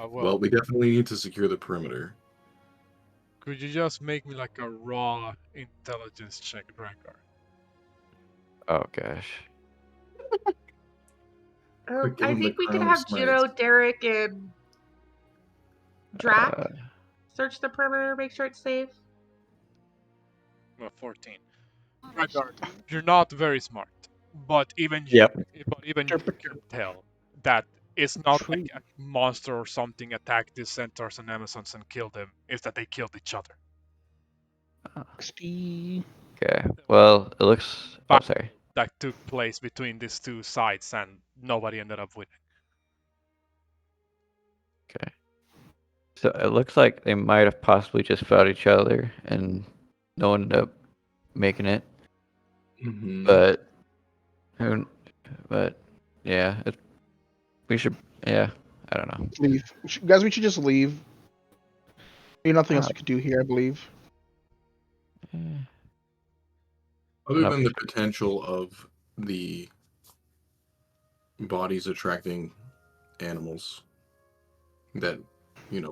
Well, we definitely need to secure the perimeter. Could you just make me like a raw intelligence check, Drakgar? Oh gosh. Quick, give I him the think we could crown of have Juno, smites. Derek, and Drac Uh, search the perimeter, make sure it's safe. 14. Drakgar, you're not very smart, but even Yep. you can tell that it's not like a monster or something attacked these centaurs and Amazons and killed them. It's that they killed each other. Okay. Well, it looks. Oh, But sorry. that took place between these 2 sides, and nobody ended up winning. Okay. So it looks like they might have possibly just fought each other, and no one ended up making it. Mm-hmm. But yeah, we should. Yeah, I don't know. Leave. Guys, we should just leave. There's nothing else Uh, we could do here, I believe. Other No. than the potential of the bodies attracting animals that,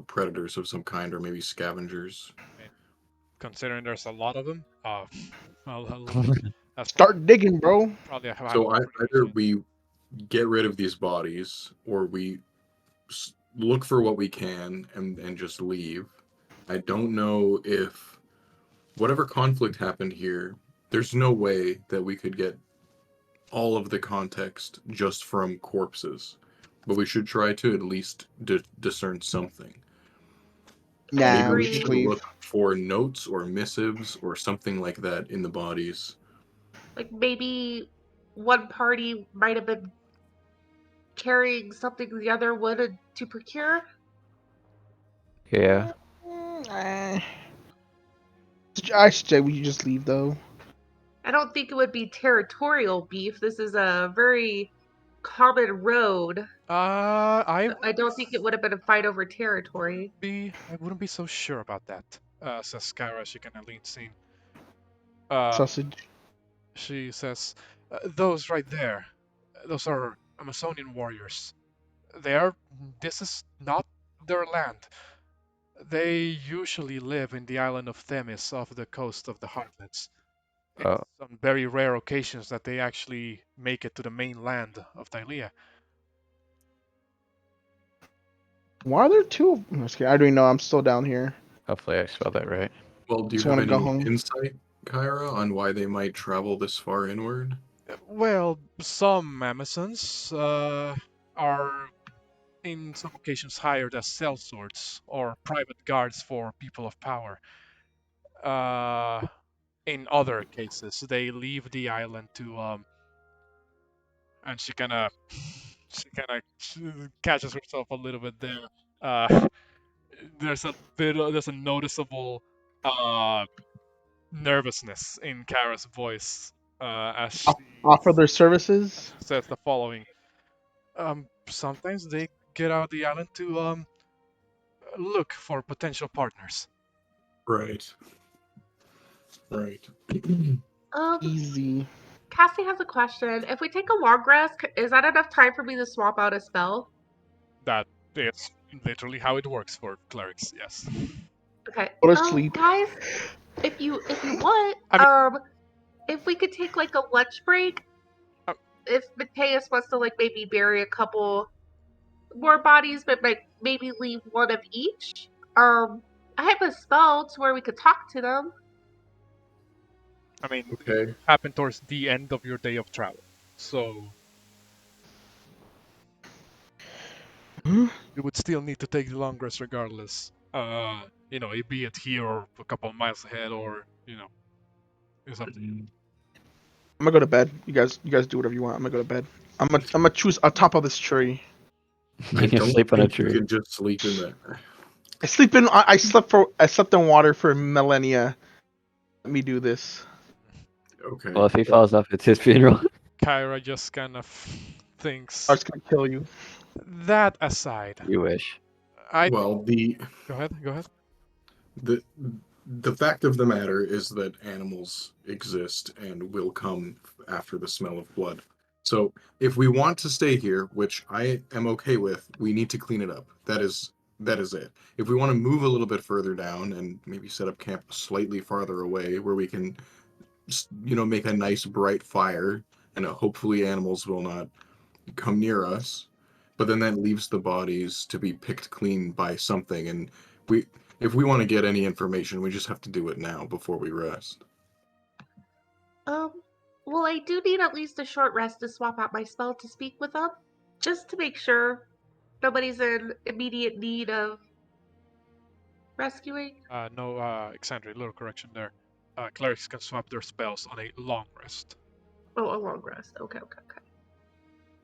predators of some kind or maybe scavengers. Considering there's a lot of them, that's Start digging, bro. probably how So pretty either much it. we get rid of these bodies or we look for what we can and just leave. I don't know if whatever conflict happened here, there's no way that we could get all of the context just from corpses, but we should try to at least discern something. Nah, Maybe we we should should leave. look for notes or missives or something like that in the bodies. Like maybe one party might have been carrying something the other wanted to procure. Yeah. I say we just leave though. I don't think it would be territorial beef. This is a very common road. I don't think it would have been a fight over territory. I wouldn't be so sure about that. Says Skyra. She kind of leans in. Sausage. She says, "Those right there, those are Amazonian warriors. This is not their land. They usually live in the island of Themis off the coast of the Heartlands. It's Oh, on very rare occasions that they actually make it to the mainland of Tylea. Why are there two? I'm just kidding. I don't even know. I'm still down here. hopefully I spelled that right. Well, do you Just have wanna go any home. insight, Kyra, on why they might travel this far inward? Well, some Amazons are in some occasions hired as sellswords or private guards for people of power. In other cases, they leave the island to and she kind of catches herself a little bit there. There's a noticeable nervousness in Kara's voice as she Offer their services. says the following. Sometimes they get out the island to look for potential partners. Right. Right. Easy. Cassie has a question. If we take a long rest, is that enough time for me to swap out a spell? That is literally how it works for clerics. Yes. Okay. Go to sleep. Guys, if you want, I if we could take like a lunch break, Uh, if Metius wants to like maybe bury a couple more bodies, but like maybe leave one of each. I have a spell to where we could talk to them. I mean, Okay. it happened towards the end of your day of travel, so Hmm? you would still need to take the long rest regardless. Be it here or a couple of miles ahead, or it's up to you. I'm gonna go to bed. You guys do whatever you want. I'm gonna go to bed. I'm gonna choose on top of this tree. I You can don't sleep on a think you tree. can just sleep in there. I slept in water for millennia. Let me do this. Okay. Well, if he falls off, it's his funeral. Kyra just kind of thinks. I was gonna kill you. That aside, You wish. I Well, go ahead. Go ahead. the fact of the matter is that animals exist and will come after the smell of blood. So if we want to stay here, which I am okay with, we need to clean it up. That is it. If we want to move a little bit further down and maybe set up camp slightly farther away where we can make a nice bright fire and hopefully animals will not come near us, but then that leaves the bodies to be picked clean by something, and if we want to get any information, we just have to do it now before we rest. Well, I do need at least a short rest to swap out my spell to speak with them, just to make sure nobody's in immediate need of rescuing. No, Exandria, little correction there. Clerics can swap their spells on a long rest. Oh, a long rest. Okay.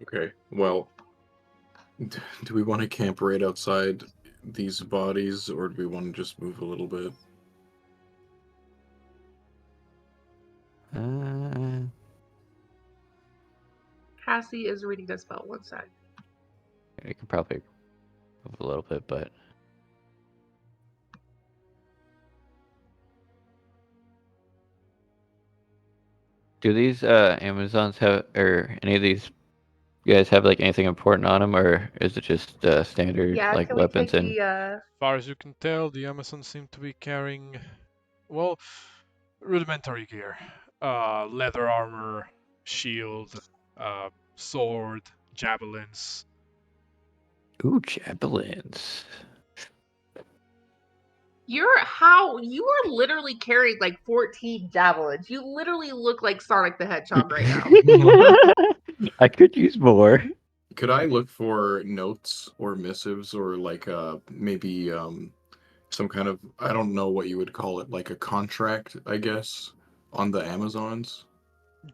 Okay, well, do we want to camp right outside these bodies, or do we want to just move a little bit? Cassie is reading a spell. One sec. You can probably move a little bit, but do these Amazons have, or any of these guys have like anything important on them, or is it just standard Yeah, like can we weapons take and? the As far as you can tell, the Amazons seem to be carrying, well, rudimentary gear. Leather armor, shield, sword, javelins. Ooh, javelins. you are literally carrying like 14 javelins. You literally look like Sonic the Hedgehog right now. I could use more. Could I look for notes or missives or like maybe some kind of, I don't know what you would call it, like a contract, I guess, on the Amazons?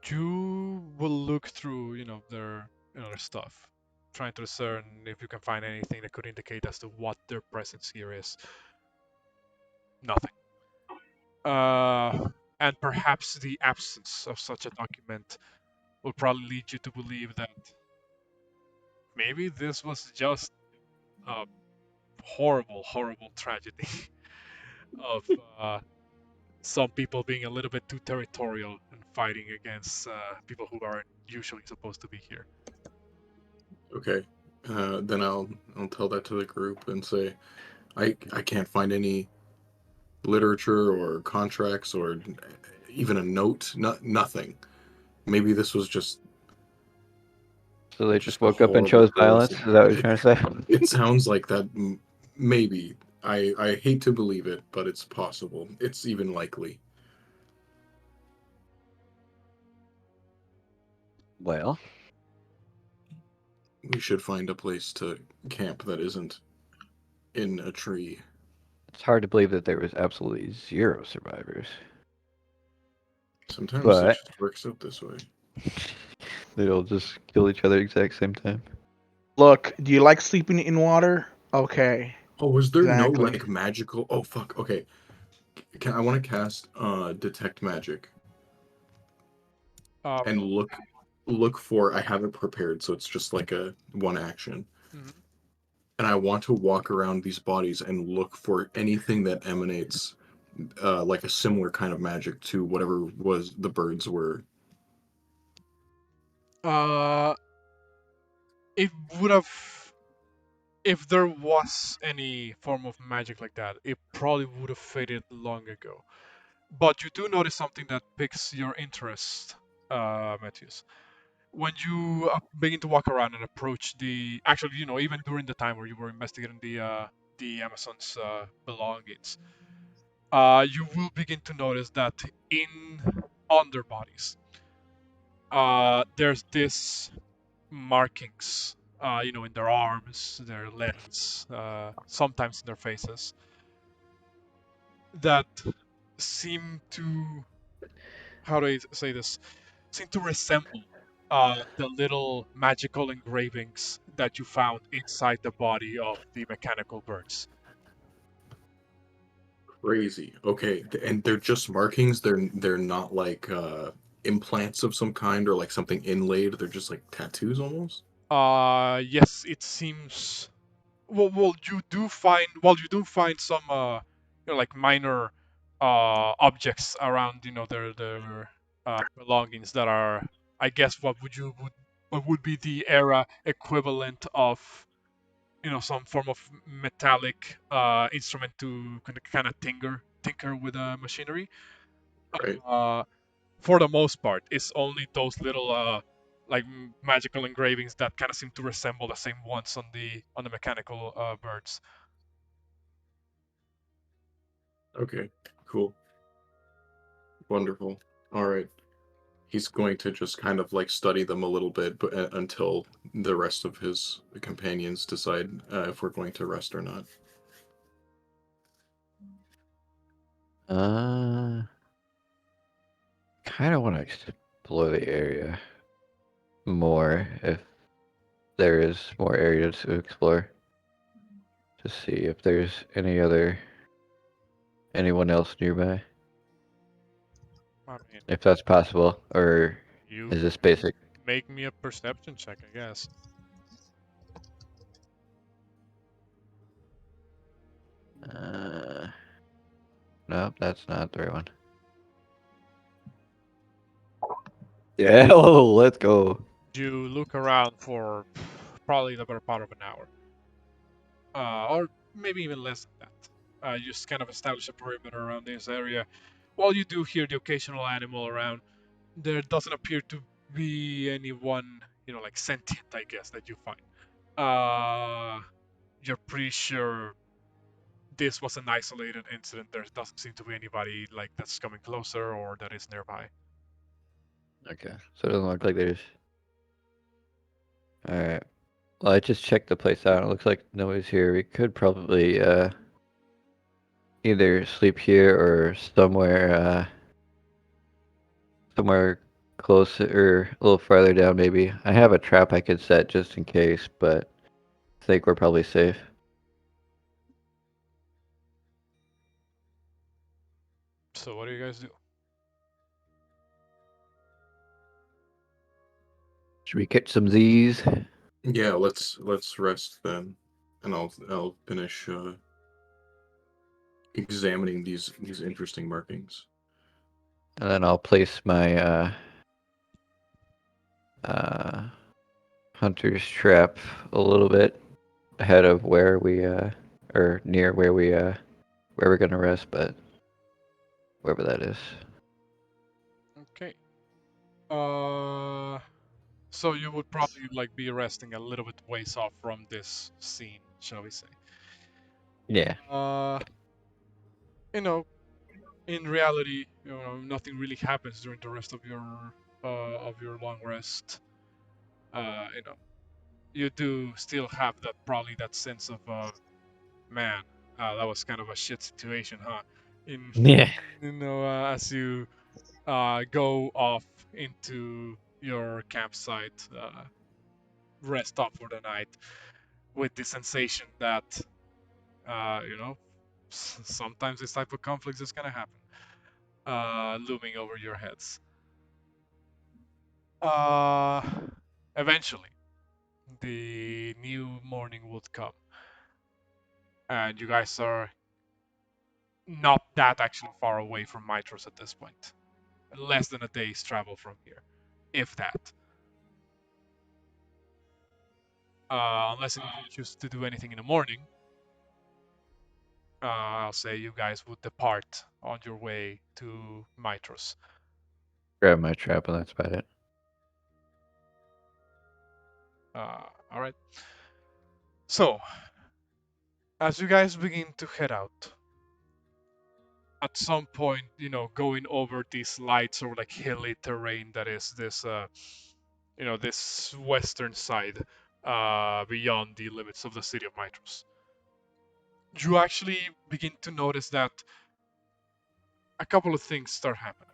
You will look through, their stuff, trying to discern if you can find anything that could indicate as to what their presence here is. Nothing. And perhaps the absence of such a document will probably lead you to believe that maybe this was just a horrible, horrible tragedy of some people being a little bit too territorial and fighting against people who aren't usually supposed to be here. Okay, then I'll tell that to the group and say, I can't find any literature or contracts or even a note, nothing. Maybe this was just So they just just a woke up and horrible chose violence? Is coincidence. that what you're trying to say? It sounds like that. Maybe. I hate to believe it, but it's possible. It's even likely. Well, We should find a place to camp that isn't in a tree. it's hard to believe that there was absolutely 0 survivors. Sometimes But it just works out this way. they'll just kill each other at the exact same time. Look, do you like sleeping in water? Okay. Oh, was there no Exactly. like magical? Oh fuck. Okay. I want to cast detect magic. and look for. I have it prepared, so it's just like a one action. Mhm. And I want to walk around these bodies and look for anything that emanates like a similar kind of magic to whatever was the birds were. Uh, it would have, if there was any form of magic like that, it probably would have faded long ago. But you do notice something that piques your interest, Metius. When you begin to walk around and approach the, actually, even during the time where you were investigating the Amazon's belongings, you will begin to notice that in on their bodies, there's this markings, in their arms, their legs, sometimes in their faces, that seem to, how do I say this, seem to resemble the little magical engravings that you found inside the body of the mechanical birds. Crazy. Okay, and they're just markings. They're not like implants of some kind or like something inlaid. They're just like tattoos almost. Yes, it seems. Well, you do find some, like minor objects around, their belongings that are, I guess, what would be the era equivalent of, some form of metallic instrument to kind of tinker with machinery. Right. Uh, for the most part, it's only those little like magical engravings that kind of seem to resemble the same ones on the mechanical birds. Okay. Cool. Wonderful. All right. He's going to just kind of like study them a little bit, but until the rest of his companions decide if we're going to rest or not. Kind of want to explore the area more if there is more area to explore. To see if there's anyone else nearby, I mean, if that's possible, or you is this basic? make me a perception check, I guess. Nope, that's not the right one. Yeah, oh, let's go. You look around for probably the better part of an hour, or maybe even less than that. You just kind of establish a perimeter around this area. While you do hear the occasional animal around, there doesn't appear to be anyone, like sentient, I guess, that you find. You're pretty sure this was an isolated incident. There doesn't seem to be anybody like that's coming closer or that is nearby. Okay, so it doesn't look like there's. All right. Well, I just checked the place out. It looks like nobody's here. We could probably either sleep here or somewhere close or a little farther down, maybe. I have a trap I could set just in case, but I think we're probably safe. So what do you guys do? Should we catch some Z's? Yeah, let's rest then, and I'll finish examining these interesting markings. And then I'll place my uh, hunter's trap a little bit ahead of where we or near where we're gonna rest, but wherever that is. Okay. So you would probably like be resting a little bit ways off from this scene, shall we say? Yeah. Uh, you know, in reality, nothing really happens during the rest of your long rest. You know, you do still have that sense of man, that was kind of a shit situation, huh? In Yeah. as you go off into your campsite, rest up for the night, with the sensation that sometimes this type of conflict is gonna happen, looming over your heads. Uh, eventually, the new morning would come, and you guys are not that actually far away from Mytros at this point. Less than a day's travel from here, if that. Unless you choose to do anything in the morning, I'll say you guys would depart on your way to Mytros. Grab my trap, and that's about it. All right. So, as you guys begin to head out, at some point, going over these light sort of like hilly terrain that is this, this western side, beyond the limits of the city of Mytros, you actually begin to notice that a couple of things start happening.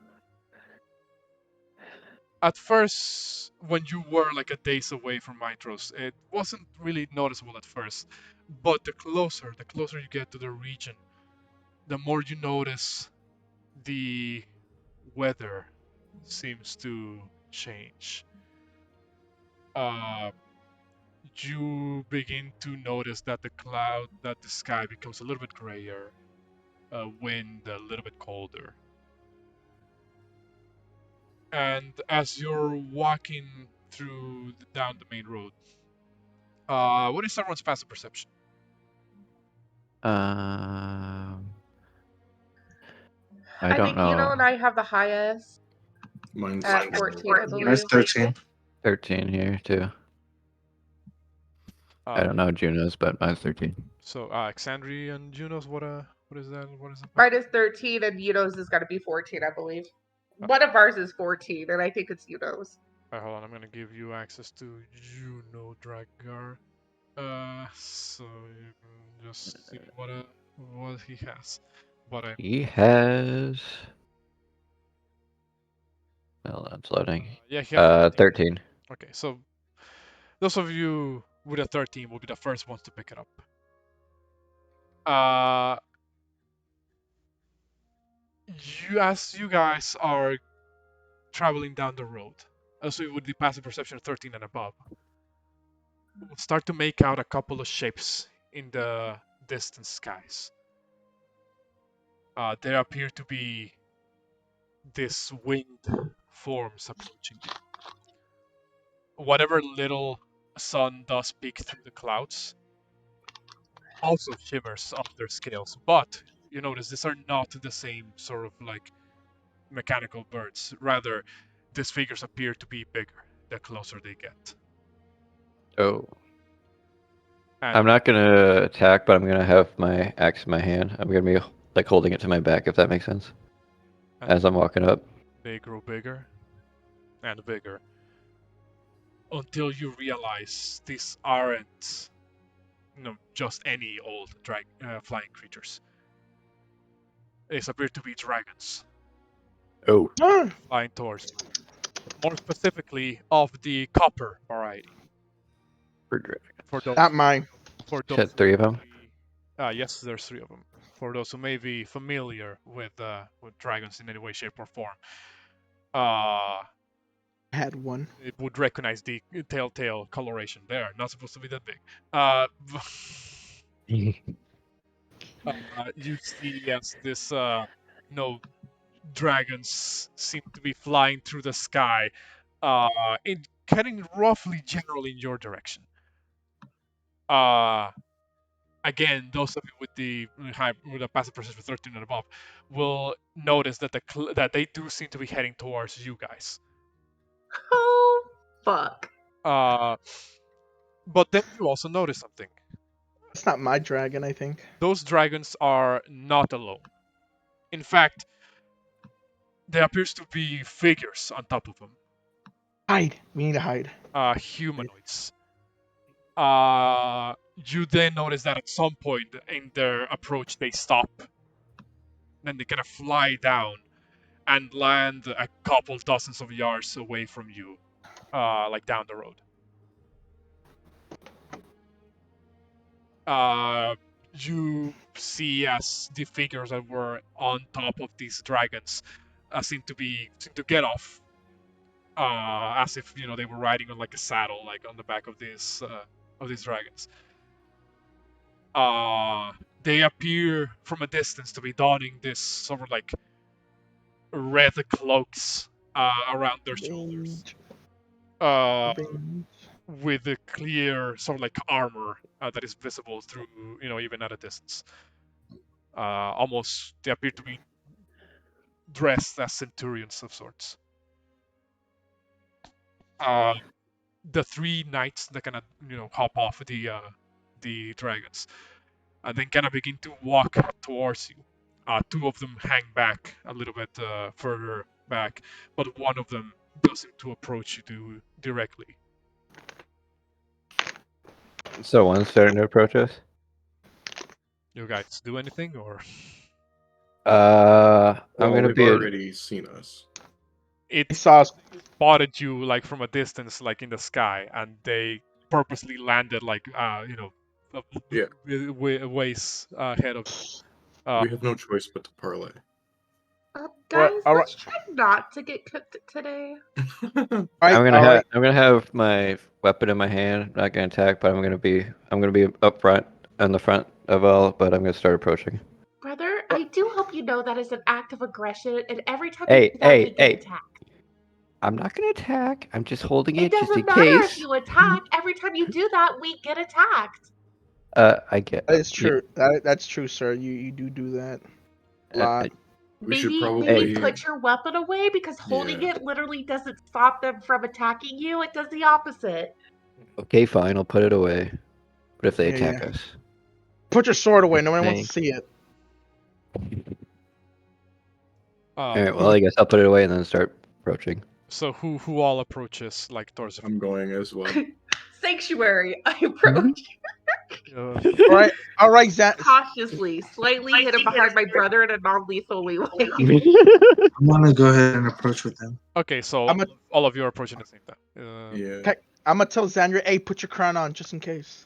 At first, when you were like a days away from Mytros, it wasn't really noticeable at first. But the closer you get to the region, the more you notice the weather seems to change. Uh, you begin to notice that the sky becomes a little bit grayer, wind a little bit colder. And as you're walking down the main road, what is everyone's passive perception? Um, I I don't think Juno and know. I have the highest Mine's at 14, I believe. Mine's 13. 13 here too. I don't know Juno's, but mine's 13. So, Xandri and Junos, what is that? What is it? Mine is 13, and Juno's is got to be 14, I believe. One of ours is 14, and I think it's Juno's. Hold on, I'm gonna give you access to Juno Drakgar. So you can just see what he has. But He has. Well, that's loading. yeah, he has 13. Okay, so those of you with a 13 will be the first ones to pick it up. As you guys are traveling down the road, also with the passive perception of 13 and above, we'll start to make out a couple of shapes in the distant skies. There appear to be these winged forms approaching you. Whatever little sun does peek through the clouds also shimmers off their scales, but you notice these are not the same sort of like mechanical birds. Rather, these figures appear to be bigger the closer they get. Oh. And I'm not gonna attack, but I'm gonna have my axe in my hand. I'm gonna be like holding it to my back, if that makes sense. As I'm walking up. they grow bigger and bigger until you realize these aren't just any old flying creatures. These appear to be dragons Oh. flying towards you. More specifically, of the copper variety. For those, Not mine. for those Said 3 of them. yes, there's 3 of them. For those who may be familiar with dragons in any way, shape, or form, I had one. it would recognize the telltale coloration. They're not supposed to be that big. You see as this, dragons seem to be flying through the sky, heading roughly generally in your direction. Again, those of you with the passive perception 13 and above will notice that that they do seem to be heading towards you guys. Oh, fuck. But then you also notice something. That's not my dragon, I think. Those dragons are not alone. In fact, there appears to be figures on top of them. Hide. We need to hide. Humanoids. You then notice that at some point in their approach, they stop. Then they kind of fly down and land a couple dozens of yards away from you, like down the road. You see as the figures that were on top of these dragons seem to get off, as if they were riding on like a saddle, like on the back of these dragons. They appear from a distance to be donning this sort of like red cloaks around their shoulders, uh, with a clear sort of like armor that is visible through, even at a distance. Almost, they appear to be dressed as centurions of sorts. The three knights that kind of hop off the dragons, and then kind of begin to walk towards you. Two of them hang back a little bit further back, but one of them doesn't to approach you directly. So one's starting to approach us. You guys do anything, or I'm Well, gonna they've be. already seen us. it He saw us. spotted you like from a distance, like in the sky, and they purposely landed like Yeah. ways ahead of you. We have no choice but to parlay. Guys, all right. let's try not to get cooked today. I'm gonna have my weapon in my hand. I'm not gonna attack, but I'm gonna be up front, in the front of all. But I'm gonna start approaching. Brother, I do hope you know that is an act of aggression, and every time Hey, you do that, we get hey. attacked. I'm not gonna attack. I'm just holding It it just in doesn't matter if case. you attack. Every time you do that, we get attacked. I get. That is true. That's true, sir. You do that a lot. We should Maybe probably put your weapon away, because holding Yeah. it literally doesn't stop them from attacking you. It does the opposite. Okay, fine. I'll put it away. But if they Yeah, attack yeah. us, Put your sword away. No one wants to Thank- see it. all right. Well, I guess I'll put it away and then start approaching. So who all approaches like towards the I'm going as well. Sanctuary, I approach All right, Zach. cautiously, slightly hidden behind my brother in a non-lethal way. I'm gonna go ahead and approach with them. Okay, so I'm a- all of you are approaching at the same time. Yeah. Okay. I'm gonna tell Xandria, hey, put your crown on just in case.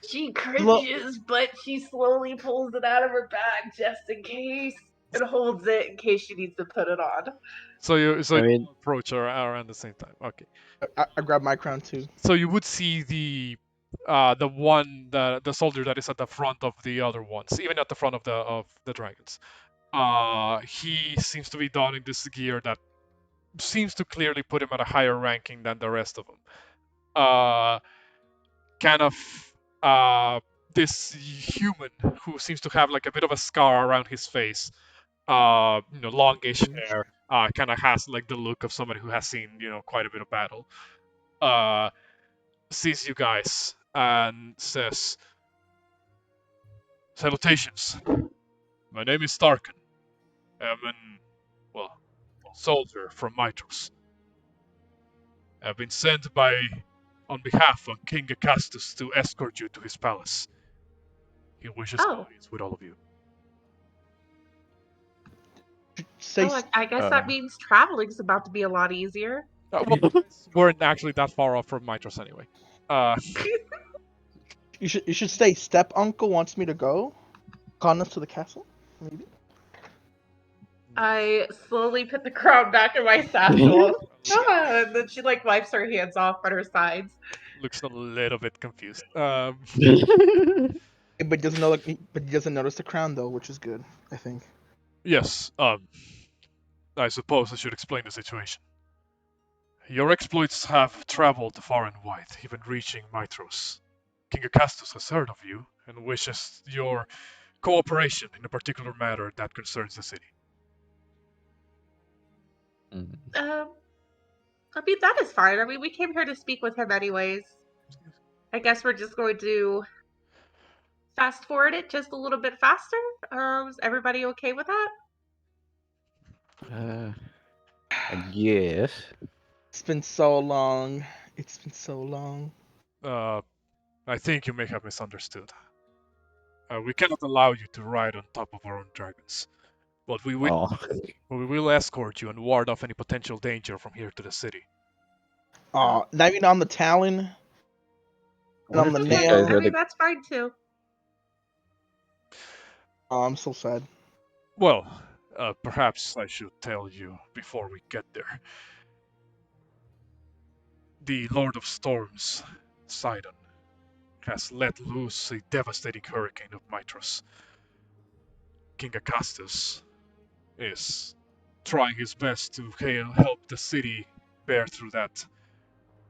She cringes, but she slowly pulls it out of her bag just in case, and holds it in case she needs to put it on. So you I mean- all approach around the same time. Okay. I grab my crown too. So you would see the soldier that is at the front of the other ones, even at the front of the dragons. He seems to be donning this gear that seems to clearly put him at a higher ranking than the rest of them. Kind of this human who seems to have like a bit of a scar around his face, longish hair, kind of has like the look of somebody who has seen quite a bit of battle. Sees you guys and says, "Salutations. My name is Starkin. I'm a soldier from Mytros. I've been sent on behalf of King Acastus to escort you to his palace. He wishes Oh. peace with all of you." Say, I guess that means traveling's about to be a lot easier. Well, weren't actually that far off from Mytros anyway. you should say, step uncle wants me to go. Con us to the castle, maybe. I slowly put the crown back in my satchel. And then she wipes her hands off on her sides. Looks a little bit confused. But he doesn't know. But he doesn't notice the crown though, which is good, I think. Yes. I suppose I should explain the situation. Your exploits have traveled far and wide, even reaching Mytros. King Acastus has heard of you and wishes your cooperation in a particular matter that concerns the city. That is fine. We came here to speak with him anyways. I guess we're just going to fast forward it just a little bit faster. Is everybody okay with that? I guess. It's been so long. It's been so long. I think you may have misunderstood. We cannot allow you to ride on top of our own dragons, but we will escort you and ward off any potential danger from here to the city. Not even on the Talon. And on the These nail. guys are That's fine too. Oh, I'm so sad. Well, Perhaps I should tell you before we get there. The Lord of Storms, Siren, has let loose a devastating hurricane of Mytros. King Acastus is trying his best to help the city bear through that,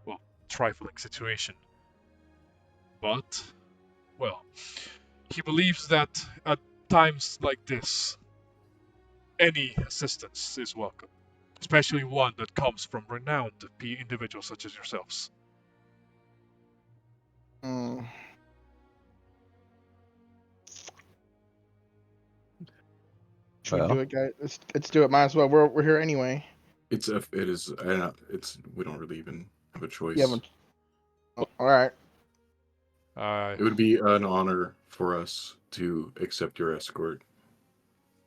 well, trifling situation. But, well, he believes that at times like this, any assistance is welcome, especially one that comes from renowned individuals such as yourselves. Hmm. Should we do Well, it, guys? Let's do it. Might as well. We're here anyway. It is. It's we don't really even have a choice. Yeah. All right. It would be an honor for us to accept your escort.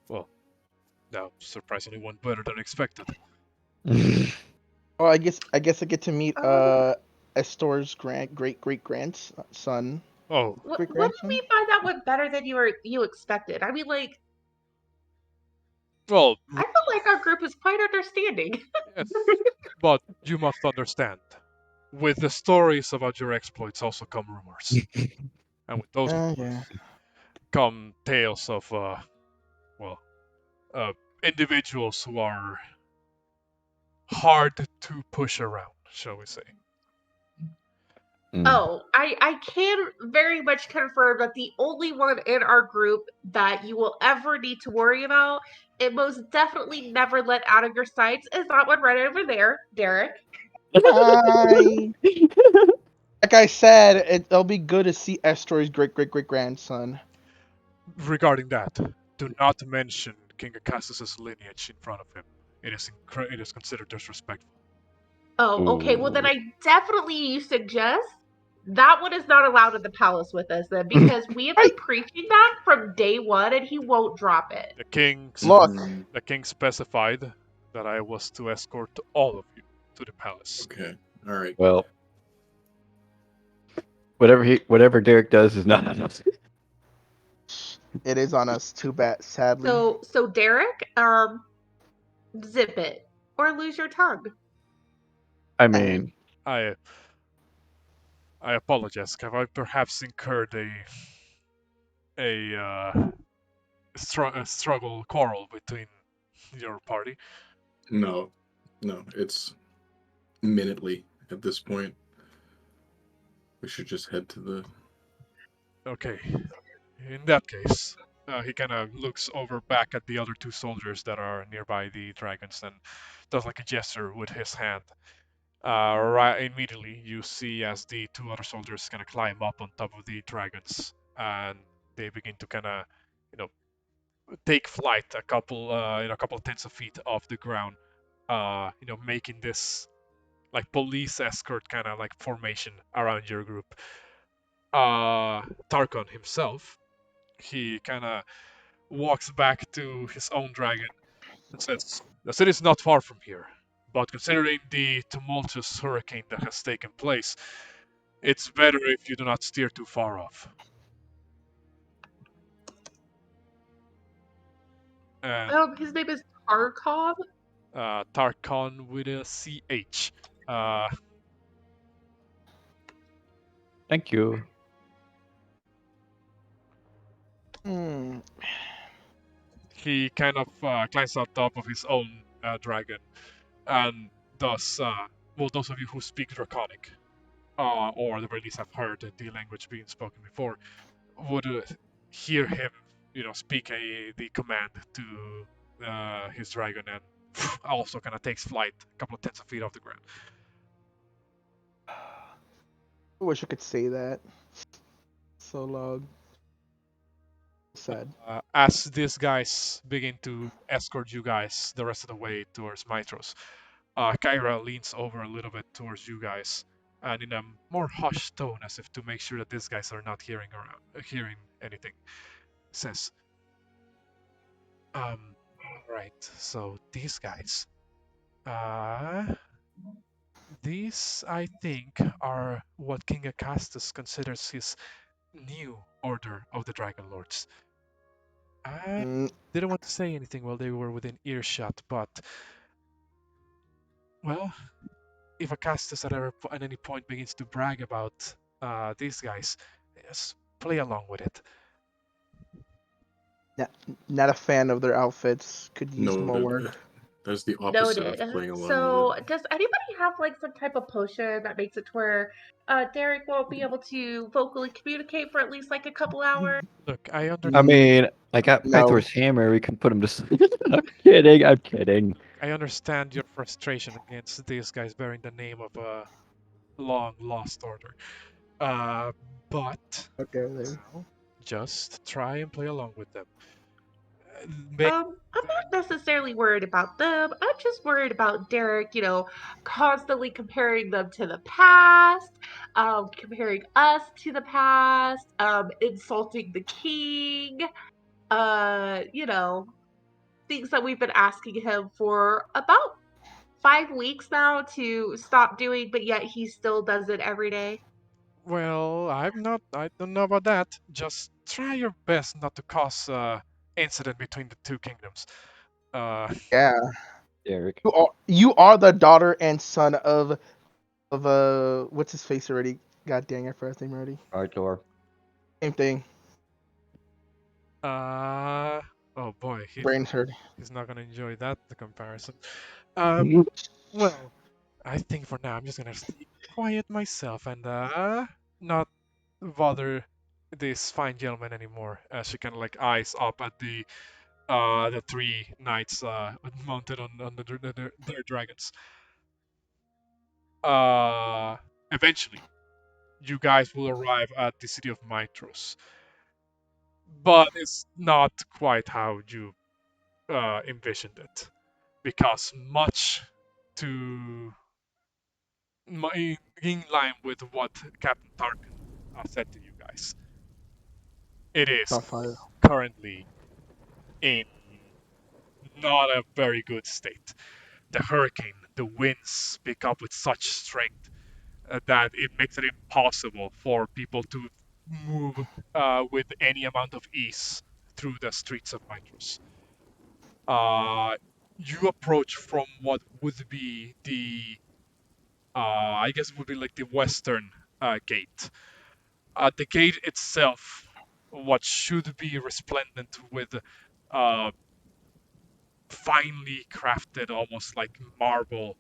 Well, now surprisingly one better than expected. Oh, I guess I get to meet Oh. Estor's great grandson. Oh, What Great do you grandson. mean by that went better than you expected? I mean, like, well, I feel like our group is quite understanding. yes, but you must understand, with the stories about your exploits also come rumors. And with those rumors Yeah. come tales of, well, uh, individuals who are hard to push around, shall we say. Oh, I can very much confirm that the only one in our group that you will ever need to worry about, and most definitely never let out of your sights, is that one right over there, Derek. Hi. Like I said, it'll be good to see Estor's great grandson. Regarding that, do not mention King Acasus's lineage in front of him. It is considered disrespectful. Oh, okay. Well, then I definitely suggest that one is not allowed in the palace with us then, because we have been preaching that from day one, and he won't drop it. Look, The king specified that I was to escort all of you to the palace. Okay. All right. Well, whatever Derek does is not on us. it is on us. Too bad, sadly. So Derek, zip it or lose your tongue. I mean, I apologize. Have I perhaps incurred a struggle quarrel between your party? No, it's minutely at this point. We should just head to the. Okay. In that case, he kind of looks over back at the other two soldiers that are nearby the dragons and does like a gesture with his hand. Right immediately, you see as the two other soldiers kind of climb up on top of the dragons, and they begin to kind of, you know, take flight a couple of tens of feet off the ground. Making this like police escort kind of like formation around your group. Tarkon himself, he kind of walks back to his own dragon and says, "The city is not far from here, but considering the tumultuous hurricane that has taken place, it's better if you do not steer too far off." And His name is Tarkov. Tarkon with a CH. thank you. Hmm. He kind of climbs on top of his own dragon, and thus, well, those of you who speak Draconic, or at the very least have heard the language being spoken before, would hear him, speak the command to his dragon, and also kind of takes flight a couple of tens of feet off the ground. I wish I could say that. So long. Sad. As these guys begin to escort you guys the rest of the way towards Mytros, Kyra leans over a little bit towards you guys, and in a more hushed tone, as if to make sure that these guys are not hearing anything, says, right, so these guys, uh, these, I think, are what King Acastus considers his new order of the Dragonlords. I Mm, didn't want to say anything while they were within earshot, but well, if a Castus at any point begins to brag about these guys, just play along with it. not, not a fan of their outfits. Could use more work. Noted. That's the opposite Noted. of playing along with So, it. does anybody have like some type of potion that makes it to where Derek won't be able to vocally communicate for at least like a couple hours? Look, I under I mean, I got No. Mythros hammer. We can put him to sleep. I'm kidding. I'm kidding. I understand your frustration against these guys bearing the name of a long lost order. Uh, but Okay. There. now just try and play along with them. Make I'm not necessarily worried about them. I'm just worried about Derek, constantly comparing them to the past, comparing us to the past, insulting the king, uh, you know, things that we've been asking him for about 5 weeks now to stop doing, but yet he still does it every day. well, I don't know about that. Just try your best not to cause incident between the two kingdoms. Yeah. Derek. You are the daughter and son of what's his face already? God dang, I forgot his name already. Arthur. Same thing. uh, oh boy, Brains hurt. he's not gonna enjoy that the comparison. Uh, well, I think for now I'm just gonna stay quiet myself and not bother this fine gentleman anymore. As she kind of like eyes up at the three knights mounted on their dragons. Uh, eventually, you guys will arrive at the city of Mytros, but it's not quite how you envisioned it, because much to in line with what Captain Tarkin said to you guys, it is On fire. currently in not a very good state. The hurricane, the winds pick up with such strength that it makes it impossible for people to move with any amount of ease through the streets of Mytros. You approach from what would be I guess it would be like the western gate. The gate itself, what should be resplendent with finely crafted, almost like marble,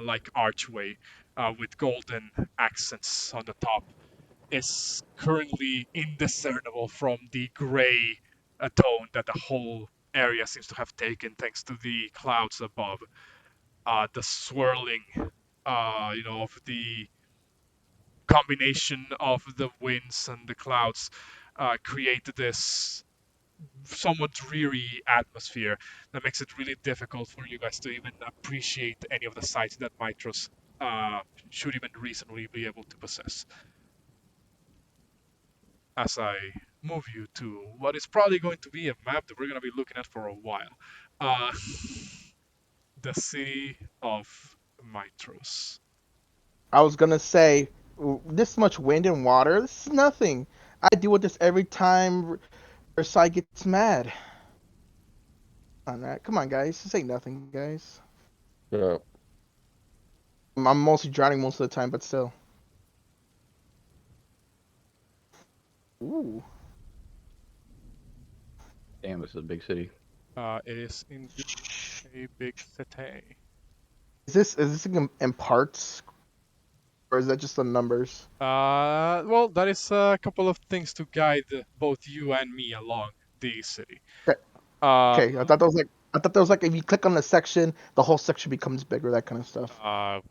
like archway with golden accents on the top, is currently indiscernible from the gray tone that the whole area seems to have taken thanks to the clouds above. The swirling, of the combination of the winds and the clouds create this somewhat dreary atmosphere that makes it really difficult for you guys to even appreciate any of the sights that Mytros should even reasonably be able to possess. As I move you to what is probably going to be a map that we're going to be looking at for a while. Uh, the city of Mytros. I was gonna say this much wind and water. This is nothing. I deal with this every time Versailles gets mad. On that. Come on, guys. This ain't nothing, guys. Yeah. I'm mostly drowning most of the time, but still. Ooh. Damn, this is a big city. It is indeed a big city. Is this in parts, or is that just the numbers? Well, that is a couple of things to guide both you and me along the city. Okay. Uh, Okay, I thought that was like if you click on the section, the whole section becomes bigger, that kind of stuff.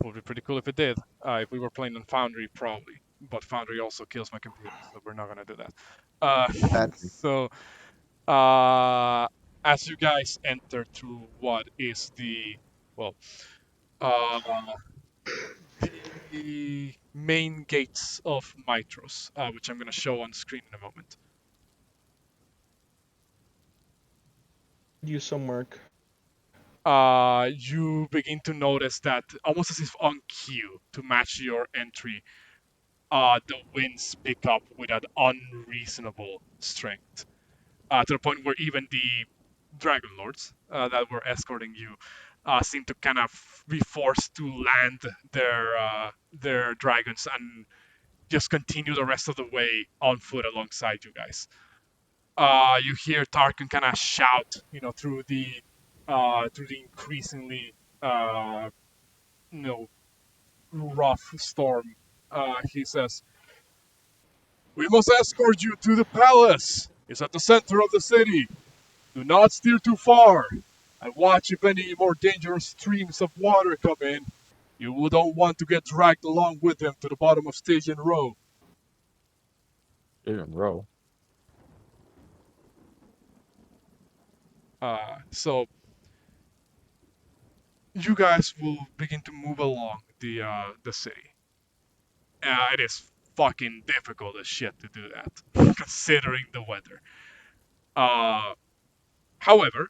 would be pretty cool if it did. If we were playing on Foundry, probably. But Foundry also kills my computer, so we're not gonna do that. That So, uh, as you guys enter through what is well, uh, the main gates of Mytros, which I'm gonna show on screen in a moment. do some work. You begin to notice that almost as if on cue to match your entry, the winds pick up with an unreasonable strength. to the point where even the Dragonlords that were escorting you seem to kind of be forced to land their dragons and just continue the rest of the way on foot alongside you guys. You hear Tarkin kind of shout, through the increasingly, uh, you know, rough storm. He says, "We must escort you to the palace. It's at the center of the city. Do not steer too far, and watch if any more dangerous streams of water come in. You don't want to get dragged along with them to the bottom of Station Row." Didn't roll. So you guys will begin to move along the city. It is fucking difficult as shit to do that, considering the weather. Uh, However,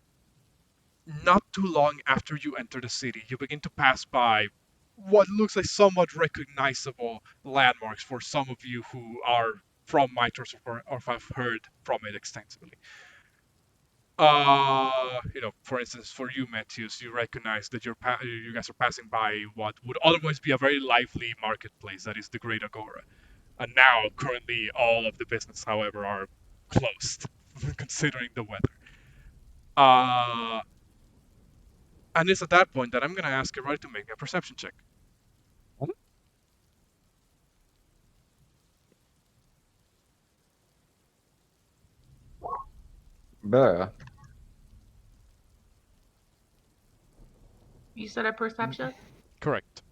not too long after you enter the city, you begin to pass by what looks like somewhat recognizable landmarks for some of you who are from Mytros or have heard from it extensively. For instance, for you, Metius, you recognize that you guys are passing by what would otherwise be a very lively marketplace, that is the Great Agora. And now, currently, all of the business, however, are closed, considering the weather. Uh, and it's at that point that I'm going to ask everybody to make a perception check. Bruh. You said a perception? Correct.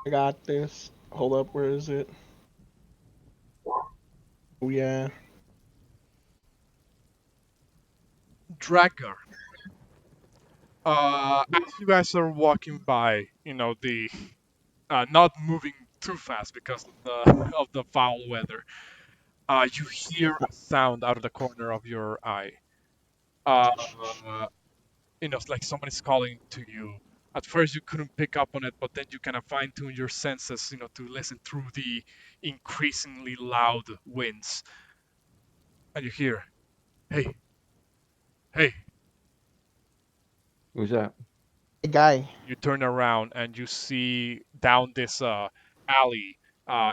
I got this. Hold up, where is it? Oh yeah. Drakgar. As you guys are walking by, the not moving too fast because of the foul weather, you hear a sound out of the corner of your eye. Uh, it's like somebody's calling to you. At first, you couldn't pick up on it, but then you kind of fine tune your senses, to listen through the increasingly loud winds, and you hear, "Hey, hey!" Who's that? Hey guy. You turn around and you see down this alley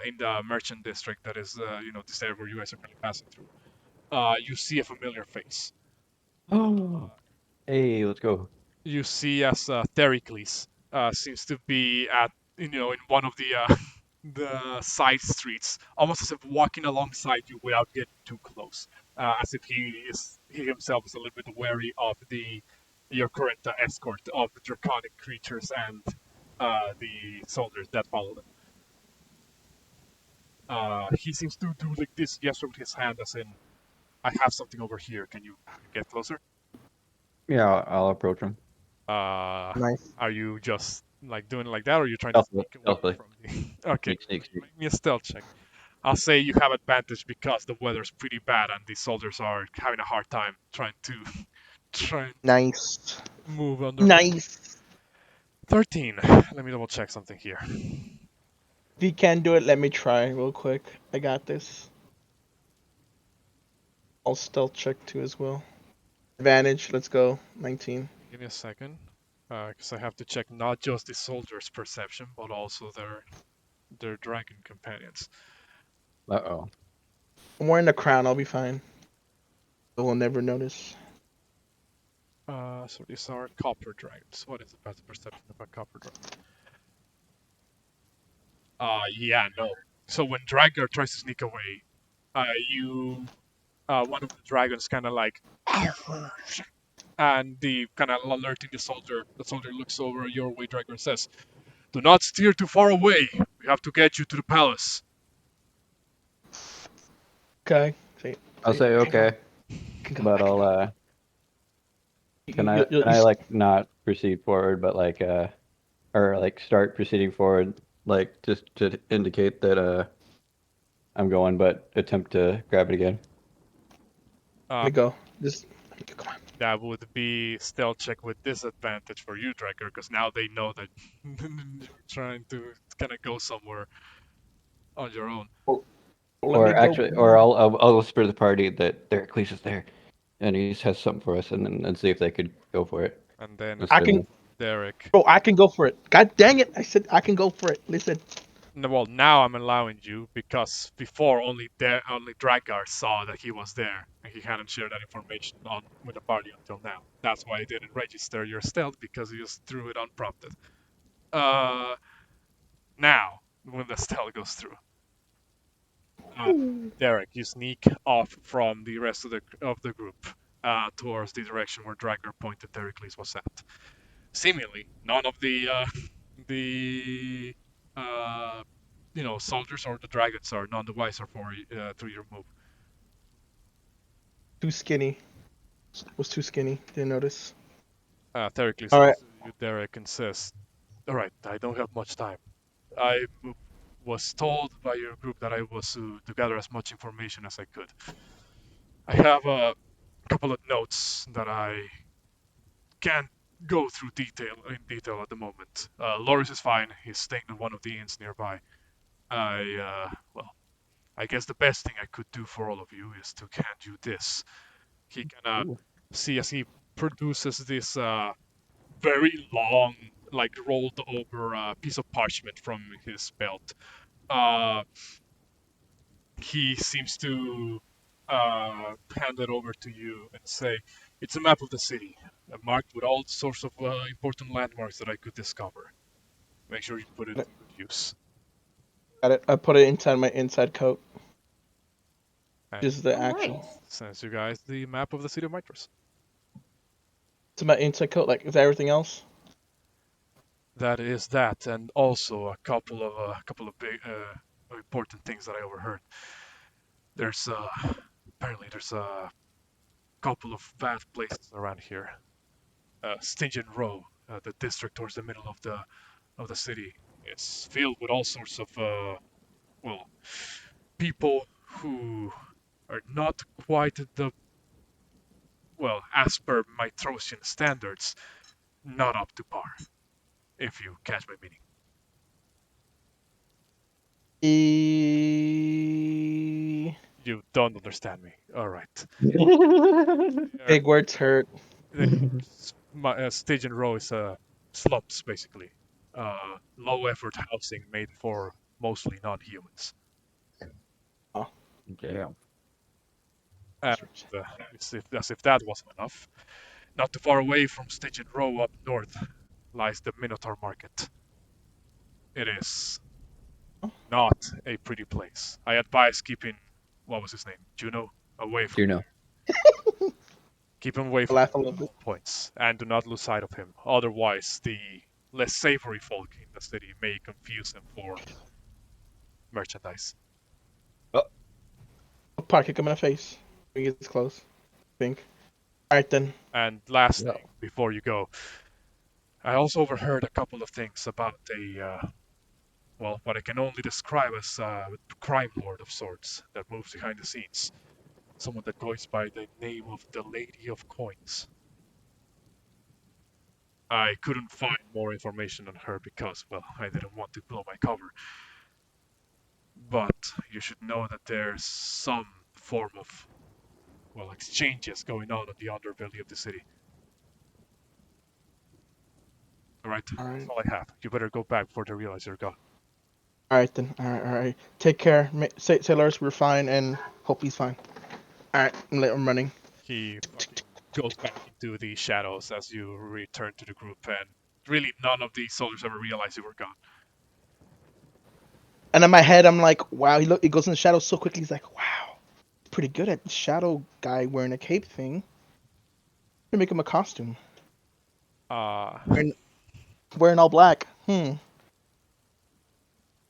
in the merchant district that is, this area where you guys are currently passing through. You see a familiar face. Oh. Hey, let's go. You see as Thericles seems to be in one of the the side streets, almost as if walking alongside you without getting too close, as if he himself is a little bit wary of your current escort of the draconic creatures and the soldiers that follow them. He seems to do like this gesture with his hand, as in, "I have something over here. Can you get closer?" Yeah, I'll approach him. Nice. Are you just like doing it like that, or are you trying to sneak away Stealthily. from the? Okay, Sneak. make me a stealth check. I'll say you have advantage because the weather's pretty bad and the soldiers are having a hard time trying to Nice. move under. Nice. 13. Let me double check something here. If you can do it, let me try real quick. I got this. I'll stealth check too as well. Advantage, let's go. 19. Give me a second, because I have to check not just the soldiers' perception, but also their dragon companions. Uh-oh. I'm wearing the crown, I'll be fine. They will never notice. So these are copper dragons. What is the best perception of a copper dragon? Yeah, no. So when Drakgar tries to sneak away, one of the dragons kind of like, and the kind of alerting the soldier. The soldier looks over your way, Drakgar, and says, "Do not steer too far away. We have to get you to the palace." Okay. I'll say okay, but I'll can I like not proceed forward, but like or like start proceeding forward, like just to indicate that I'm going, but attempt to grab it again. Let me go. Just come on. That would be stealth check with disadvantage for you, Drakgar, because now they know that you're trying to kind of go somewhere on your own. Don't let me Or go, actually, please. or I'll whisper to the party that Derek is there, and he has something for us, and then see if they could go for it. And then Let's I do can, that. Derek. bro. I can go for it. God dang it! I said I can go for it. Listen, No, well, now I'm allowing you because before only Drakgar saw that he was there, and he hadn't shared that information on with the party until now. That's why I didn't register your stealth because you just threw it unprompted. Uh, Now when the stealth goes through, uh, Derek, you sneak off from the rest of the group towards the direction where Drakgar pointed Dericles was at. Seemingly, none of the uh, soldiers or the dragons are none the wiser for through your move. too skinny. Was too skinny. Didn't notice. Thericles All right. looks at you, Derek, and says, "All right, I don't have much time. I was told by your group that I was to gather as much information as I could. I have a couple of notes that I can't go through in detail at the moment. Loris is fine. He's staying at one of the inns nearby. Well, I guess the best thing I could do for all of you is to hand you this." He can see as he produces this very long, like rolled over piece of parchment from his belt. Uh, he seems to hand it over to you and say, "It's a map of the city, marked with all sorts of important landmarks that I could discover. Make sure you put it to good use." Got it. I put it inside my inside coat. And Just the All action. right. sends you guys the map of the city of Mytros. It's my inside coat. Like, is that everything else? That is that, and also a couple of big important things that I overheard. There's apparently there's a couple of bad places around here. Stygian Row, the district towards the middle of the city, is filled with all sorts of well people who are not quite the as per Mytrosian standards, not up to par. If you catch my meaning. You don't understand me. All right. Big words hurt. Stygian Row is slums, basically. Low effort housing made for mostly non humans. Damn. And as if that wasn't enough, not too far away from Stygian Row up north lies the Minotaur Market. It is not a pretty place. I advise keeping, what was his name? Juno? Away from Juno. there. Keep him away from Laugh a there little at bit. all points, and do not lose sight of him. Otherwise, the less savory folk in the city may confuse him for merchandise. I'll probably kick him in the face when he gets close. I think. All right then. And last thing, before you go, I also overheard a couple of things about what I can only describe as a crime lord of sorts that moves behind the scenes. Someone that goes by the name of the Lady of Coins. I couldn't find more information on her because, well, I didn't want to blow my cover. But you should know that there's some form of, exchanges going on in the underbelly of the city. Alright, that's all I have. You better go back before they realize you're gone. All right then. All right. Take care. Say Lars, we're fine, and hope he's fine. All right. I'm running. He goes back into the shadows as you return to the group, and really none of the soldiers ever realize you were gone. And in my head, I'm like, wow. He goes in the shadows so quickly. He's like, wow, pretty good at the shadow guy wearing a cape thing. Should make him a costume. Wearing all black.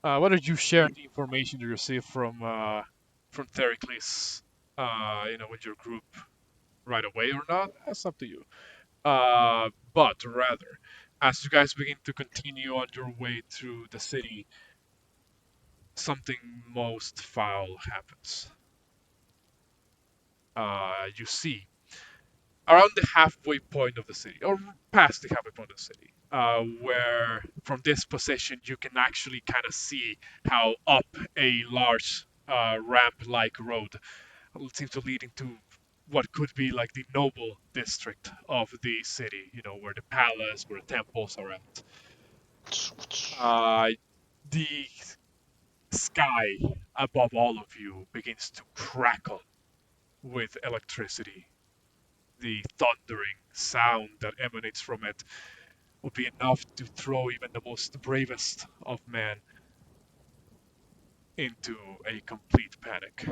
Whether you share the information you received from Thericles, with your group right away or not, that's up to you. But rather, as you guys begin to continue on your way through the city, something most foul happens. You see, around the halfway point of the city, or past the halfway point of the city, where from this position you can actually kind of see how up a large ramp-like road. It seems to lead into what could be like the noble district of the city, where the palace, where the temples are at. The sky above all of you begins to crackle with electricity. The thundering sound that emanates from it would be enough to throw even the most bravest of men into a complete panic.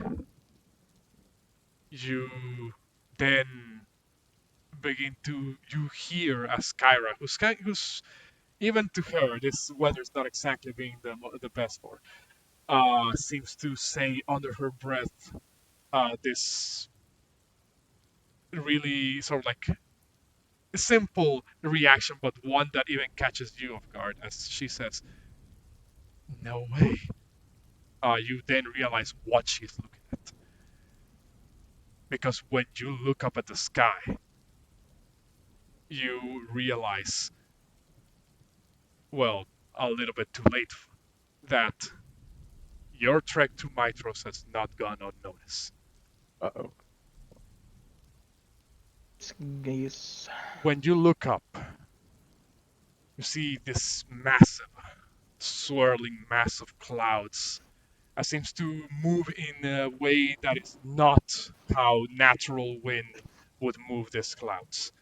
You then you hear a Skyra, who's even to her, this weather's not exactly being the best for. Seems to say under her breath, this really sort of like a simple reaction, but one that even catches you off guard, as she says, "No way." You then realize what she's looking at, because when you look up at the sky, you realize, well, a little bit too late, that your trek to Mytros has not gone unnoticed. Uh-oh. Yes. When you look up, you see this massive, swirling mass of clouds that seems to move in a way that is not how natural wind would move these clouds.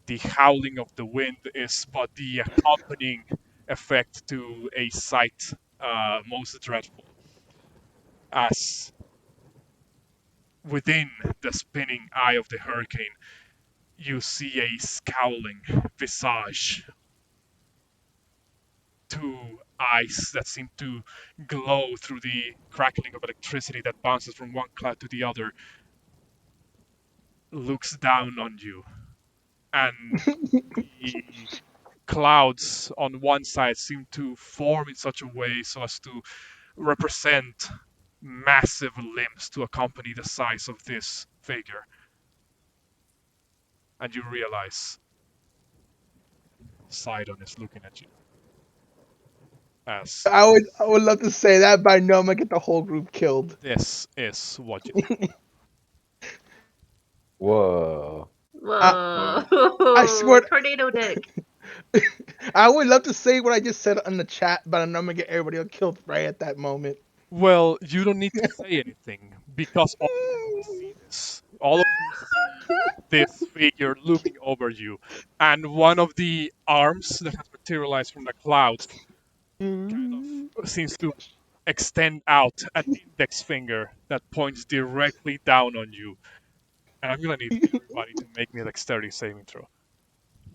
The howling of the wind is but the accompanying effect to a sight most dreadful, as within the spinning eye of the hurricane, you see a scowling visage, two eyes that seem to glow through the crackling of electricity that bounces from one cloud to the other, looks down on you, and the clouds on one side seem to form in such a way so as to represent massive limbs to accompany the size of this figure. And you realize Sidon is looking at you. As I would love to say that, but I know I'm gonna get the whole group killed. this is what you think. Whoa. Whoa. I swear- Tornado dick. I would love to say what I just said in the chat, but I know I'm gonna get everybody killed right at that moment. Well, you don't need to say anything because all of you see this. All of you see this figure looming over you, and one of the arms that has materialized from the clouds kind of seems to extend out an index finger that points directly down on you. And I'm gonna need everybody to make me a dexterity saving throw.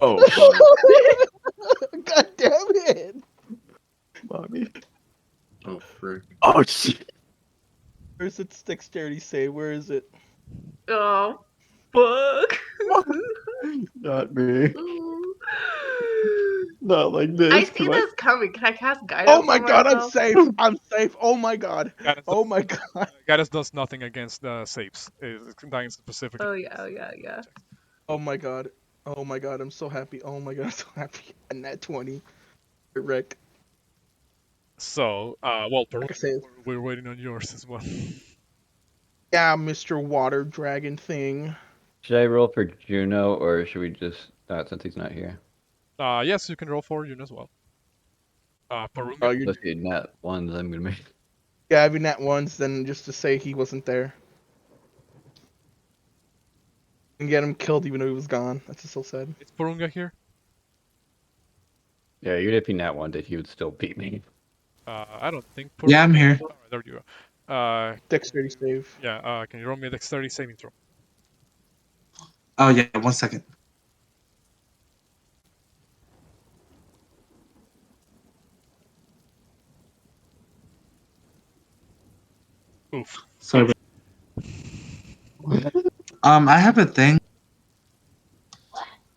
Oh, fuck. God damn it! Mommy. Oh, frick. Oh, shit. Where's its dexterity save? Where is it? Oh, fuck. Not me. Ooh. Not like this. I see this coming. Can I cast guidance? Oh my on god, I'm myself? safe! I'm safe! Oh my god! Gaddis Oh does, my god! Gaddis does nothing against saves. It's dying specifically. Oh yeah, yeah. Oh my god! Oh my god! I'm so happy! Oh my god! I'm so happy! And that 20, Rick. So, well, Like I said, we're waiting on yours as well. yeah, Mr. Water Dragon thing. Should I roll for Juno, or should we just not since he's not here? Yes, you can roll for Juno as well. Porunga. Oh, you're Let's see, nat ones I'm gonna make. yeah, having that once, then just to say he wasn't there. And get him killed even though he was gone. That's just so sad. It's Porunga here. Yeah, even if he nat one did, he would still beat me. I don't think Porunga. Yeah, I'm here. Oh, there you go. Dexterity save. Yeah, can you roll me a dexterity saving throw? Oh yeah, 1 second. Oof. Sorry. I have a thing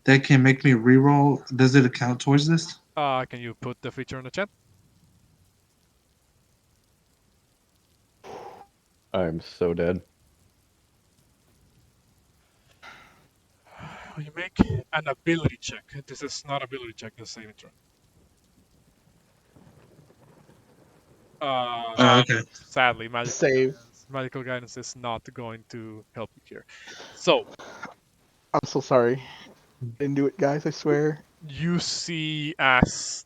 that can make me reroll. Does it account towards this? Can you put the feature in the chat? I'm so dead. You make an ability check. This is not ability check, this saving throw. Okay. Sadly, Save. magical guidance is not going to help you here. So I'm so sorry. Didn't do it, guys. I swear. you see as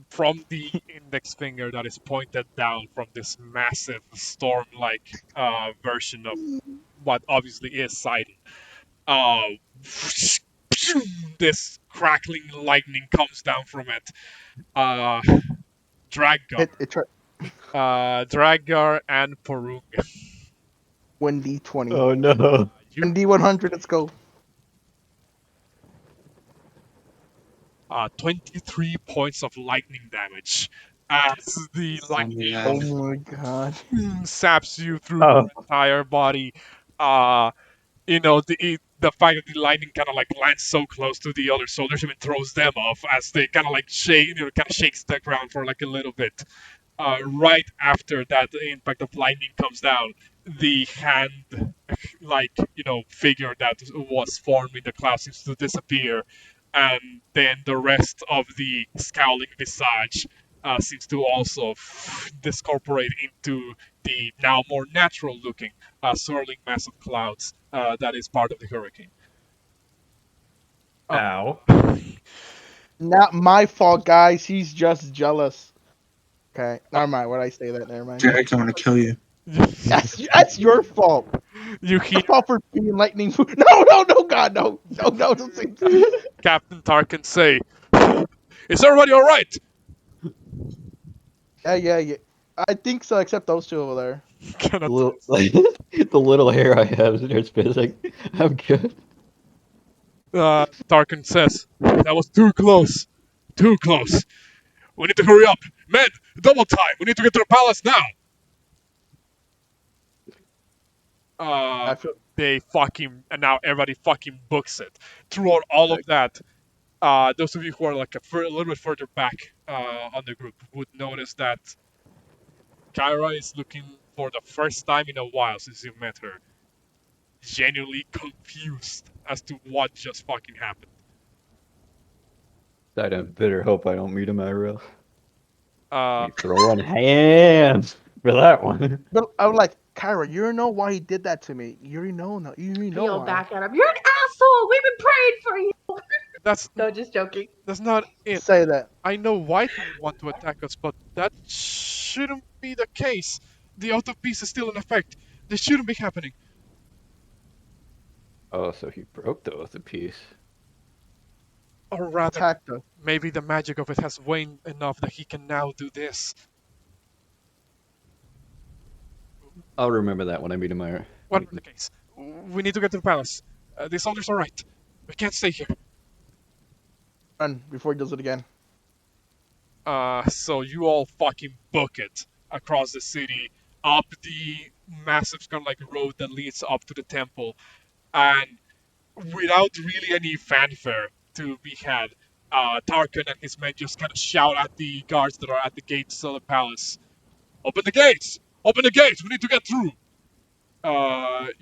from the index finger that is pointed down from this massive storm-like version of what obviously is Siren. Uh, this crackling lightning comes down from it. Draggar, It tried. Draggar and Porunga. 1d20. Oh no. You 1d100. Let's go. 23 points of lightning damage as the Oh my lightning Oh god. my god. saps you through Oh. your entire body. Uh, the fact that the lightning kind of like lands so close to the other soldiers even throws them off as they kind of like shake, kind of shakes the ground for like a little bit. Right after that the impact of lightning comes down, the hand, like figure that was formed in the cloud seems to disappear, and then the rest of the scowling visage seems to also discorporate into the now more natural looking swirling mass of clouds that is part of the hurricane. Uh, Ow. Not my fault, guys. He's just jealous. Okay. Never mind. Why did I say that? Never mind. Jack, I'm gonna kill you. That's your fault. you hear Your fault for being lightning. No, no, no, God, no, no, no. Don't say that. Captain Tarkin say, "Is everybody all right?" Yeah. I think so, except those two over there. Kind The of little, the little hair I have starts fizzing. I'm good. Tarkin says, "That was too close. Too close. We need to hurry up. Men, double time. We need to get to the palace now." I feel They fucking, and now everybody fucking books it. Throughout all of that, those of you who are like a little bit further back on the group would notice that Kyra is looking for the first time in a while since you met her, genuinely confused as to what just fucking happened. I don't bitter hope I don't meet him IRL. Uh, You throwing hands for that one. but I'm like, Kyra, you already know why he did that to me. You already know now. You already know Yell why. back at him. You're an asshole. We've been praying for you. that's No, just joking. that's not it. Say that. I know White would want to attack us, but that shouldn't be the case. The Oath of Peace is still in effect. This shouldn't be happening. Oh, so he broke the oath of peace. Or rather, Attacked us. maybe the magic of it has waned enough that he can now do this. I'll remember that when I meet him IRL. Whatever the case, we need to get to the palace. The soldiers are right. We can't stay here. Run before he does it again. So you all fucking book it across the city, up the massive kind of like road that leads up to the temple, and without really any fanfare to be had, Tarkin and his men just kind of shout at the guards that are at the gates of the palace, "Open the gates! Open the gates! We need to get through!"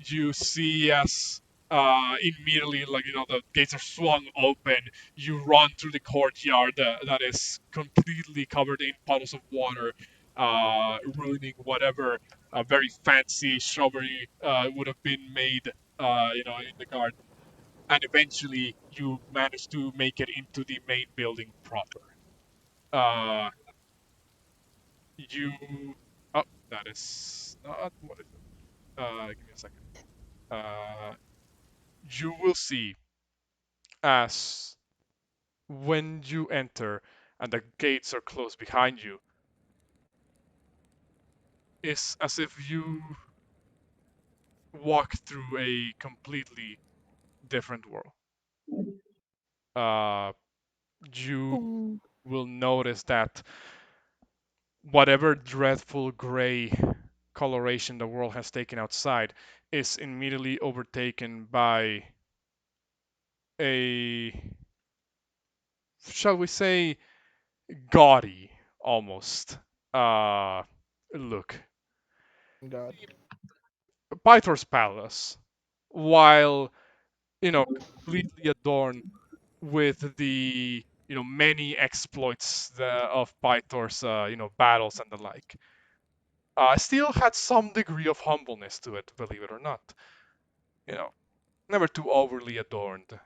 You see as immediately, like the gates are swung open. You run through the courtyard that is completely covered in puddles of water, ruining whatever very fancy shrubbery would have been made, in the garden. And eventually, you manage to make it into the main building proper. Uh, you, oh, that is not what is it? Give me a second. Uh, you will see as when you enter and the gates are closed behind you, it's as if you walk through a completely different world. Uh, you will notice that whatever dreadful gray coloration the world has taken outside is immediately overtaken by a, shall we say, gaudy almost look. God. Pythor's palace, while completely adorned with the many exploits of Pythor's battles and the like, still had some degree of humbleness to it, believe it or not. You know, never too overly adorned,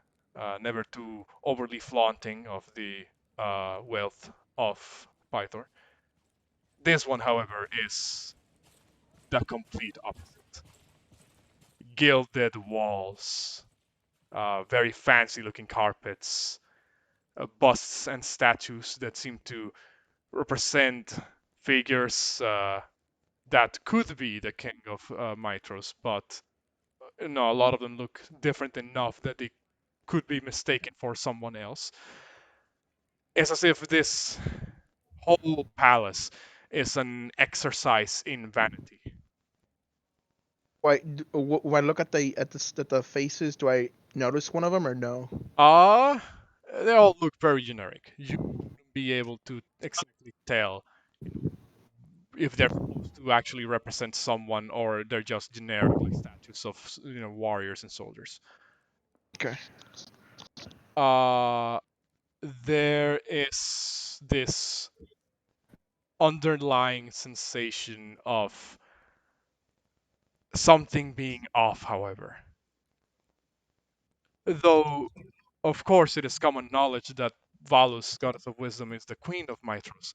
never too overly flaunting of the wealth of Pythor. This one, however, is the complete opposite. Gilded walls, very fancy looking carpets, busts and statues that seem to represent figures that could be the king of Mytros, but no, a lot of them look different enough that they could be mistaken for someone else. It's as if this whole palace is an exercise in vanity. When I look at the faces, do I notice one of them or no? Uh, they all look very generic. You wouldn't be able to exactly tell, you know, if they're supposed to actually represent someone or they're just generic like statues of warriors and soldiers. Okay. Uh, there is this underlying sensation of something being off, however. Though, of course, it is common knowledge that Valus, goddess of wisdom, is the queen of Mytros.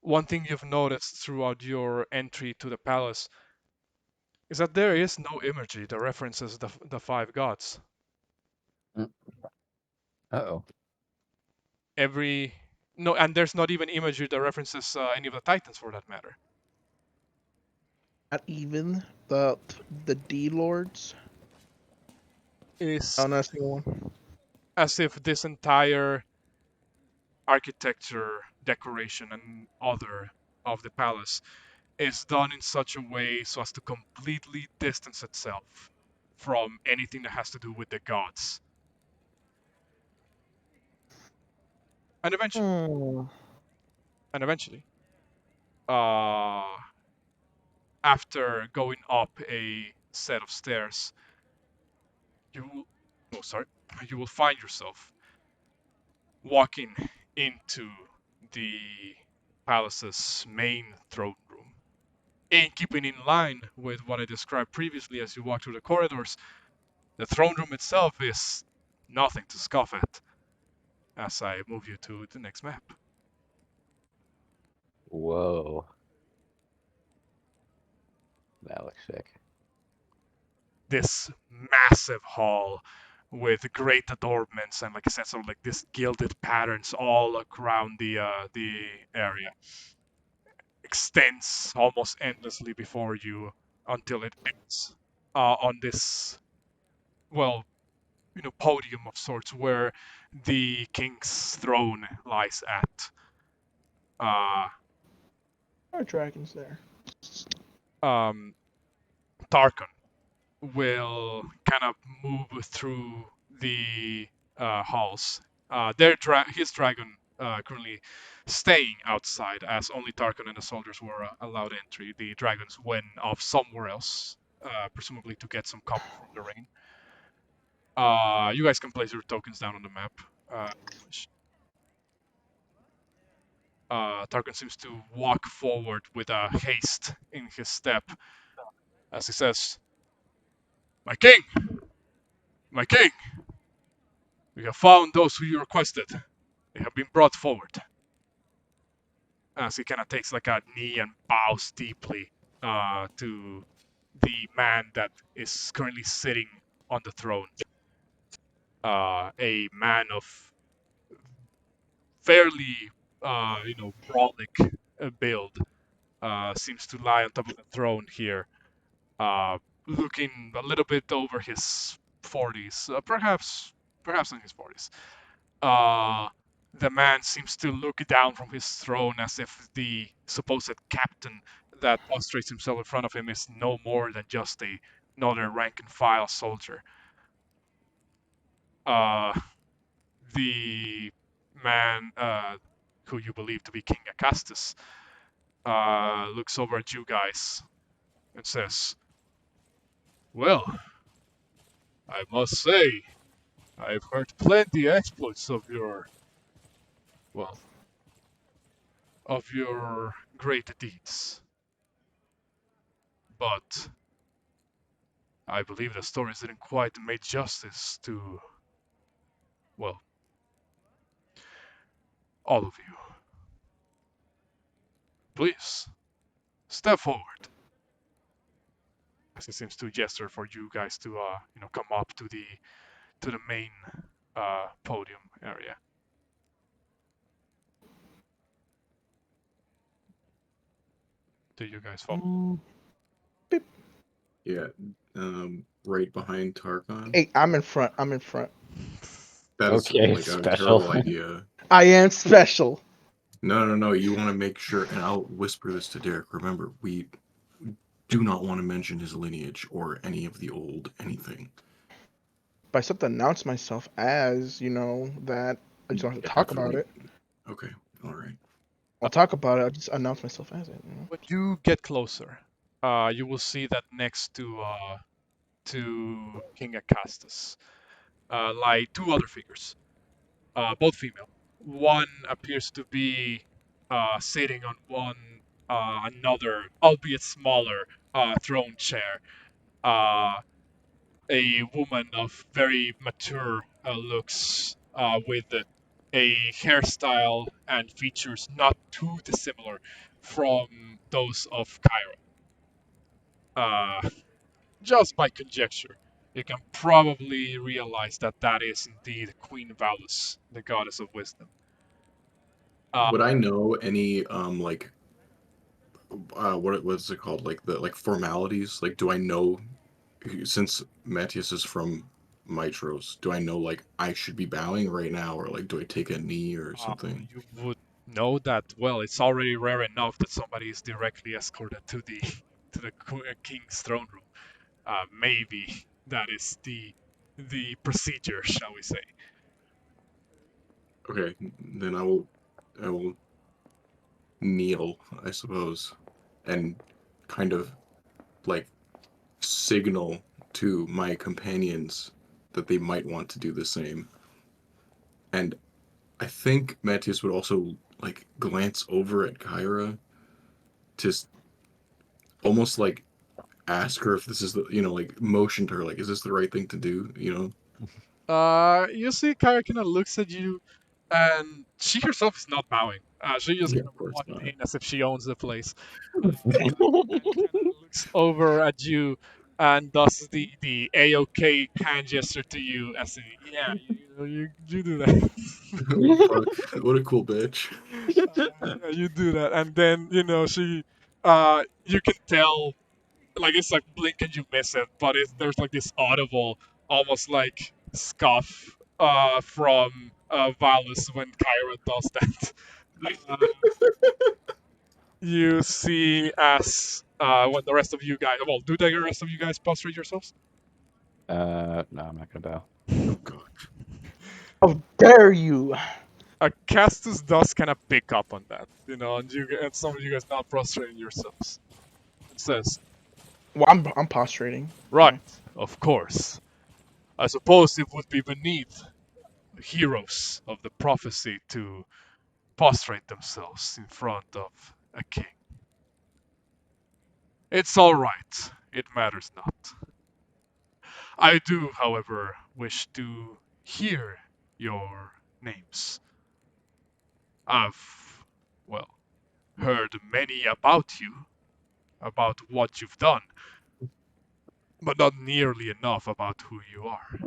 One thing you've noticed throughout your entry to the palace is that there is no imagery that references the five gods. Uh-oh. Every no, and there's not even imagery that references any of the titans for that matter. Not even the D lords. It's Oh, not a single one. as if this entire architecture, decoration, and other of the palace is done in such a way so as to completely distance itself from anything that has to do with the gods. And eventually, Hmm. and eventually, uh, after going up a set of stairs, you will, oh sorry, you will find yourself walking into the palace's main throne room. In keeping in line with what I described previously as you walk through the corridors, the throne room itself is nothing to scoff at as I move you to the next map. Whoa. That looks sick. This massive hall with great adornments and, like I said, sort of like this gilded patterns all around the area extends almost endlessly before you until it ends on this, well, podium of sorts where the king's throne lies at. Uh, Our dragons there. um, Tarkon will kind of move through the halls. His dragon currently staying outside, as only Tarkon and the soldiers were allowed entry. The dragons went off somewhere else, presumably to get some cover from the rain. You guys can place your tokens down on the map. Tarkon seems to walk forward with a haste in his step as he says, "My king! My king! We have found those who you requested. They have been brought forward." As he kind of takes like a knee and bows deeply to the man that is currently sitting on the throne. A man of fairly, brolic build, seems to lie on top of the throne here, looking a little bit over his 40s, perhaps in his 40s. The man seems to look down from his throne as if the supposed captain that prostrates himself in front of him is no more than just another rank and file soldier. Uh, the man who you believe to be King Acastus looks over at you guys and says, "Well, I must say, I've heard plenty exploits of well, of your great deeds. but I believe the stories didn't quite make justice to, well, all of you. Please, step forward. As it seems to gesture for you guys to, come up to the main podium area. Do you guys follow? Yeah, right behind Tarkon. Hey, I'm in front. I'm in front. That is Okay, like a special. terrible idea. I am special. No. You want to make sure, and I'll whisper this to Derek. Remember, we do not want to mention his lineage or any of the old anything. But I still have to announce myself as, that. I just don't have to talk about it. Okay, all right. I'll talk about it. I'll just announce myself as it. When you get closer, you will see that next to King Acastus, lie two other figures, both female. One appears to be sitting on another, albeit smaller, throne chair. A woman of very mature looks, with a hairstyle and features not too dissimilar from those of Kyra. Just by conjecture, you can probably realize that that is indeed Queen Valus, the goddess of wisdom. Would I know any what's it called, like the formalities? Like, do I know, since Metius is from Mytros, do I know like I should be bowing right now, or like do I take a knee or something? You would know that, well, it's already rare enough that somebody is directly escorted to the king's throne room. Maybe that is the procedure, shall we say? Okay, then I will kneel, I suppose, and kind of like signal to my companions that they might want to do the same. And I think Matthias would also like glance over at Kyra, just almost like ask her if this is the, like motion to her, like, is this the right thing to do? You see, Kaya kind of looks at you, and she herself is not bowing. She just Yeah, kind of of course walked not. in as if she owns the place, and kind of looks over at you and does the A-OK hand gesture to you, as in, yeah, you do that. Fuck, what a cool bitch. Yeah, you do that, and then she, you can tell, like, it's like blink and you miss it, but there's like this audible, almost like scoff from Valus when Kyra does that. Uh, you see as when the rest of you guys, well, do the rest of you guys prostrate yourselves? No, I'm not gonna bow. Oh god. How dare you? Castus does kind of pick up on that, and some of you guys not prostrating yourselves. It says, Well, I'm prostrating. right, of course. I suppose it would be beneath heroes of the prophecy to prostrate themselves in front of a king. It's all right. It matters not. I do, however, wish to hear your names. I've, well, heard many about you, about what you've done, but not nearly enough about who you are.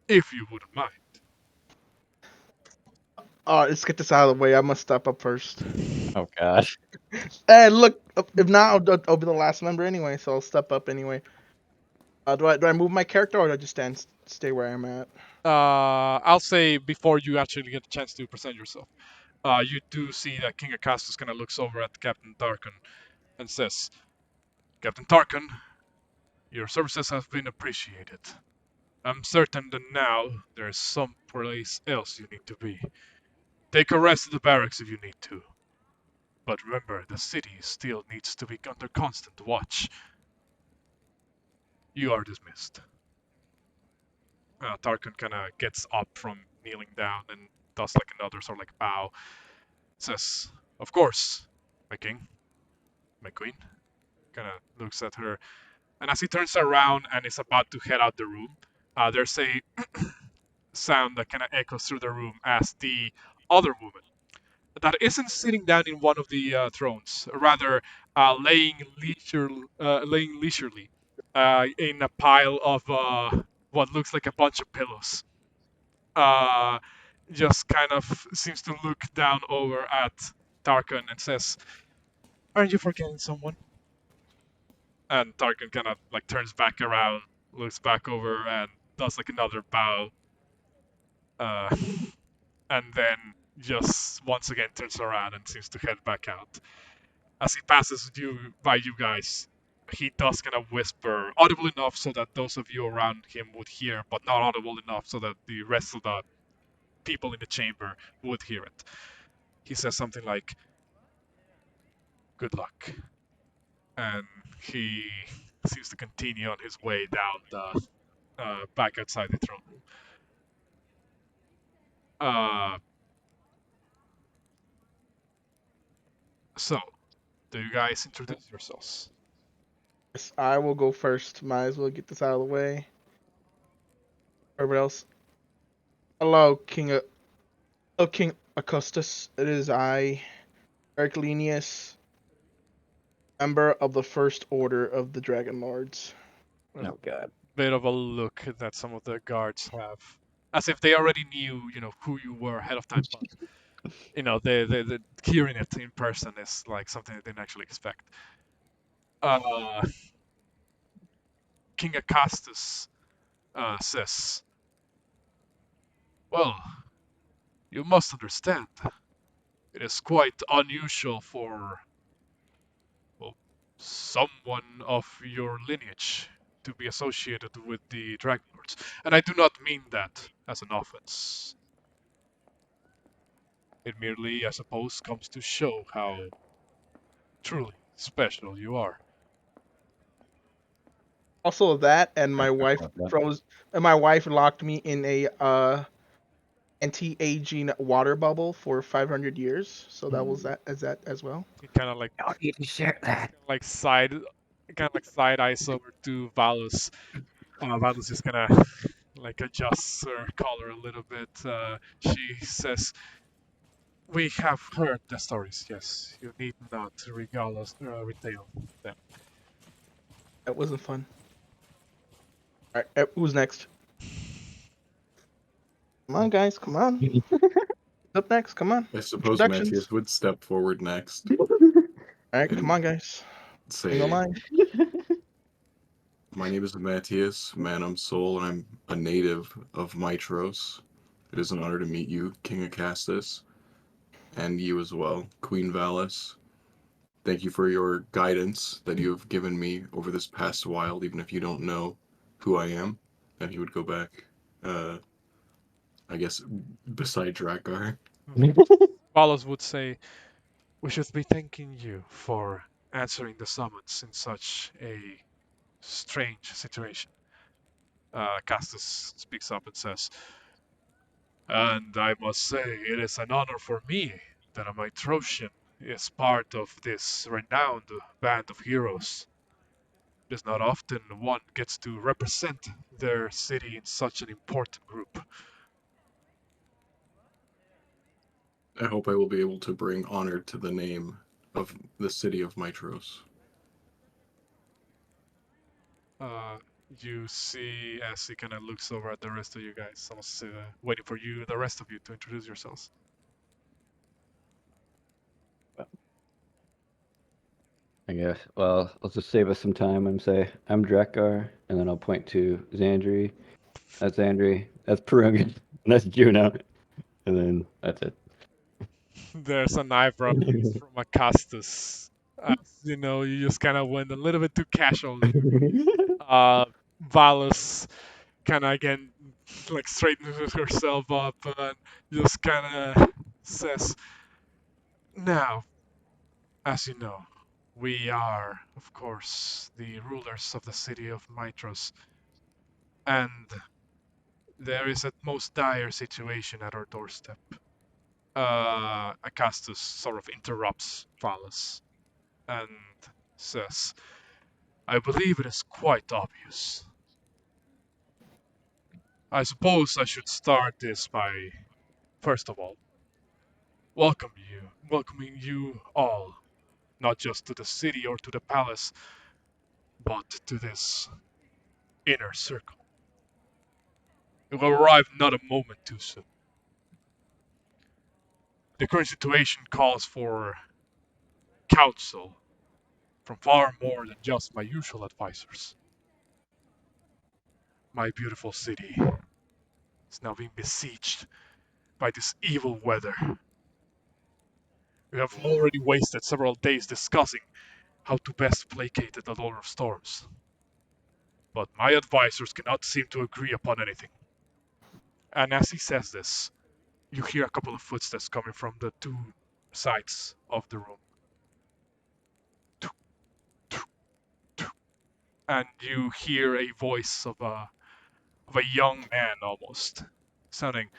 If you wouldn't mind. Let's get this out of the way. I must step up first. Oh gosh. And look, if not, I'll be the last member anyway, so I'll step up anyway. Do I move my character, or do I just stay where I'm at? I'll say before you actually get a chance to present yourself, you do see that King Acastus kind of looks over at Captain Tarkin and says, Captain Tarkin, your services have been appreciated. I'm certain that now there's some place else you need to be. Take a rest at the barracks if you need to. But remember, the city still needs to be under constant watch. You are dismissed. Tarkin kind of gets up from kneeling down and does like another sort of like bow. Says, Of course, my king, my queen. Kind of looks at her, and as he turns around and is about to head out the room, there's a sound that kind of echoes through the room as the other woman that isn't sitting down in one of the thrones, rather laying leisurely in a pile of what looks like a bunch of pillows. Uh, just kind of seems to look down over at Tarkan and says, "Aren't you forgetting someone?" And Tarkan kind of like turns back around, looks back over, and does like another bow, uh, and then just once again turns around and seems to head back out. As he passes by you guys, he does kind of whisper, audible enough so that those of you around him would hear, but not audible enough so that the rest of the people in the chamber would hear it. He says something like, "Good luck," and he seems to continue on his way down the back outside the throne room. Uh, so, do you guys introduce yourselves? Yes, I will go first. Might as well get this out of the way. Everybody else. Hello, King Augustus. It is I, Heraclenius, member of the First Order of the Dragonlords. Oh God. Bit of a look that some of the guards have, as if they already knew, who you were ahead of time. But the hearing it in person is like something they didn't actually expect. King Acastus says, "Well, you must understand. It is quite unusual for, well, someone of your lineage to be associated with the Dragonlords. And I do not mean that as an offense. It merely, I suppose, comes to show how truly special you are." Also, that and my wife Okay. locked me in a anti-aging water bubble for 500 years. So that was that as well. He kind of like Y'all need to share that. side eyes over to Valus. Valus just kind of like adjusts her collar a little bit. She says, "We have heard the stories. Yes, you need not regale us, retail them." That wasn't fun. All right, who's next? Come on, guys. Come on. Up next. Come on. I suppose Introductions. Metius would step forward next. All right, come on, guys. Single Say, line. my name is Matias, Manum Soul, and I'm a native of Mytros. It is an honor to meet you, King Acastus, and you as well, Queen Valis. Thank you for your guidance that you have given me over this past while, even if you don't know who I am. And he would go back, I guess, beside Drakgar. Valus would say, "We should be thanking you for answering the summons in such a strange situation." Castus speaks up and says, "And I must say, it is an honor for me that a Mytrosian is part of this renowned band of heroes. It is not often one gets to represent their city in such an important group." I hope I will be able to bring honor to the name of the city of Mytros. You see as he kind of looks over at the rest of you guys, almost waiting for you, the rest of you, to introduce yourselves. I guess. Well, let's just save us some time and say I'm Drakgar, and then I'll point to Xandri. That's Xandri. That's Porunga. And that's Juno. And then that's it. There's an eyebrow raise from Acastus. As you just kind of went a little bit too casual there. Valus kind of again like straightens herself up and just kind of says, "Now, as you know, we are, of course, the rulers of the city of Mytros, and there is a most dire situation at our doorstep. Acastus sort of interrupts Phallus and says, I believe it is quite obvious. I suppose I should start this by, first of all, welcoming you all, not just to the city or to the palace, but to this inner circle. You will arrive not a moment too soon. The current situation calls for counsel from far more than just my usual advisors. My beautiful city is now being besieged by this evil weather. We have already wasted several days discussing how to best placate the Lord of Storms. But my advisors cannot seem to agree upon anything. And as he says this, you hear a couple of footsteps coming from the two sides of the room. And you hear a voice of a young man almost, sounding,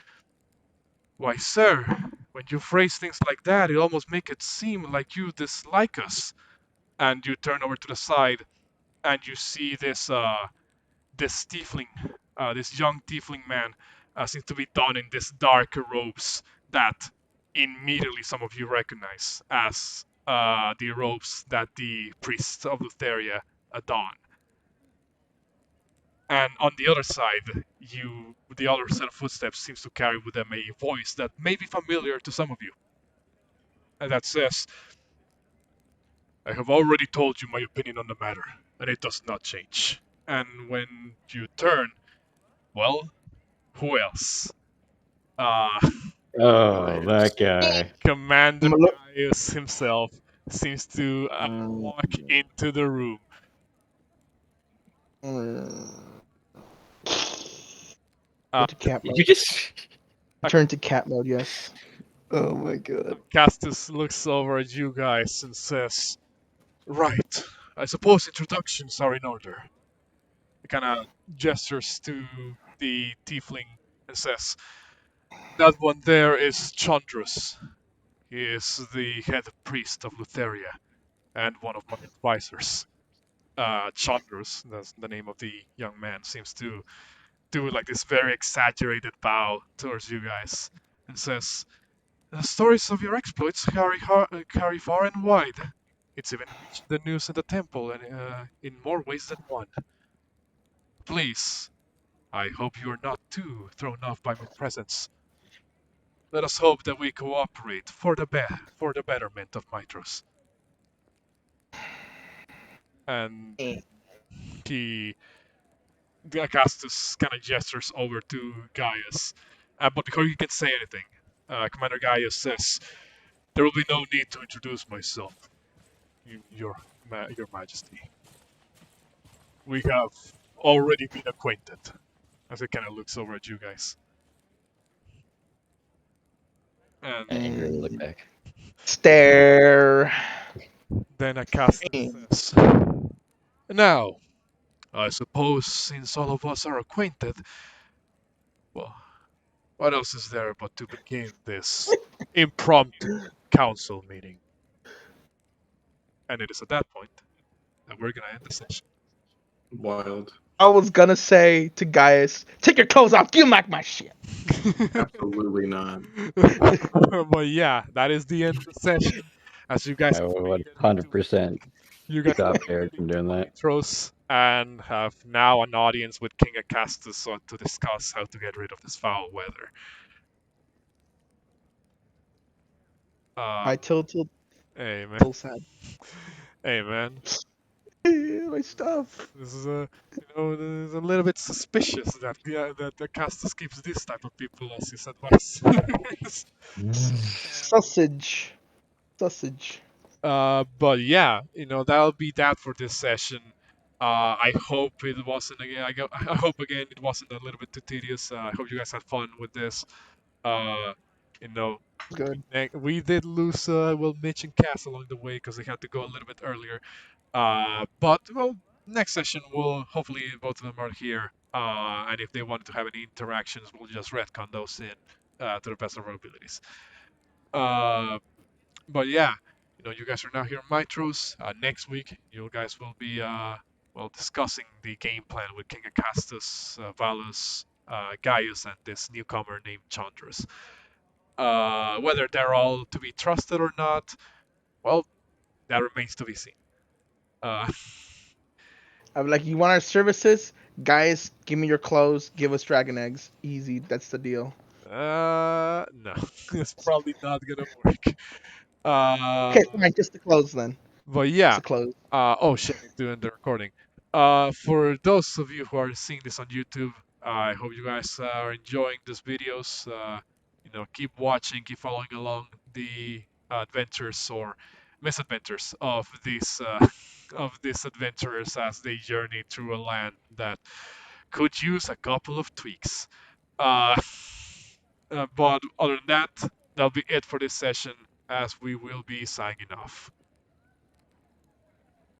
Why, sir, when you phrase things like that, it almost makes it seem like you dislike us. And you turn over to the side, and you see this tiefling, this young tiefling man, seems to be donned in this dark robes that immediately some of you recognize as the robes that the priests of Lutheria don. And on the other side, the other set of footsteps seems to carry with them a voice that may be familiar to some of you. And that says, I have already told you my opinion on the matter, and it does not change. And when you turn, well, who else? Uh, Oh, that guy. Commander I'm a look. Gaius himself seems to walk into the room. Go to cat You mode. just. Turn to cat mode. Yes. Oh my god. Castus looks over at you guys and says, Right, I suppose introductions are in order. He kind of gestures to the tiefling and says, That one there is Chandrus. He is the head priest of Lutheria and one of my advisors. Chandrus, that's the name of the young man, seems to do like this very exaggerated bow towards you guys and says, The stories of your exploits carry far and wide. It's even reached the news in the temple and in more ways than one. Please, I hope you are not too thrown off by my presence. Let us hope that we cooperate for the betterment of Mytros. And he, Augustus, kind of gestures over to Gaius. But before he can say anything, Commander Gaius says, "There will be no need to introduce myself, your Majesty. We have already been acquainted." As he kind of looks over at you guys. And I angrily look back. Stare. then Augustus says, "Now, I suppose since all of us are acquainted, well, what else is there but to begin this impromptu council meeting?" And it is at that point that we're gonna end the session. Wild. I was gonna say to Gaius, take your clothes off. Give back my shit. Absolutely not. But yeah, that is the end of the session. As you guys I would completed 100% you guys stop completed Eric from doing that. Mytros and have now an audience with King Acastus to discuss how to get rid of this foul weather. I tilted. Hey man. So sad. Hey man. My stuff. This is this is a little bit suspicious that that Acastus keeps this type of people as his advisors. Sausage. Sausage. But yeah, that'll be that for this session. I hope it wasn't again. I hope again it wasn't a little bit too tedious. I hope you guys had fun with this. Uh, you know, Good. we did lose Mitch and Cass along the way because they had to go a little bit earlier. But well, next session we'll hopefully both of them are here. And if they wanted to have any interactions, we'll just retcon those in to the best of our abilities. But yeah, you guys are now here in Mytros. Next week, you guys will be discussing the game plan with King Acastus, Valus, Gaius, and this newcomer named Chandras. Whether they're all to be trusted or not, well, that remains to be seen. Uh, I'm like, you want our services, guys? Give me your clothes. Give us dragon eggs. Easy. That's the deal. no, it's probably not gonna work. Uh, Okay, fine. Just the clothes then. but Just yeah. the clothes. Oh shit, I'm doing the recording. For those of you who are seeing this on YouTube, I hope you guys are enjoying these videos. Keep watching, keep following along the adventures or misadventures of these adventurers as they journey through a land that could use a couple of tweaks. Uh, but other than that, that'll be it for this session, as we will be signing off.